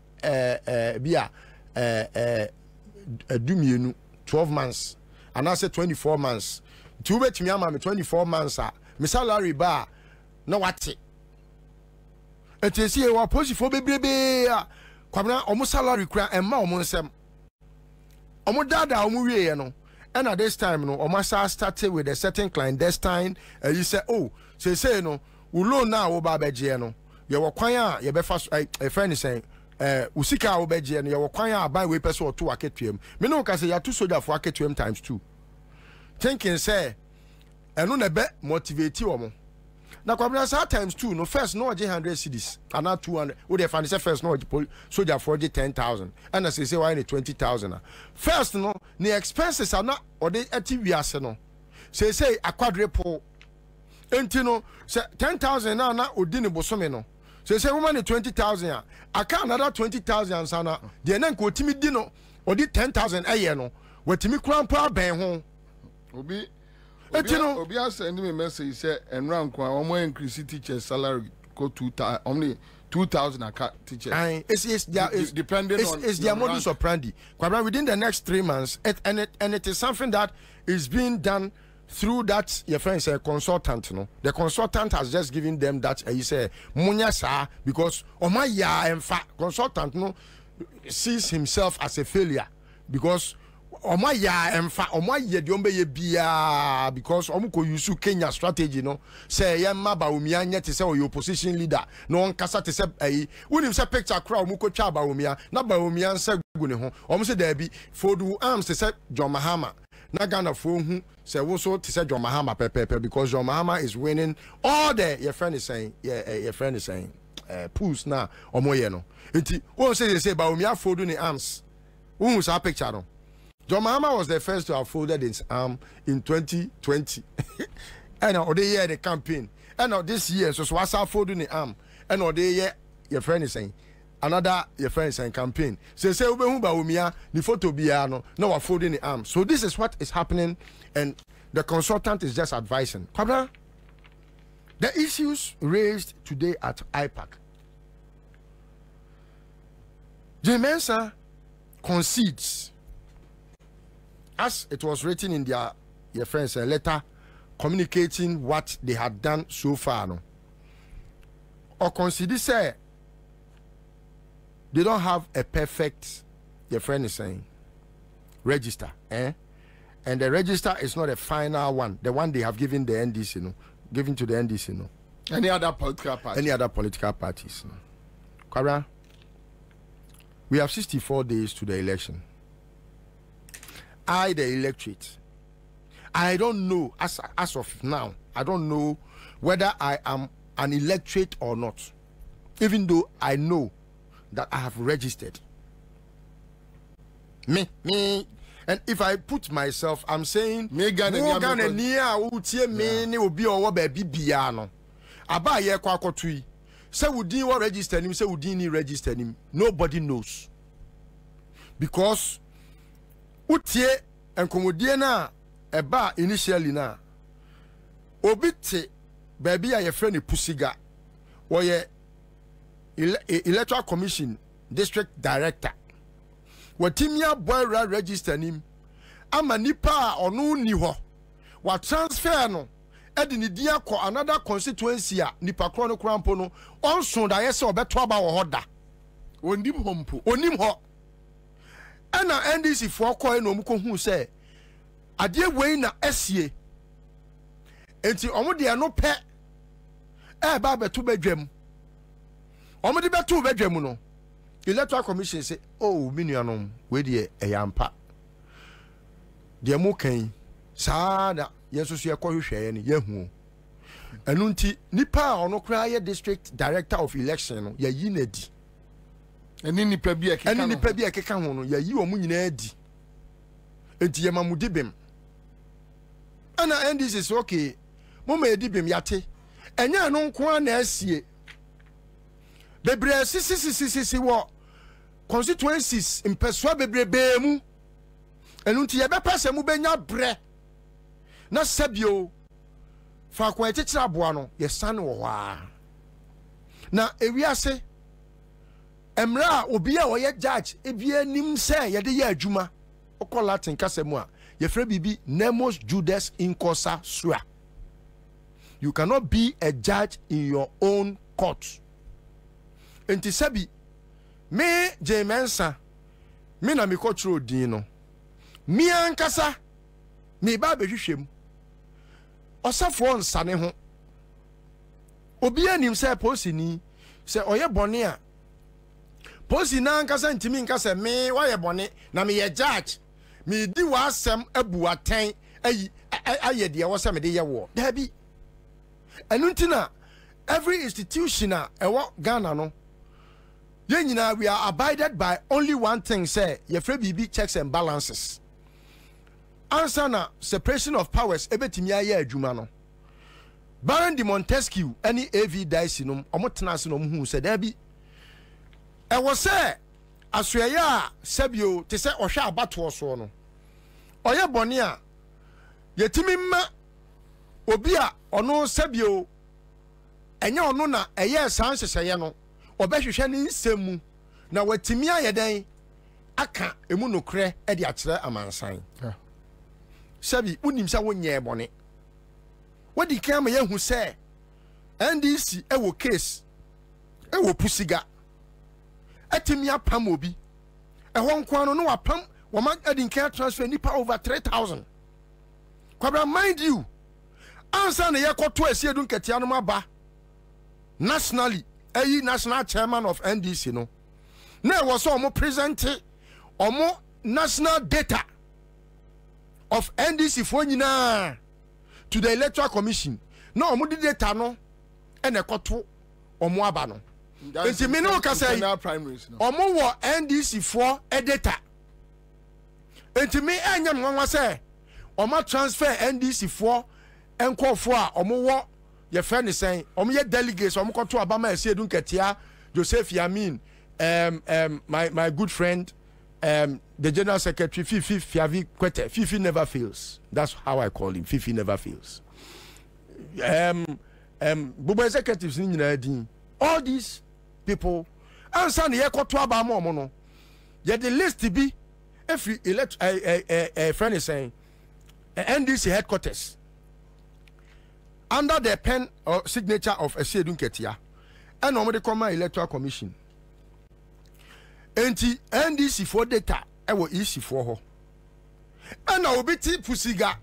bia dumienu 12 months. And I say 24 months. To bet me ama me 24 months me salary ba na wate. Et see wa posi fo bebrebe kwabena omo salary kra emma omo nsem. Omo dada omo wie no and at this time no omo started with a certain clandestine you say oh say no we loan now wo ba beje no ye wo kwan a ye be fa a friend saying usika wo beje no ye wo kwan a ban we person oto aketuem me no ka say ya to soldier for aketuem times 2 thinking say eno na be motivate omo na kwabena sa times 2 no first no 100 cedis and now 200 we dey find say first no soldier for 10,000 and as say why 20,000 first no the expenses are not or they ati wiase no say a quadruple enti no say 10,000 na odi ne bosome no say woman 20,000 aka another 20,000 sana de na nko timi di no odi 10,000 eye no watimi krampa ben ho obi has sent me a message say and rank one increase teachers salary go 2,000 only 2,000 teachers. It's depending on it's their modus operandi. Within the next 3 months, and it is something that is being done through that your friend say consultant. No, the consultant has just given them that you say munya sa because omaya in fact consultant no sees himself as a failure because. Omaya emfa omaye de ombe ye bia because omuko use Kenya strategy no say ye maba omia nye te say o opposition leader no on kasa te say wonim say picture crowd omuko twa ba omia na ba omia nsa gu ne ho omo say da bi fodu arms te say John Mahama na Ghana fo hu say wo so te say John Mahama pepe because John Mahama is winning all the your friend is saying pools na omoye no enti won say ba omia fodu ni arms wo say picture no John Mahama was the first to have folded his arm in 2020. And now the year the campaign. And now this year, so what's our folding the arm? And now the year your friend is saying another your friend is saying campaign. Say umia the photo biano, now we're folding the arm. So this is what is happening, and the consultant is just advising. Kwabena, the issues raised today at IPAC. Ansah concedes. As it was written in your friends a letter communicating what they had done so far, no, or consider say they don't have a perfect, your friend is saying, register, and the register is not a final one, the one they have given the NDC, given to the NDC, Any other political party? Any other political parties. Kwabena, we have 64 days to the election. I, the electorate, I don't know, as of now, I don't know whether I am an electorate or not, even though I know that I have registered. Me, and if I put myself, I'm saying, me say would you register him, say would you register him? Nobody knows. Because utie and komodiena eba initially na obite baby a friend pusiga or ye electoral commission district director watimia boy register him ama nipa onu ni ho wa transfer no edi ni dia ko another constituency a nipa kro no krampo no onso da yese obeto aba wo hoda onim hompo onim ho ana NDC for ko no mu ko hu se ade wei na asie enti omo de no pe ba beto badwam omo de beto badwam no electoral commission say oh minuanom we de eyampa de mo kan saada yeso so yakọ hwehwe ne yahu enu nti nipa ono kra ye district director of election no yayi na di eni nipa bi akeka ho no yayi omu nyina di enti yemamudi bem ana NDC is okay mama edi bem yate enya no nko na asie bebre sisi wo constituencies impeswa bebre mu enu nti ye bepese mu benya bre na sabio fa kwa etitira boa no ye san wo wa na ewiase emra obi a oye judge ebia nim se ye de ye adwuma okọ latin kasemu a ye frɛ bibi nemos judas incosa sua. You cannot be a judge in your own court. Enti sabi me Ansah me na me kotro din no me ankasa me ba behwehwem osafo nsane ho obi anim se posini se oye bone a posi na ankasa ntimi nkasa me waye bone na me ye judge me di wa asem abu aten aye de wo se me de ye wo dabi enuntina every institution a ewo Ghana no yenyina we are abided by only one thing say ye free bibi checks and balances. Ansah na separation of powers ebetimi aye adwuma no Baron de Montesquieu any AV dice no omotena se no hu se da bi e wo se asoye a sabio te se ohwe abato so no oye bone a yetimi ma obi a ono sabio enya ono na eye san hyehyeye no obehwehwe ne nsemu na watimi ayeden aka emu nokre e de akere amansan sabi unim sa wonye bone wadi kan ma yehu se NDC e wo case e wo pusiga atimi apam obi e ho nko no wapam woma adi kan transfer nipa over 3,000 Kwabena mind you Ansah na yekoto asiedu nketia no maba nationally national chairman of NDC no na was omo present omo national data of NDC for nyina to the electoral commission na omo di data no ene koto omo aba no enti me no ka say omo wo NDC for data enti me enya nwanwa say omo transfer NDC for enkofo a omo wo ye friend is saying ye delegates koto abama esiedu nketia Joseph Yamin my good friend the general secretary Fifi Kwete. Fifi never fails. That's how I call him. Fifi never fails. Bubu executives in all these people Ansah na ye koto abama omo no ye the list to be every elect friend is saying NDC headquarters under the pen or signature of Esiedu Nketia and normally come electoral commission. Enti NDC for data e wo isi for ho. And na obiti pusiga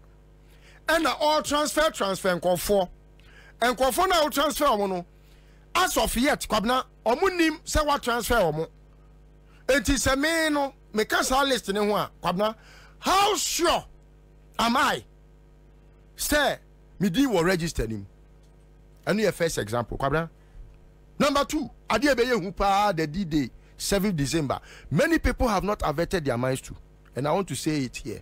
and na all transfer nkofo and Kwafona will transfer omo. As of yet, Kwabena, omunim say what transfer omo. It is a me no me can't list in one. Kwabena, how sure am I? Say, me di will register him. And your first example, Kwabena. Number 2, Adiebeye Hupa the D-Day, 7th December. Many people have not averted their minds to, and I want to say it here.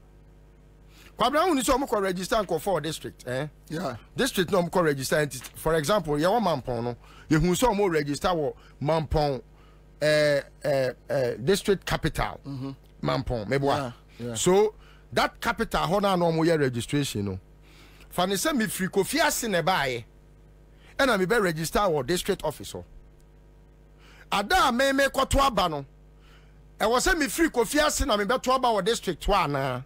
Kwabena, we need to register and for district, eh? Yeah. District no more register. For example, you want Mampong no, you who so more register what Mampong, district capital, Mampong, maybe. Yeah. So that capital, hold on, no more registration, no. Fanny send me free coffee as in a buy, and I be register our district officer. Ada me kwatwa ba no. E was send me free coffee as in I be to our district one.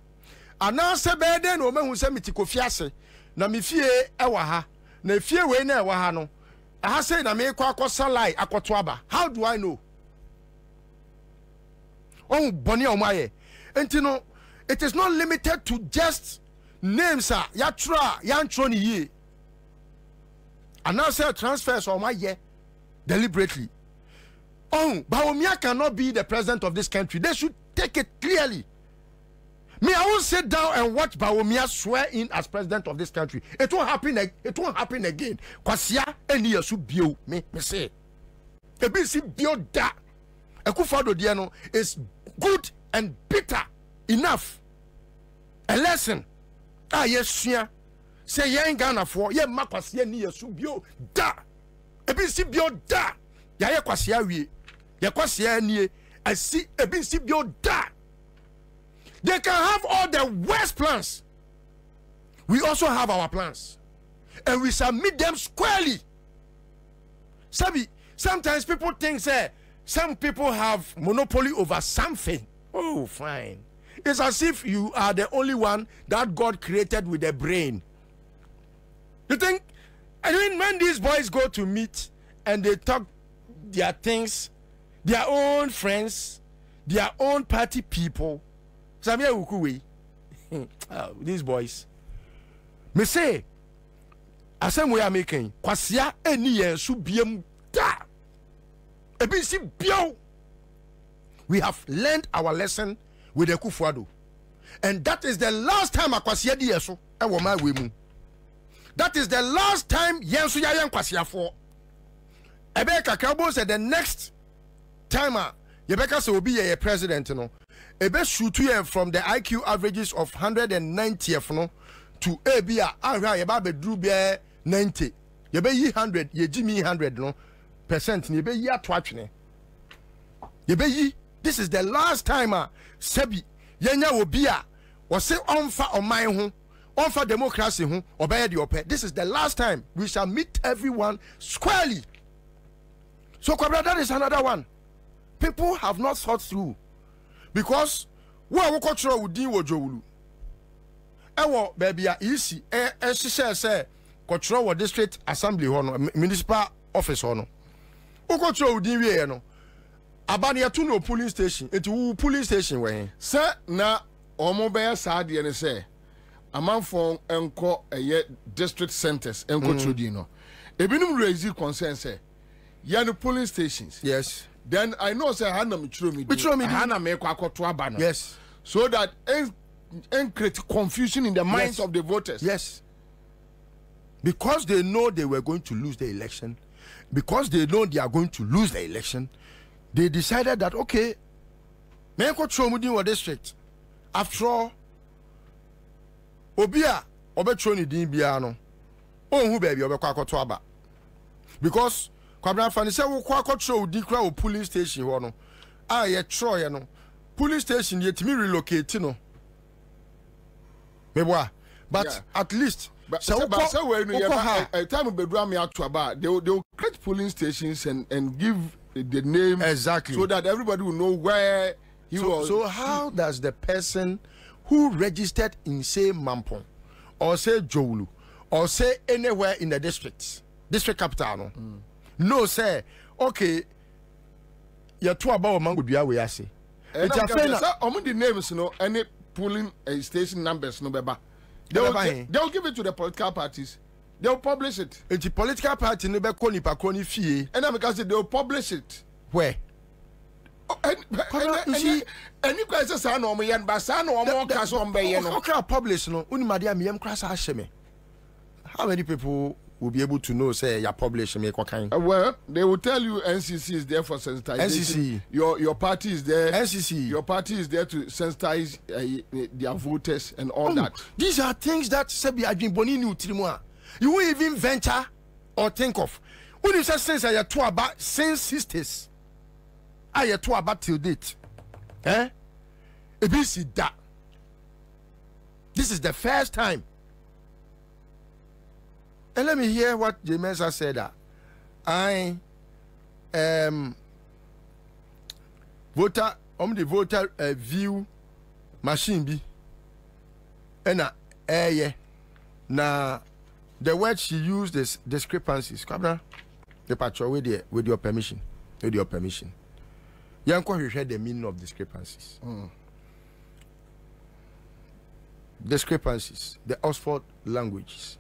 Ana se be den o mahu se meti kofi ase na me fie e wa ha na fie we na e wa ha no aha say na me kwa akosalai akoto aba. How do I know? Oh boni o maye enti no, it is not limited to just names ya tra ya ntro ni ye. Ana say transfers o maye deliberately. Oh, Bawumia cannot be the president of this country. They should take it clearly. Me, I won't sit down and watch Bawumia swear in as president of this country. It won't happen. It won't happen again. Kwasia eni yesu bio me say. Ebi si bio da. Ekufado diano is good and bitter enough. A lesson. Yes, say ye Ghana for ye makwasia ni yesu bio da. Ebi si bio da. Ya ye kwasia wie. Ye kwasia nie. Asi ebi si bio da. They can have all the worst plans. We also have our plans. And we submit them squarely. Sabi, sometimes people think some people have monopoly over something. Oh, fine. It's as if you are the only one that God created with a brain. You think, I mean, when these boys go to meet and they talk their things, their own friends, their own party people, these boys. Me say, as we are making, kwasia eni yensu biem da. Ebi si bio. We have learned our lesson with the Kufuado, and that is the last time akwasia di yeso e wo ma we mu. That is the last time yensu ya yen kwasia for. Ebe kakrabo said the next time Yebeka se obi ye president no. Ebe shoot you from the IQ averages of 190 no to ABA ahwa ye ba be dru be 90. Ye be yi 100, ye gi me 100 no percent ni be yi ato atwene. Ye be yi. This is the last time sebi yenya obi a wo se onfa oman ho, onfa democracy ho, obeye de ope. This is the last time we shall meet everyone squarely. So Kwabena, that is another one. People have not thought through. Because what we control would deal with Jowulu. Ewo baby easy she say control what district assembly hono municipal office hono. Who control would deal no. Abania to no polling station. It will polling station when Sir na omo be sa de ne say amanfo enko eye district centers enko trodino. Ebinum raise concern say ya no polling stations. Yes. Then I know say Hana Michromi. Hana make akoto abano. Yes. So that and create confusion in the minds of the voters. Yes. Because they know they were going to lose the election, because they know they are going to lose the election, they decided that okay, Menko Tromudi district. After all, Obia Obetroni din biano. Oh who baby Obekwako aba. Because Kwabena Fani say wo kwa control di kra o police station ho no. Ah ye troye no. Police station ye timi relocate no. Meboa. But at least so when you time bedroom me out to about they will create polling stations and give the name exactly so that everybody will know where he was. So how does the person who registered in say Mampong or say Jowulu or say anywhere in the district capital no say okay you two about mango dua we ase it's a friend the names no any polling station numbers no beba they'll give it to the political parties They'll publish it. The political party never call nipa kroni fie. And then because they'll publish it. Where? Any crisis I know me and Basano or more cash on bay. Okay, publish no. Unimadia me crash asheme. How many people will be able to know say you publish me kind? Well, they will tell you NCC is there for sensitization. NCC. Your party is there. NCC. Your party is there to sensitize their voters and all that. These are things that Sebi Adwin Boni Utrimoa. You won't even venture or think of. When you say since I to about since sisters, I to about till date. This is the first time. And let me hear what Ansah said. I voter the voter view machine be na the word she used is discrepancies. Kwabena, the patrol with your permission. With your permission. Yanko heard the meaning of discrepancies. Discrepancies, the Oxford languages,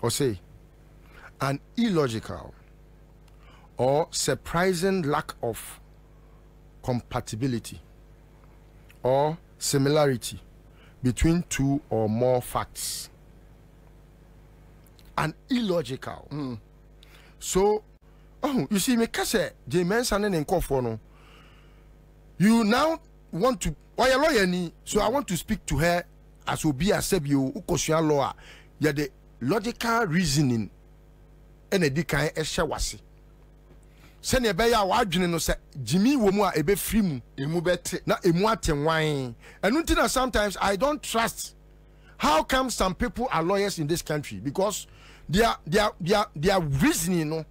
or say an illogical or surprising lack of compatibility or similarity between two or more facts. An illogical. So, you see, me kase Ansah and Nkofo. You now want to, or your lawyer ni, so I want to speak to her as Obi Asebio, Ukosua law. Ya the logical reasoning, and a decan eshawasi. Send a beya wadjin no say Jimmy Womua ebe frimu, emubete, na emuate wine. And until sometimes I don't trust. How come some people are lawyers in this country? Because their reasoning no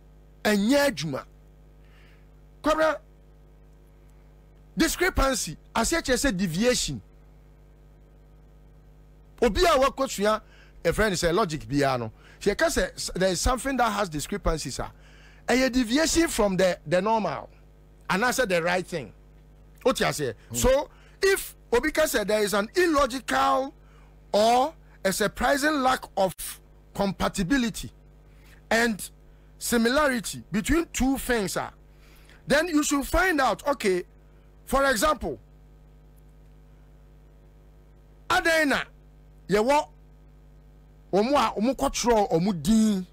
and yejuma. Kwabena, discrepancy, as such as a deviation. Obia wakosua, a friend is a logic biano. She can say there is something that has discrepancies, a deviation from the normal, and answer the right thing. What you say? So if Obika said there is an illogical or a surprising lack of compatibility and similarity between two things, then you should find out, okay, for example, Adena, yewo omu kwatro omu din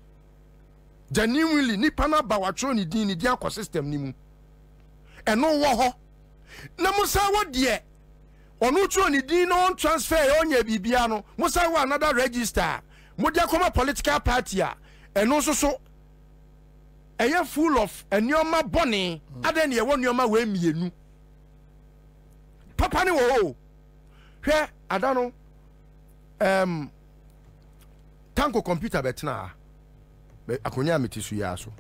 genuinely nipa na ba watro ni din ni dia kwa system ni mu eno wo ho na musa wo de onu tro ni din no transfer onya bibia no musa wo another register mo dia koma political party a eno so eye full of enioma bone Adena yewo nioma we mienu papa ni wo hwe adano tanko computer betna akonya metisu ya so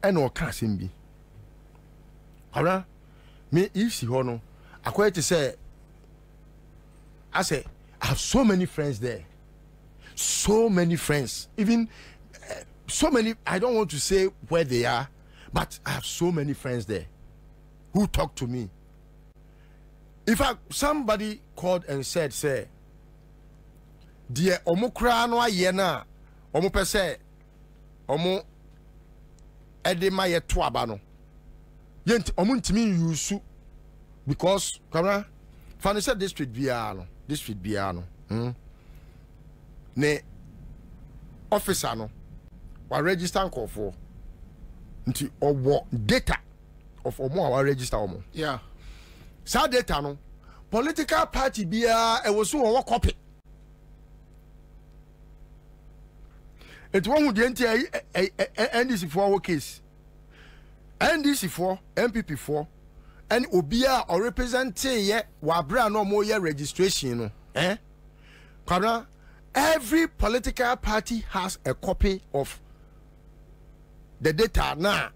ena o ka sembi ara me isi ho no akoye te say I say I have so many friends there, so many friends, even so many, I don't want to say where they are, but I have so many friends there who talk to me. In fact, somebody called and said, say, dear omukra no ayena, omu pese, omu edema ye tuaba no. Yent omu ntimi yusu because kamera fani said district biano, ne officer no wa register call for nti owo data of omo wa register omo. Yeah. Sa data no political party bia e wo so wo copy it won the NDC for our case NDC for MPP for and obia or representing ye wa bra no mo ye registration no Kwabena, every political party has a copy of the data na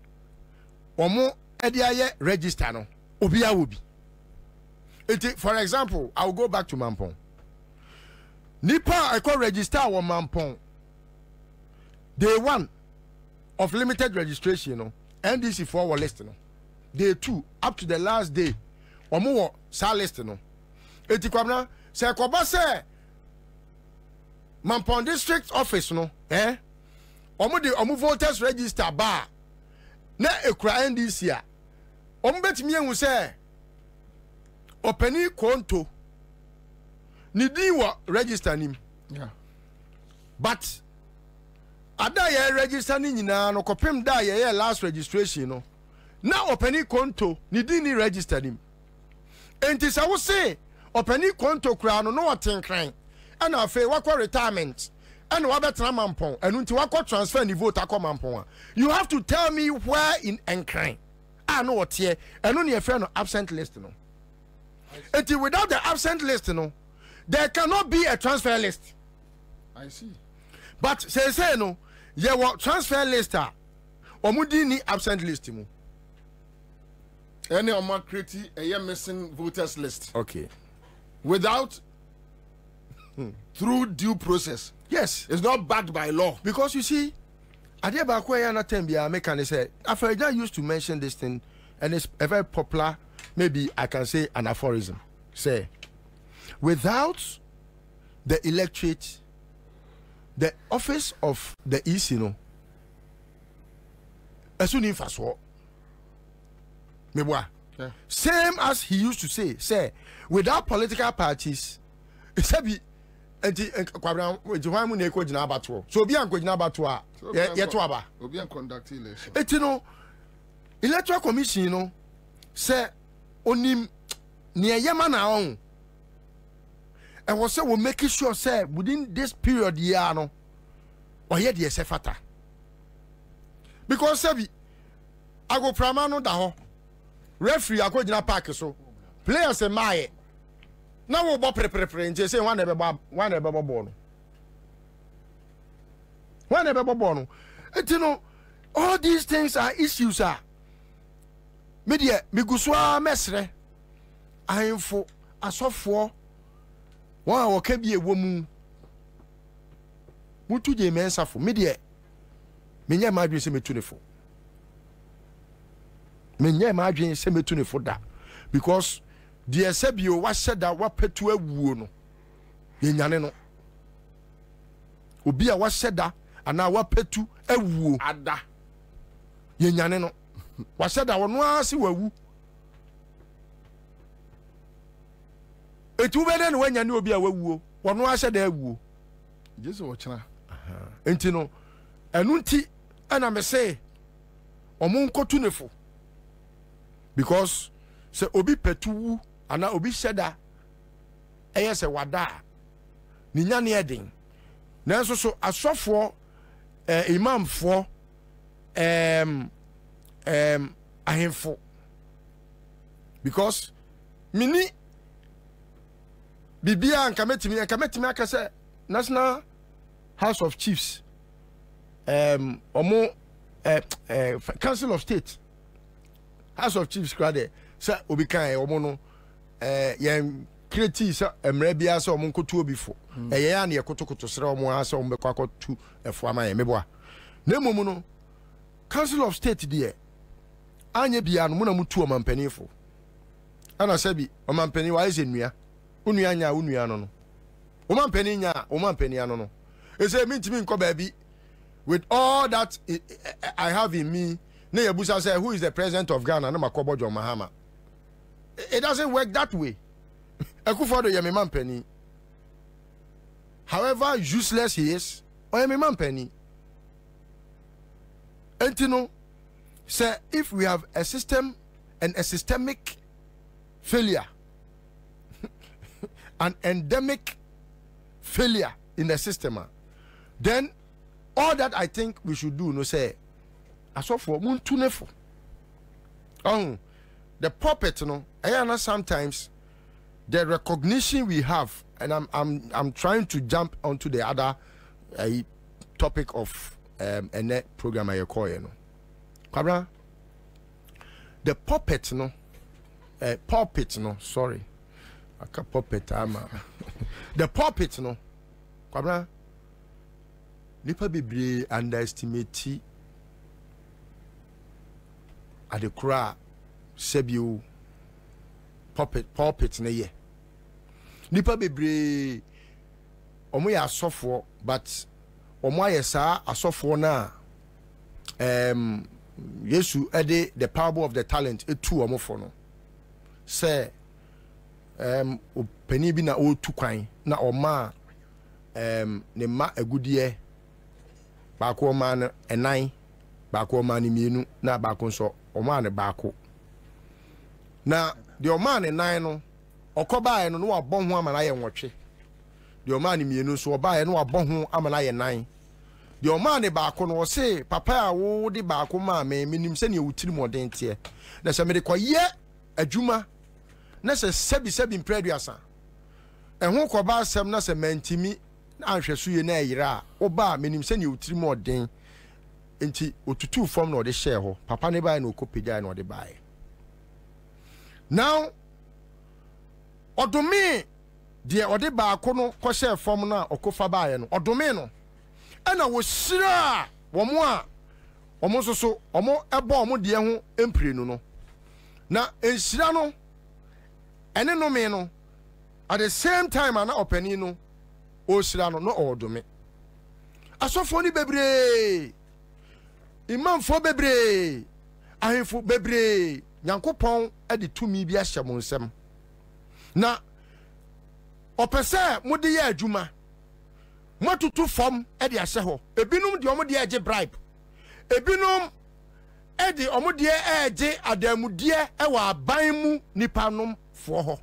omo ediaye register no obia will be. For example, I will go back to Mampong. Nipa I call register or Mampong. Day 1 of limited registration, you know, NDC for our list, you know. Day 2 up to the last day, or more sa list, you know. Kwabena, say Koba say Mampon district office no omo voters register ba na ekura NDC a omo betimi ehu se opani konto ni di wa register nim. Yeah. But ada ye register ni nyina no kopem da ye last registration no na opani konto ni di ni register nim. Enti sa wo se opani konto kura no no watenkran ana afa wakọ retirement and wabetena mampon and unti wakọ transfer ni vote akọ mampon. You have to tell me where in Enkran no what here and no friend no absent list no. Enti without the absent list no there cannot be a transfer list. I see. But say no ye what transfer list omudi ni absent list mu. Any oma create a missing voters list. Okay. Without through due process. Yes. It's not backed by law. Because you see, Afraja used to mention this thing, and it's a very popular, maybe I can say an aphorism. Say, without the electorate, the office of the EC, same as he used to say, without political parties, it's a be Kwabena Johan mu na eko gina abato. So obi an ko gina abato a ye to aba. Obi an conduct election. Electoral commission say onim ne yema na on. And we say we make sure say within this period year no or ye de se fata. Because say I go prama no da ho. Referee akogina park so. Players e mae. Now we bob prepare and say one ever born. One ever born. All these things are issues media miguswa mesre ahemfo asofo one wo ka bi ewomu mutu je mensafo media menye ma adwen se metunefo da because the sebio wa said wa petu awuo no yenyane no obi a wa said ana wa petu awuo ada yenyane no wa said wono ase wawu etu be den wanyane obi a wawuo wono ase da awuo jesu wo chena enti no enu nti ana me say omo nkotu nefo because se obi petu ana obi sheda eye se wada ni nyane eden nanso so asofo imamfo ahemfo because mini bibia ankametimi aka se National House of Chiefs Council of State House of Chiefs crowd say obi kan omo no yen create say emre bia say omo nkotu obi fo ya na yekotokoto sere omo ase omo bekwa kotu efo ama ye meboa na momu no Council of State there anya bia no na mutu omampani fo ana sabi omampani wa ise nua onua nya onua no no omampani nya omampani ano no e say mintimi nko ba bi with all that I have in me. Nebusa say, who is the president of Ghana? No Makobo John Mahama. It doesn't work that way. Ekufodo Yemiman Penny. However useless he is, or Yemiman Penny. And you know, say if we have a system and a systemic failure, an endemic failure in the system, then all that I think we should do, no say. Aso for muntunefo. The puppet, sometimes the recognition we have, and I'm trying to jump onto the other topic of a program I call Kwabena, the puppet, sorry, I can't puppet, the puppet, Kwabena, nipa bebre underestimate at the cra sebio pulpit na ye nipa bebre omo ya asofo but omo aye saa asofo na Yesu ede the parable of the talent etu omo fo no say opani bi na o tu kwan na oma ne ma agudie baako oma no enan baako oma ne mienu na baako nso oma ne baako na de oma ne nan no okoba no no wabɔ ho amana ye nwotwe de oma ne mienu so oba ye no wabɔ ho amana ye nan de oma ne baako no se papa a wo de baako ma me minim se ne wutiri moden tie na se me de koye adwuma na se sebi mpreduasa ehun koba asem na se mantimi anhwesuye na yira oba minim se ne wutiri moden enti otutu form na ode share ho papa ne bae na okopegya na ode bae now odome de ode baako no ko share form na okofa bae no odome no ena wo sira womo a omo soso omo ebo omo de ho emprenu no na ensira no ene no me no at the same time ana opani no o sira no odome asofo ni bebre imamfo bebre ahemfo bebre nyankopon ade tumi bi ahye mo nsem na opese mode ye adwuma matutu fom ede ahye ho ebinum de omo de age bribe ebinum ede omo de age adamudie ewa aban mu nipanom fo ho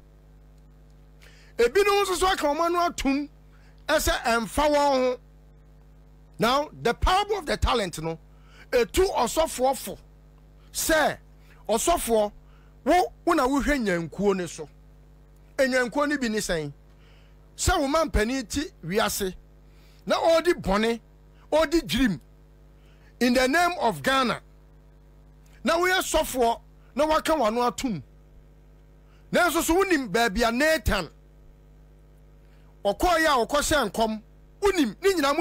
ebinum so aka omo no atum ese emfa won ho. Now the parable of the talent no etu osofo fo say osofo wo na wo hwe nyankuo ne so enyankuo ne bi ni sen say wo man pani ti wiase na odi bone odi dream in the name of Ghana na we sofo na waka wano atum na so wonim baabia Nathan okoya okose nkom unim ni nyina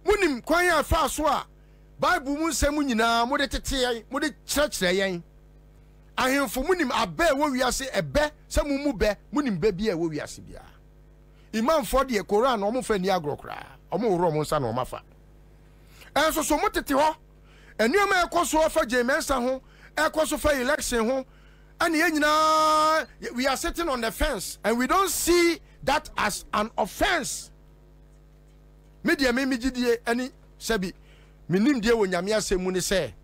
munim kwan ya fa so a Bible mu nsem nyina mo de tete yan mo de kyerɛkyerɛ yan ahemfo munim abe wo wiase ebe se mu be munim be bia wo wiase bia imamfo de Quran no mo fa ni agrokra omo woro mo nsa na omo fa enso so mo tete ho enuoma ekoso fa Ansah ho ekoso fa election ho and nyina we are sitting on the fence and we don't see that as an offense. Media me gidie ani sebi minim die wo nyame asemu ni say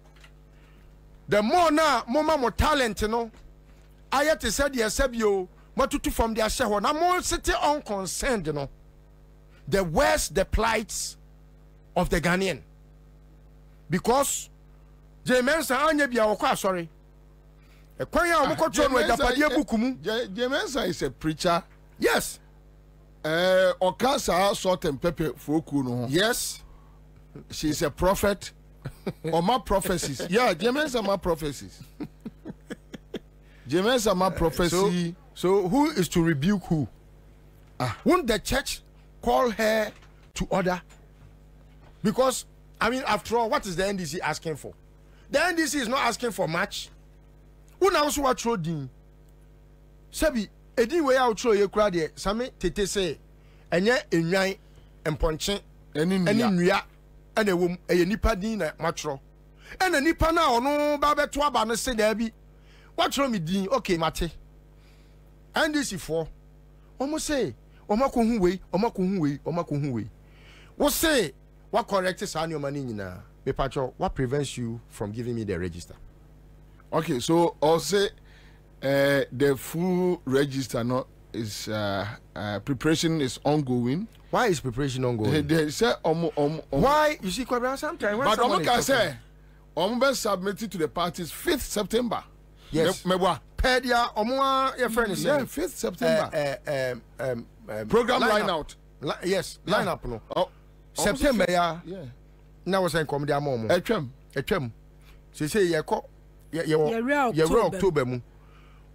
the more na moma mo talent no ayete said ye sebio matutu from their share na mo city unconcerned no the worst the plights of the Ghanaian because Ansah anya bia wo kwa sorry e kwan ya mo kotro no adapade bukumu Ansah is a preacher. Yes. Okasa salt and pepper foku no. Yes. She's a prophet. Or my prophecies. Yeah, Ansah my prophecies. Ansah my prophecy. So who is to rebuke who? Won't the church call her to order? Because I mean, after all, what is the NDC asking for? The NDC is not asking for much. Who knows what throw din? Sabi edi we out throw ye kura de same tete say enye enwan emponche eni nua ene wom eye nipa din na matro ena nipa na ono ba beto aba no se da bi what throw me din okay mate NDC for omo say omo ko hu we wo say what correct sa na omani nyina me patcho what prevents you from giving me the register? Okay, so I'll say the full register no is preparation is ongoing. Why is preparation ongoing? They say why you see Kwabena sometimes when but can say be submitted to the parties 5th September. Yes. Pedia your friend is 5th September. Program line out. Yes, line up no. September yeah. Now was saying come there momo. Etwem. Say ye October mu.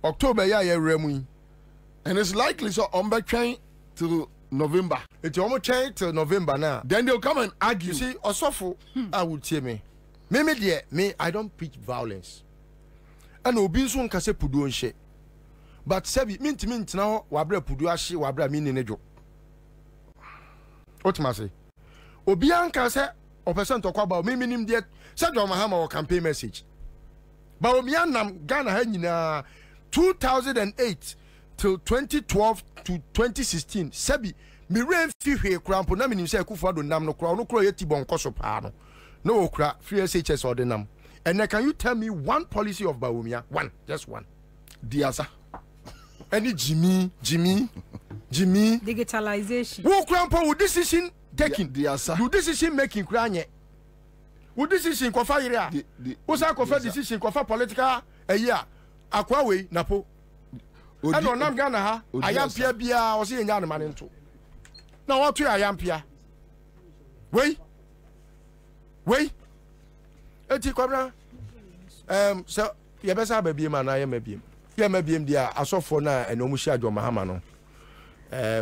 October ye remu. And it's likely so train till November. It's almost train till November now. Then they'll come and argue. You see, Osofo, I would say me. Me, I don't preach violence. And Obinson can say pudu on shit. But Sebi, mint now, wabra pudu ashi, wabra mini nejo. Otumase. Obianka say opperson to kwaba me minim de say John Mahama or campaign message. But omianam Ghana ha nyina 2008 till 2012 to 2016 sebi me ren fi hwe krampo na minim say Akufo-Addo nam no kra yeti bon koso pa no okra free SHS or the nam. And can you tell me one policy of Bawumia? One, just one. Diasa. Any Jimmy. Digitalization. Who grandpa with decision taking? Diasa. You decision making kranye. Who decision kofa area? Who's a kofa decision kofa political a year? Akwawe napo. I don't know Ghana ha. I am Pia Bia or see any man into. Now what I am Pia? Wait. Eti Kwabena so ye besa ba biem ana ye mabiem ye mabiem dia asofo na eno mu hia John Mahama no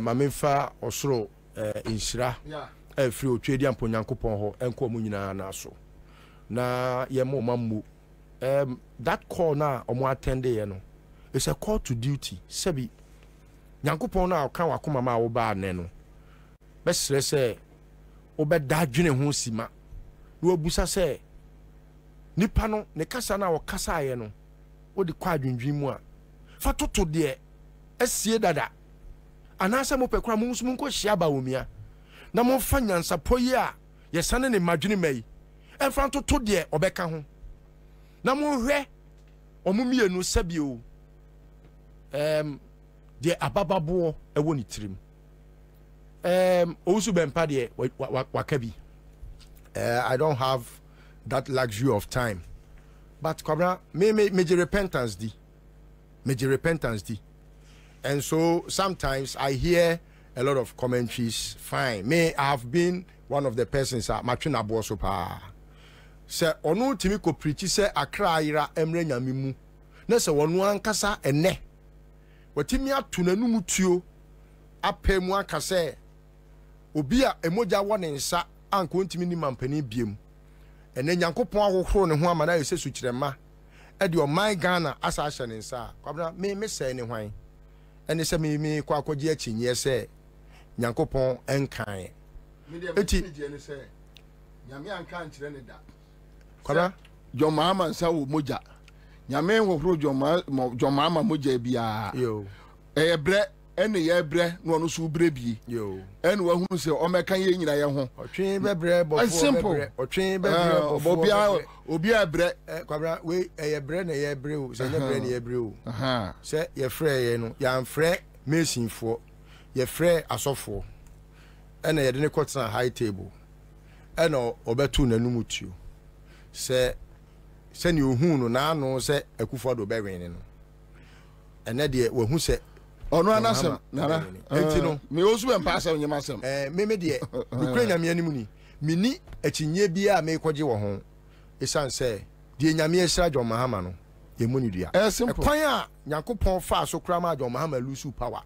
ma memfa osoro inshira free otwedi amponyankopon ho enko mu nyina na so na ye mo mammu that call na omo attend ye no it's a call to duty sebi nyankopon na kan wakoma ma wo ba ne no besre se obeda dwene ho sima no obusa se nipa no ne kasa na wo kasa aye no wo de kwa adwendwen mu a fa toto de asie dada anasa mo pekura mo nso nko hia ba womia na mo fa nyansa poyi a ye sane ne madwene mai e fa toto de obeka ho na mo hwe omumienu sabio de abababo e woni tirim osu bempa de wakabi I don't have that luxury of time. But Kwabena, major repentance di. And so sometimes I hear a lot of commentaries. Fine. I have been one of the persons at Machina Bosopa. Say, onu timi ko preach say akra ira emre nyamimu. Na se wonu ankasa ene. Watimi atunanu mutuo apemu aka say obi a emoja wone nsa anko ntimi ni mampani biem. Ene nyankopon ahohoro ne ho amana yese sukyerema e de o man Ghana asa ahye ne nsa Kwabena me say ne hwan ene se me kwa akogye akyinye se nyankopon enkan eti ne se nyame anka nkyere ne da Kwabena John Mahama nsa wo moja nyame hohoro John Mahama moja bia yo bre ene ye bre no no so bre bi yo ene wa hunu se o mekan ye nyina ye ho otwen bebre bofo bebre otwen bebre bofo obi abre Kwabena we ye bre na ye bre o se ye bre na ye bre o se ye frɛ ye no ya mfrɛ mesinfo ye frɛ asofo ene ye de ne kɔtena high table ene obetu nanum tuo se ni ohun no na ano se Akufo-Addo bewen ne no ene de wo hu se ono anasem nana enti no me osu en pass on nyemasem me de me nyame animu ni mini akinye bia me kɔgye wo ho esan se de nyame ahira John Mahama no emu ni dua kwan a nyankopon fa so kra ma John Mahama lusu power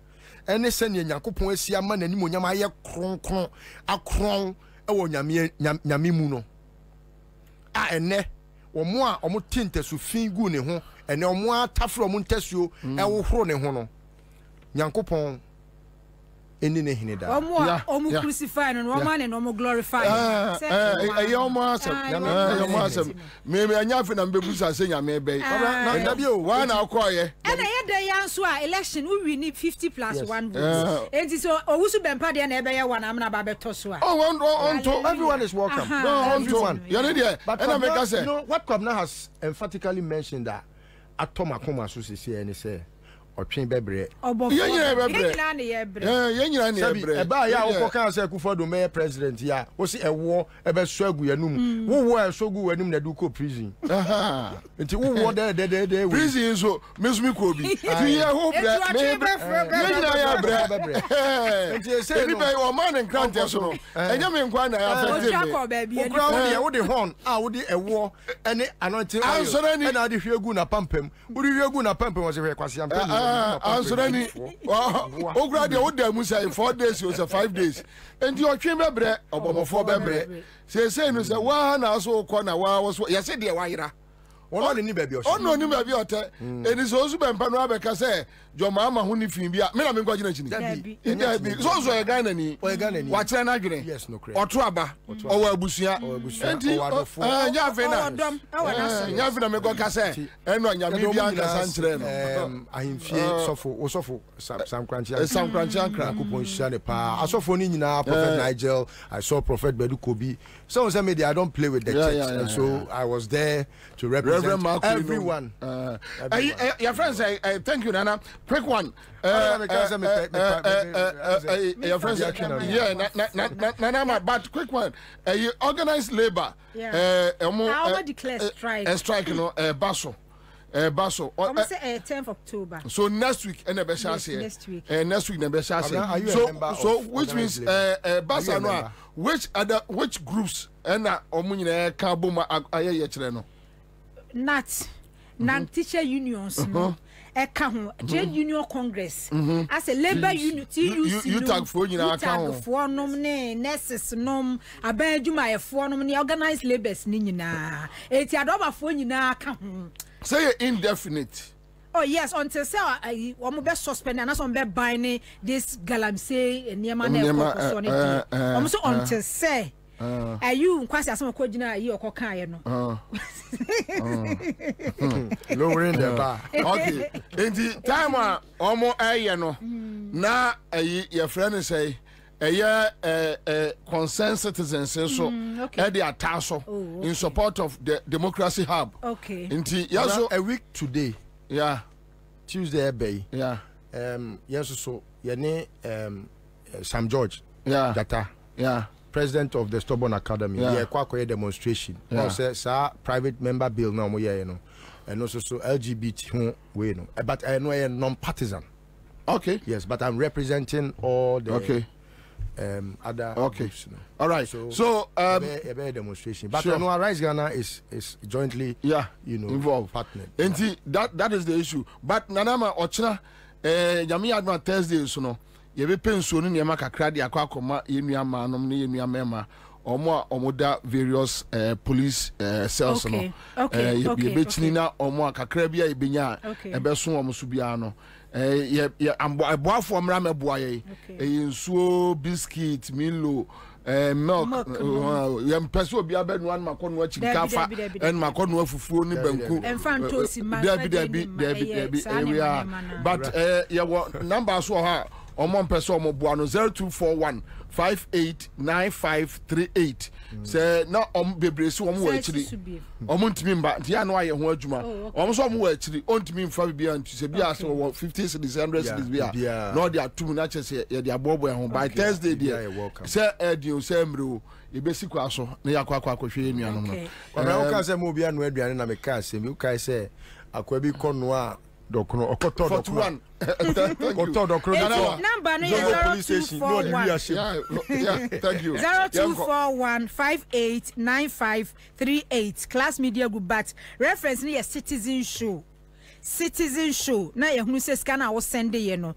ene se ne nyankopon asia ma nanim onyam aye kronkron akron e wo nyame mu no a ene wo mo a omo tintesu fin gu ne ho ene omo atafro omo ntesuo e wo horo ne ho no nyankopon eni ne hinida omo crucify no omo ne omo glorify omo asem me anya fe na mbebusa se nyame be na ndabi o wa na akoye ena ye de yanso a election we need 50+1 votes enti so owusu bempa de na ebe ye wana amna ba beto so a everyone is welcome everyone you know there ena make us say you know what Kwabena has emphatically mentioned that atoma koma so se ni say otwen bebre yenyina bebre eba ya wo kan say Akufo-Addo me president ya wo si ewo ebe so agu yanum wo esogu wanum na du ko prison enti wo de prison so mesumi ko bi ti ye ho bre yenyina ya bebre enti say no be o man grant so no enye me nkwa na ya affect me wo de horn wo de ewo ene anointing oil na de hwegu na pampam wo de hwegu na pampam wo se hwe kwase ampam answerani ogura de oda mu say 4 days or 5 days enti otwen bebre obomofo bebre say no say wa na so ko na wa so ye say de wa yira Ono ni baby o. Ono ni baby o te. Eni so su be mpa no abeka say jo mama ho ni fin bia. Me na me nkwa gina chini. So e Ghana ni. O Ghana ni. Wa kire na adwene. Yes, no credit. Oto aba. Owo abusua. Enti nya afena. Nya afena me go ka say eno nya me bia ka san kire no. Ahimfie sofo Sam Kranchi. Sam Kranchi ankra kupon shane pa. Asofo ni nyina Prophet Nigel, I saw Prophet Bedu Kobi. So on media I don't play with the church. And so I was there to represent everyone. Your friends say thank you Nana. Quick one. Your friends Nana but quick one. You organize labor. I declare strike. Strike no Basso. Basso. I'm say 10th October. So next week and next week. Next week so which means Basso no which groups and omunyina ka boma aye kire no not teacher unions no eka ho trade union congress as a labor unity you tag for nyina aka ho for nom ne nurses nom abadwuma yefo nom ne organized labours ni nyina eti adoba for nyina aka ho say indefinite. Oh yes, until say we be suspend and some be buying this galamsey niema na so ne so until say you kwase asem ko gina yi okokan ye no lowering the bar. Okay, enti time a omo aye no na your friend say concerned citizens so at the ataso in support of the democracy hub. Okay. Enti yes a week today. Yeah. Tuesday bay. Yeah. Yes so yene Sam George. Yeah. Jata. Yeah. President of the Stubborn Academy. Yeah. Kwa demonstration. Yeah. Say private member bill no mo ye no. And also so LGBT ho we no. But I know non-partisan. Okay. Yes, but I'm representing all the other groups, you know. All right. So a demonstration. But sure. Rise Ghana is jointly involved partnered. And that is the issue. But Nanama Ochina Yami Adma Thursday so no ye be pension ni yama kakra de akwa akoma yenua manom ne yenua mema omoda various police cells no ye be chini na omo kakra bia ye benya e be so omo so bia no ye aboafo mra meboa ye nsuo biscuit milo milk yam peso obi abenu an makono chikafa en makono afufuo ni banku David area but ye number so ha omo peso omo boa no 0241 589538 say na bebre so omo wa chiri omo ntimi mba ntia no aye ho adwuma omo so omo wa chiri ontimi mfa bia ntu se bia so 50 cities 100 cities bia no dia atum na chese ye dia bobo ho by Thursday dia say edio say mro ye besi kwa so na yakwa hwe enuanom no kwabra o ka say mo bia no aduane na me ka say me ka say akwa bi kono a dokro okoto dokro okoto dokro number no 0241 yeah thank you 0241589538 class media group but reference ni citizen show na ye hunu se scan a wo send ye no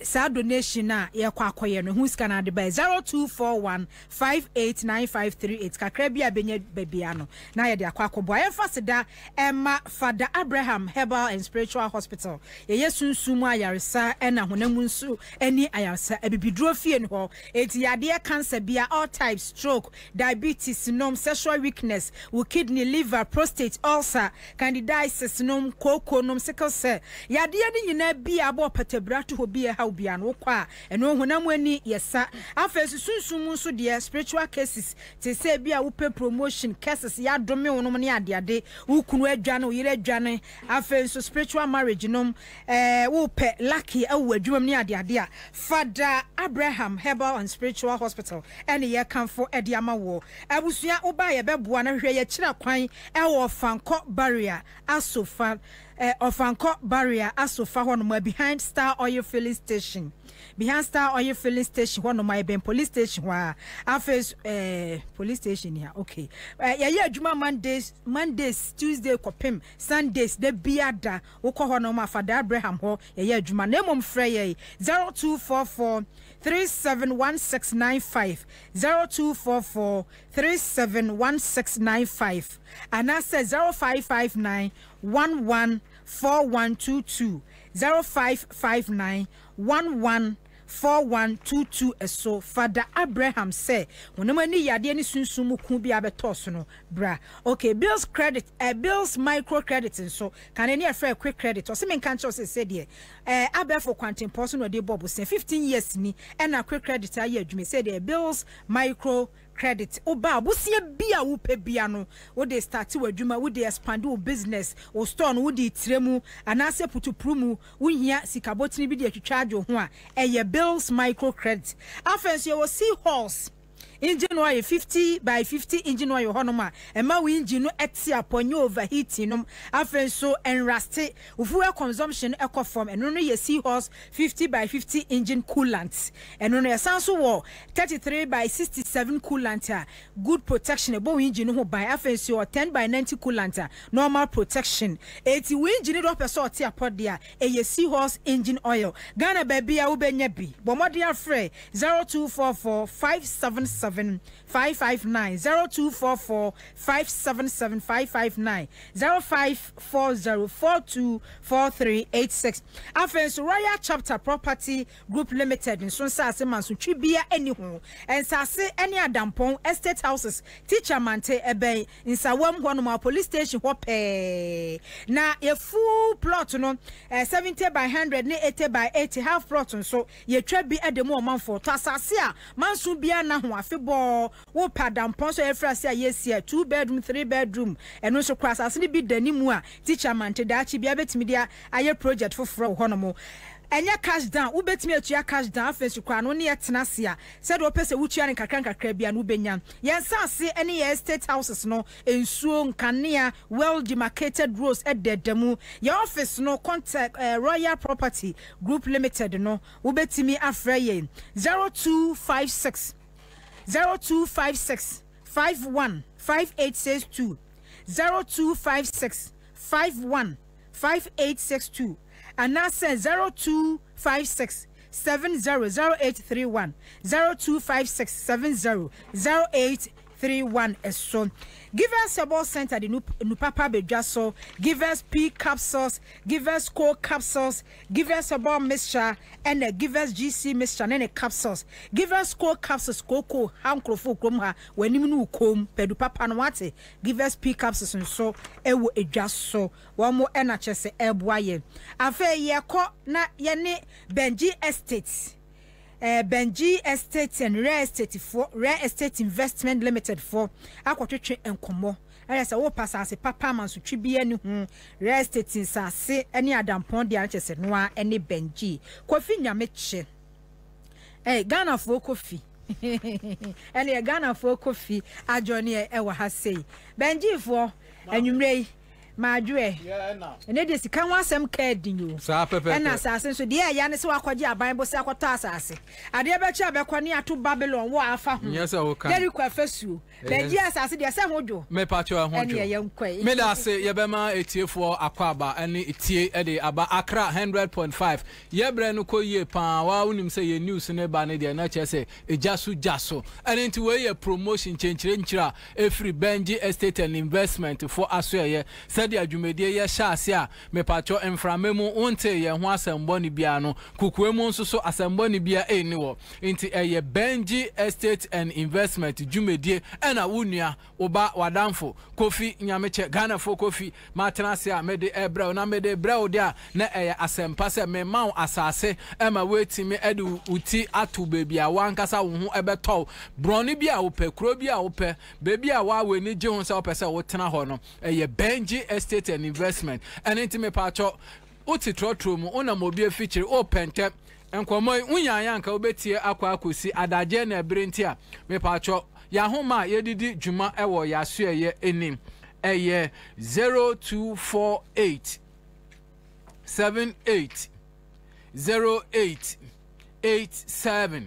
sa donation na ye kwa akoye no hu scan ade by 0241589538 kakra bia benya babia no na ye de akwa akobo ye fasida Emma Father Abraham Herbal and Spiritual Hospital ye sunsumu ayaresa na honamu nsu ani ayaresa ebibidro fie no ho eti yade cancer bia all types stroke diabetes sexual weakness kidney liver prostate ulcer candidiasis koko sickle cell yade ni nyina bi abo patebrato ho bi ha obi an wo kwa eno honam ani yesa afensu sunsumu nso de spiritual cases te say bi a wo pe promotion cases ya dome wonom ne ade wukunu adwane yire adwane afensu spiritual marriage nom wo pe lucky awu adwuma ne ade a Father Abraham Herbal and Spiritual Hospital ene ye kanfo ede amawo abusua oba ye beboa na hwe ye kira kwan e wo fanko barrier asofa Ofanko barrier asofa hono behind Star Oil filling station hono my ben police station wa afes police station here okay ye adwuma Mondays Tuesday kopem Sundays de biada wo ko hono ma Father Abraham ho ye adwuma na mom frɛ ye 0244 371695 0244 371695 and I say 0559 114122 0559 114122 so Father Abraham say when many yade ni sunsumu ku bi abeto no bra okay bills credit bills micro credit so can any affair quick credit or me kan say there abe for quantum person no dey bobo say 15 years ni and a quick credit aye adwuma say there bills micro credit oba busia bia wo pe bia no wo dey start wo adwuma wo dey expand wo business wo store no wo dey tiremu anase putuprumu wo hia sikabotini bi dey twitwa adwo ho a eye bills micro credit afenso ye wo see horse engine oil 50 by 50 engine oil honoma ema we engine no eti aponye overheating no afenso enraste fuel consumption ecoform eno no ye seahorse 50 by 50 engine coolant eno no yesanso wo 33 by 67 coolant good protection ebo engine no by afenso 10 by 90 coolant normal protection eti we engine do person oti apode a ye seahorse engine oil Ghana baby a wo benya bi bomode afre 0244 577 559 0244 577 559 0540424386 Afenso Royal Chapter Property Group Limited in Sunsa Mansu Tribia anyho and Sase any Adampon estate houses teacher mante ebe in Sawam Guanuma police station hope na a full plot no 70 by 100 ne 80 by 80 half plot so ye trebi edemo man for tasase a mansu bia na ho bo wo padam ponso efrase yes here 2 bedroom 3 bedroom eno so class asini bi danimu a teacher mante da chi bia betimi dia aye project for honomo enya cash down wo betimi atua cash down afensu kwa no ne yetena se a said wo pese wo tua ne kakra bia no benya yensase ene ye estate houses no ensuo nkanea well demarcated roads ededemu your office no contact Royal Property Group Limited no wo betimi afra ye 0256 51 5862 0256 51 5862 and now say 0256 700831 0256 700831 so give us a ball center the new papa bejaso give us P capsules give us core capsules give us a ball mixture and give us GC mixture and capsules give us core capsules cocoa hankrofo kromha wanim no kom pedu papa no wate give us P capsules and so ewo edwaso one more NHS eboaye afa ye ko na ye ne Benji Estates Benji Estate and Rare Estate Investment Limited for akwotwetwe enkomo ayesa wo pasase papa manso twibia ni hu Rare Estate insase eni adampon de anchese noa eni Benji kofi nyameche Ghana for kofi eni Ghana for kofi ajoni e wa ha sei Benji for enwumrei Majue ene de sika wansem card nyu sa pepe na asase so de ya ne se wakwaje aban bo se akwota asase ade be cha be kwani ato Babylon wo afa ho yes o kan Jericho afasuo Benji asase de se hojo me pacho hojo ene ye nkwai me da se ye be ma etiefo akwaba ene etie e de aba Accra 100.5 ye bre no koyie pa wa unim se ye news ne ba ne de na che se jaso ene nti we ye promotion chenchire nchira every Benji Estate and Investment for asoye the adwumedie ye hyase a mepacho emframemu onte ye ho asembo ni bia no kukuemu nso so asembo ni bia eni wo nti eye Benji Estate and Investment dwumedie ena wonua oba wadamfo Kofi Nyameche Ghana for Kofi matenase a mede ebra na mede brao dia na eye asempa se me maw asase ema wetimi ede uti atu bebi a wankasa wo ho ebeto broni bia wo pe kro bia wo pe bebi a wa we ni je ho se wo pese wo tena ho no eye Benji Estate and Investment and intime pacho uti trotro mu ona mobi feature opente enkomo unya yanka obetie akwa akosi adaje na ebrenti a me pacho ya homa yedidi djuma ewo ya sueye enim eye 0248 78 08 87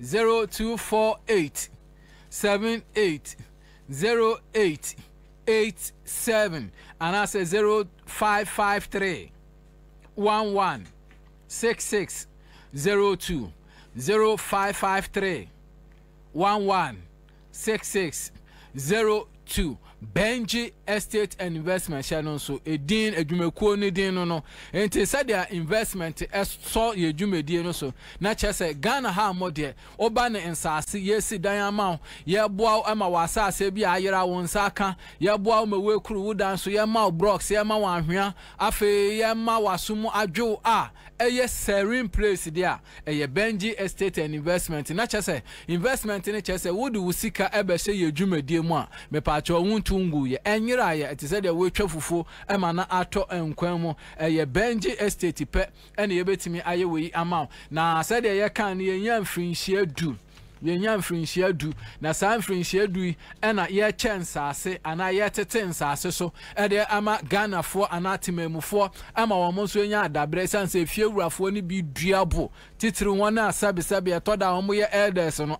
0248 78 08 87 and I say 0553 11 66 02 0553 116602 Benji Estate and Investment channel so edin adwumekuo ne din no enti said their investment so ye dwumedie no so na chese Ghana ha model oba ne nsase yesi dan ama ye boa ama wasase bi ayera won saka ye boa ma wekuru wudan so ye ma blocks ye ma wanhwea afe ye ma wasum adwo a eye serene place dia eye Benji Estate and Investment na chese investment ne chese wodi wusika ebe se ye dwumedie mu a me pa cho tungu ye enyira ye eti se de we twafufu e ma na ato enkwan mu ye Benji Estate pe ene ye betimi aye we ama na se de ye kan ye nya mfrinhia du yenya mfrinhia du na sa mfrinhia du ena ye chensase ana ye tete nsase so ede ama Ghana fo anatemamufo ama wo mo so enya adabre sanse fiewurafo ni bi duabo titiri won asabesabe etoda wo mo ye elders no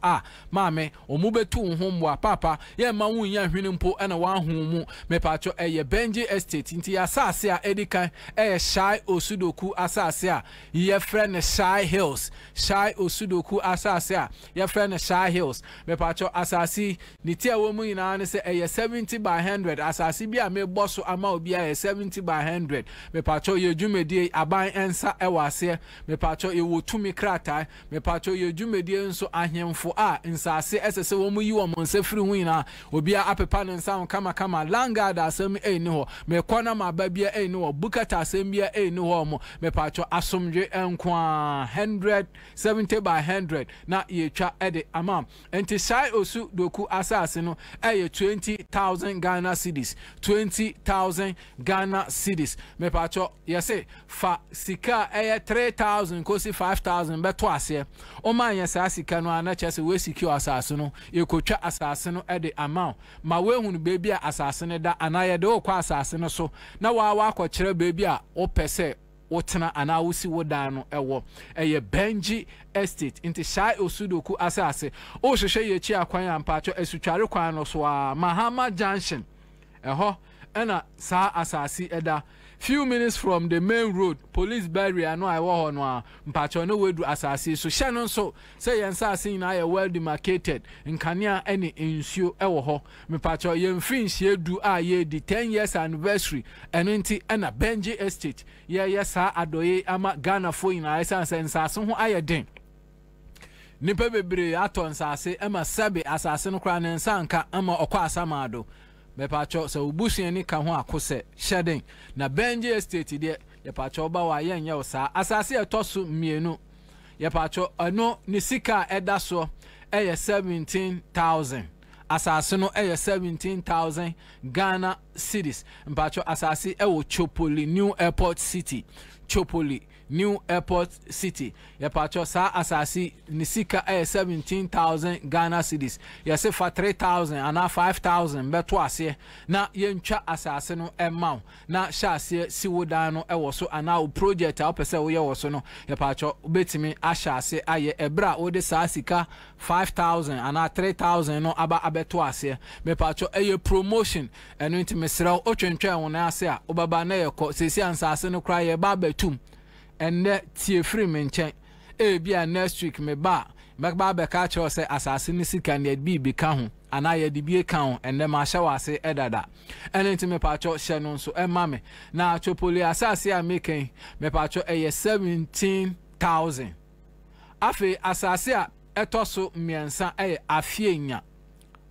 maame o mu betu ho mwa papa ye ma wunya hwene mpo ena wa ho mu mepacho eye Benji Estate nti asase a edikan eye Shai Osudoku asase a ye friend Shai Hills Shai Osudoku asase a ye friend Shai Hills mepacho asasi nitia wo mu ina ne se eye 70 by 100 asasi bia me boso ama obi a 70 by 100 mepacho ye dwumedie aban Ansah ewase mepacho ye wotumi krata mepacho ye dwumedie nso ahemfo a nsase esese wo mu yi wo nsefiri hu ina obi a apepa ne nsa kama langard asem eni ho mekona maba bia eni ho bukata asem bia eni ho mo mepacho asomdwe enkwa 170 by 100 na ye twa ede amam enti Shai Osudoku asase no eye 20,000 Ghana cedis 20,000 Ghana cedis mepacho yese fa sika eye 3,000 kosi 5,000 beto ase o man yesa sika no ana chese we secure asase no ekotwa asase no ede amount ma we hunu bebi a asase ne da anaye de okwa asase no so na wa akọkire bebi a o pese wotena ana wusi wodan no ewo eye Benji Estate inti Shai Osudoku asase o hwehwe ye chi akwan ampacho esutware kwan no so Mahama Junction eho ena sa asase eda few minutes from the main road police barrier no I wo no mpacho no wedu asase so hye no so say yensase na ya well demarcated nkania any insuo ewo ho mpacho yemfinhie du a ye di 10 years anniversary enenti ena Benji Estate ye sa adoye ama Ghana fo ina ensase ho ayeden nipa bebre aton sase ema sabe asase no kra ne nsanka ama okwa asamado mepacho so ubusu ni ka ho akose shedden na Benji Estate de ye pacho ba wa ye nya osa asase etosu mienu ye pacho ano ni sika edaso eye 17,000 asase no eye 17,000 Ghana cedis mpacho asase ewo Chopoli New Airport City Chopoli New Airport City ye pacho sa asasi nisika 17,000 Ghana cedis ye se fa 3,000 ana 5,000 beto ase na ye ntwa asase no emaw na sha ase siwodan no ewo so ana o project a opese wo ye wo so no ye pacho betimi asha ase aye ebra wo de sa sika 5,000 ana 3,000 no aba abeto ase me pacho eye promotion eno nti mesra o twentwa wo na ase a obaba na ye ko sesi ansase no kra ye ba batum enne tie free menchen bia next week me ba be ka cho say asase ni sika ne bi ka ho ana ye de bi ka ho enne ma hya wase edada enti me pa cho hye no so emma me na Chopoli asase a meken me pa cho 17,000 afi asase a etoso miensa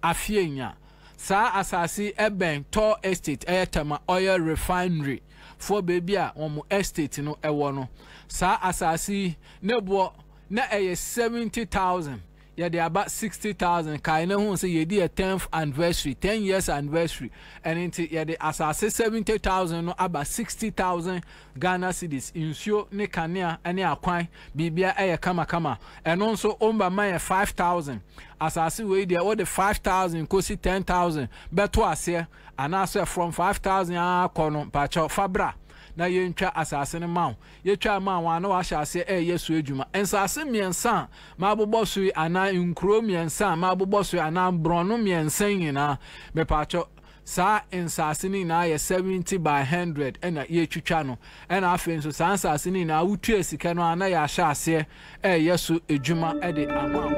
afienya sa asase eben to estate tema oil refinery for baby a omo estate no ewo no sa asase nebo na 70,000 ya de about 60,000 kai na hu say ye di 10th anniversary 10 years anniversary and into ya de asase 70,000 no about 60,000 Ghana cedis insio ne kanea ene akwan bibia kama eno nso omba man 5,000 asase we dey all the 5,000 kosi 10,000 beto ase anase from 5,000 akono pacho fabra na ye ntwa asase ne maw ye twa maw ana wa hya ase yesu adwuma ensase miensa ma bobosu ana nkro miensa ma bobosu ana brono miensa nyina me pacho sa nsase ni na ye 70 by 100 ena ye twitwa no ena afen so sa nsase ni na wutu esika no ana ya hya ase yeso edwuma de ama.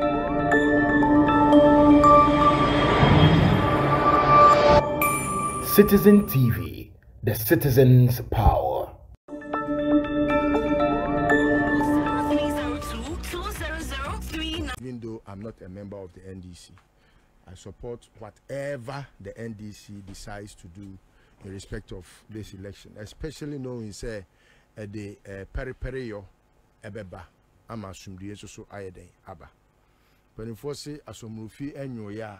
Citizen TV, the citizen's power. Even though I'm not a member of the NDC, I support whatever the NDC decides to do in respect of this election, especially knowing say the periperio ebeba ama sumdie so ayeden aba. But if we say asomrufi enyo ya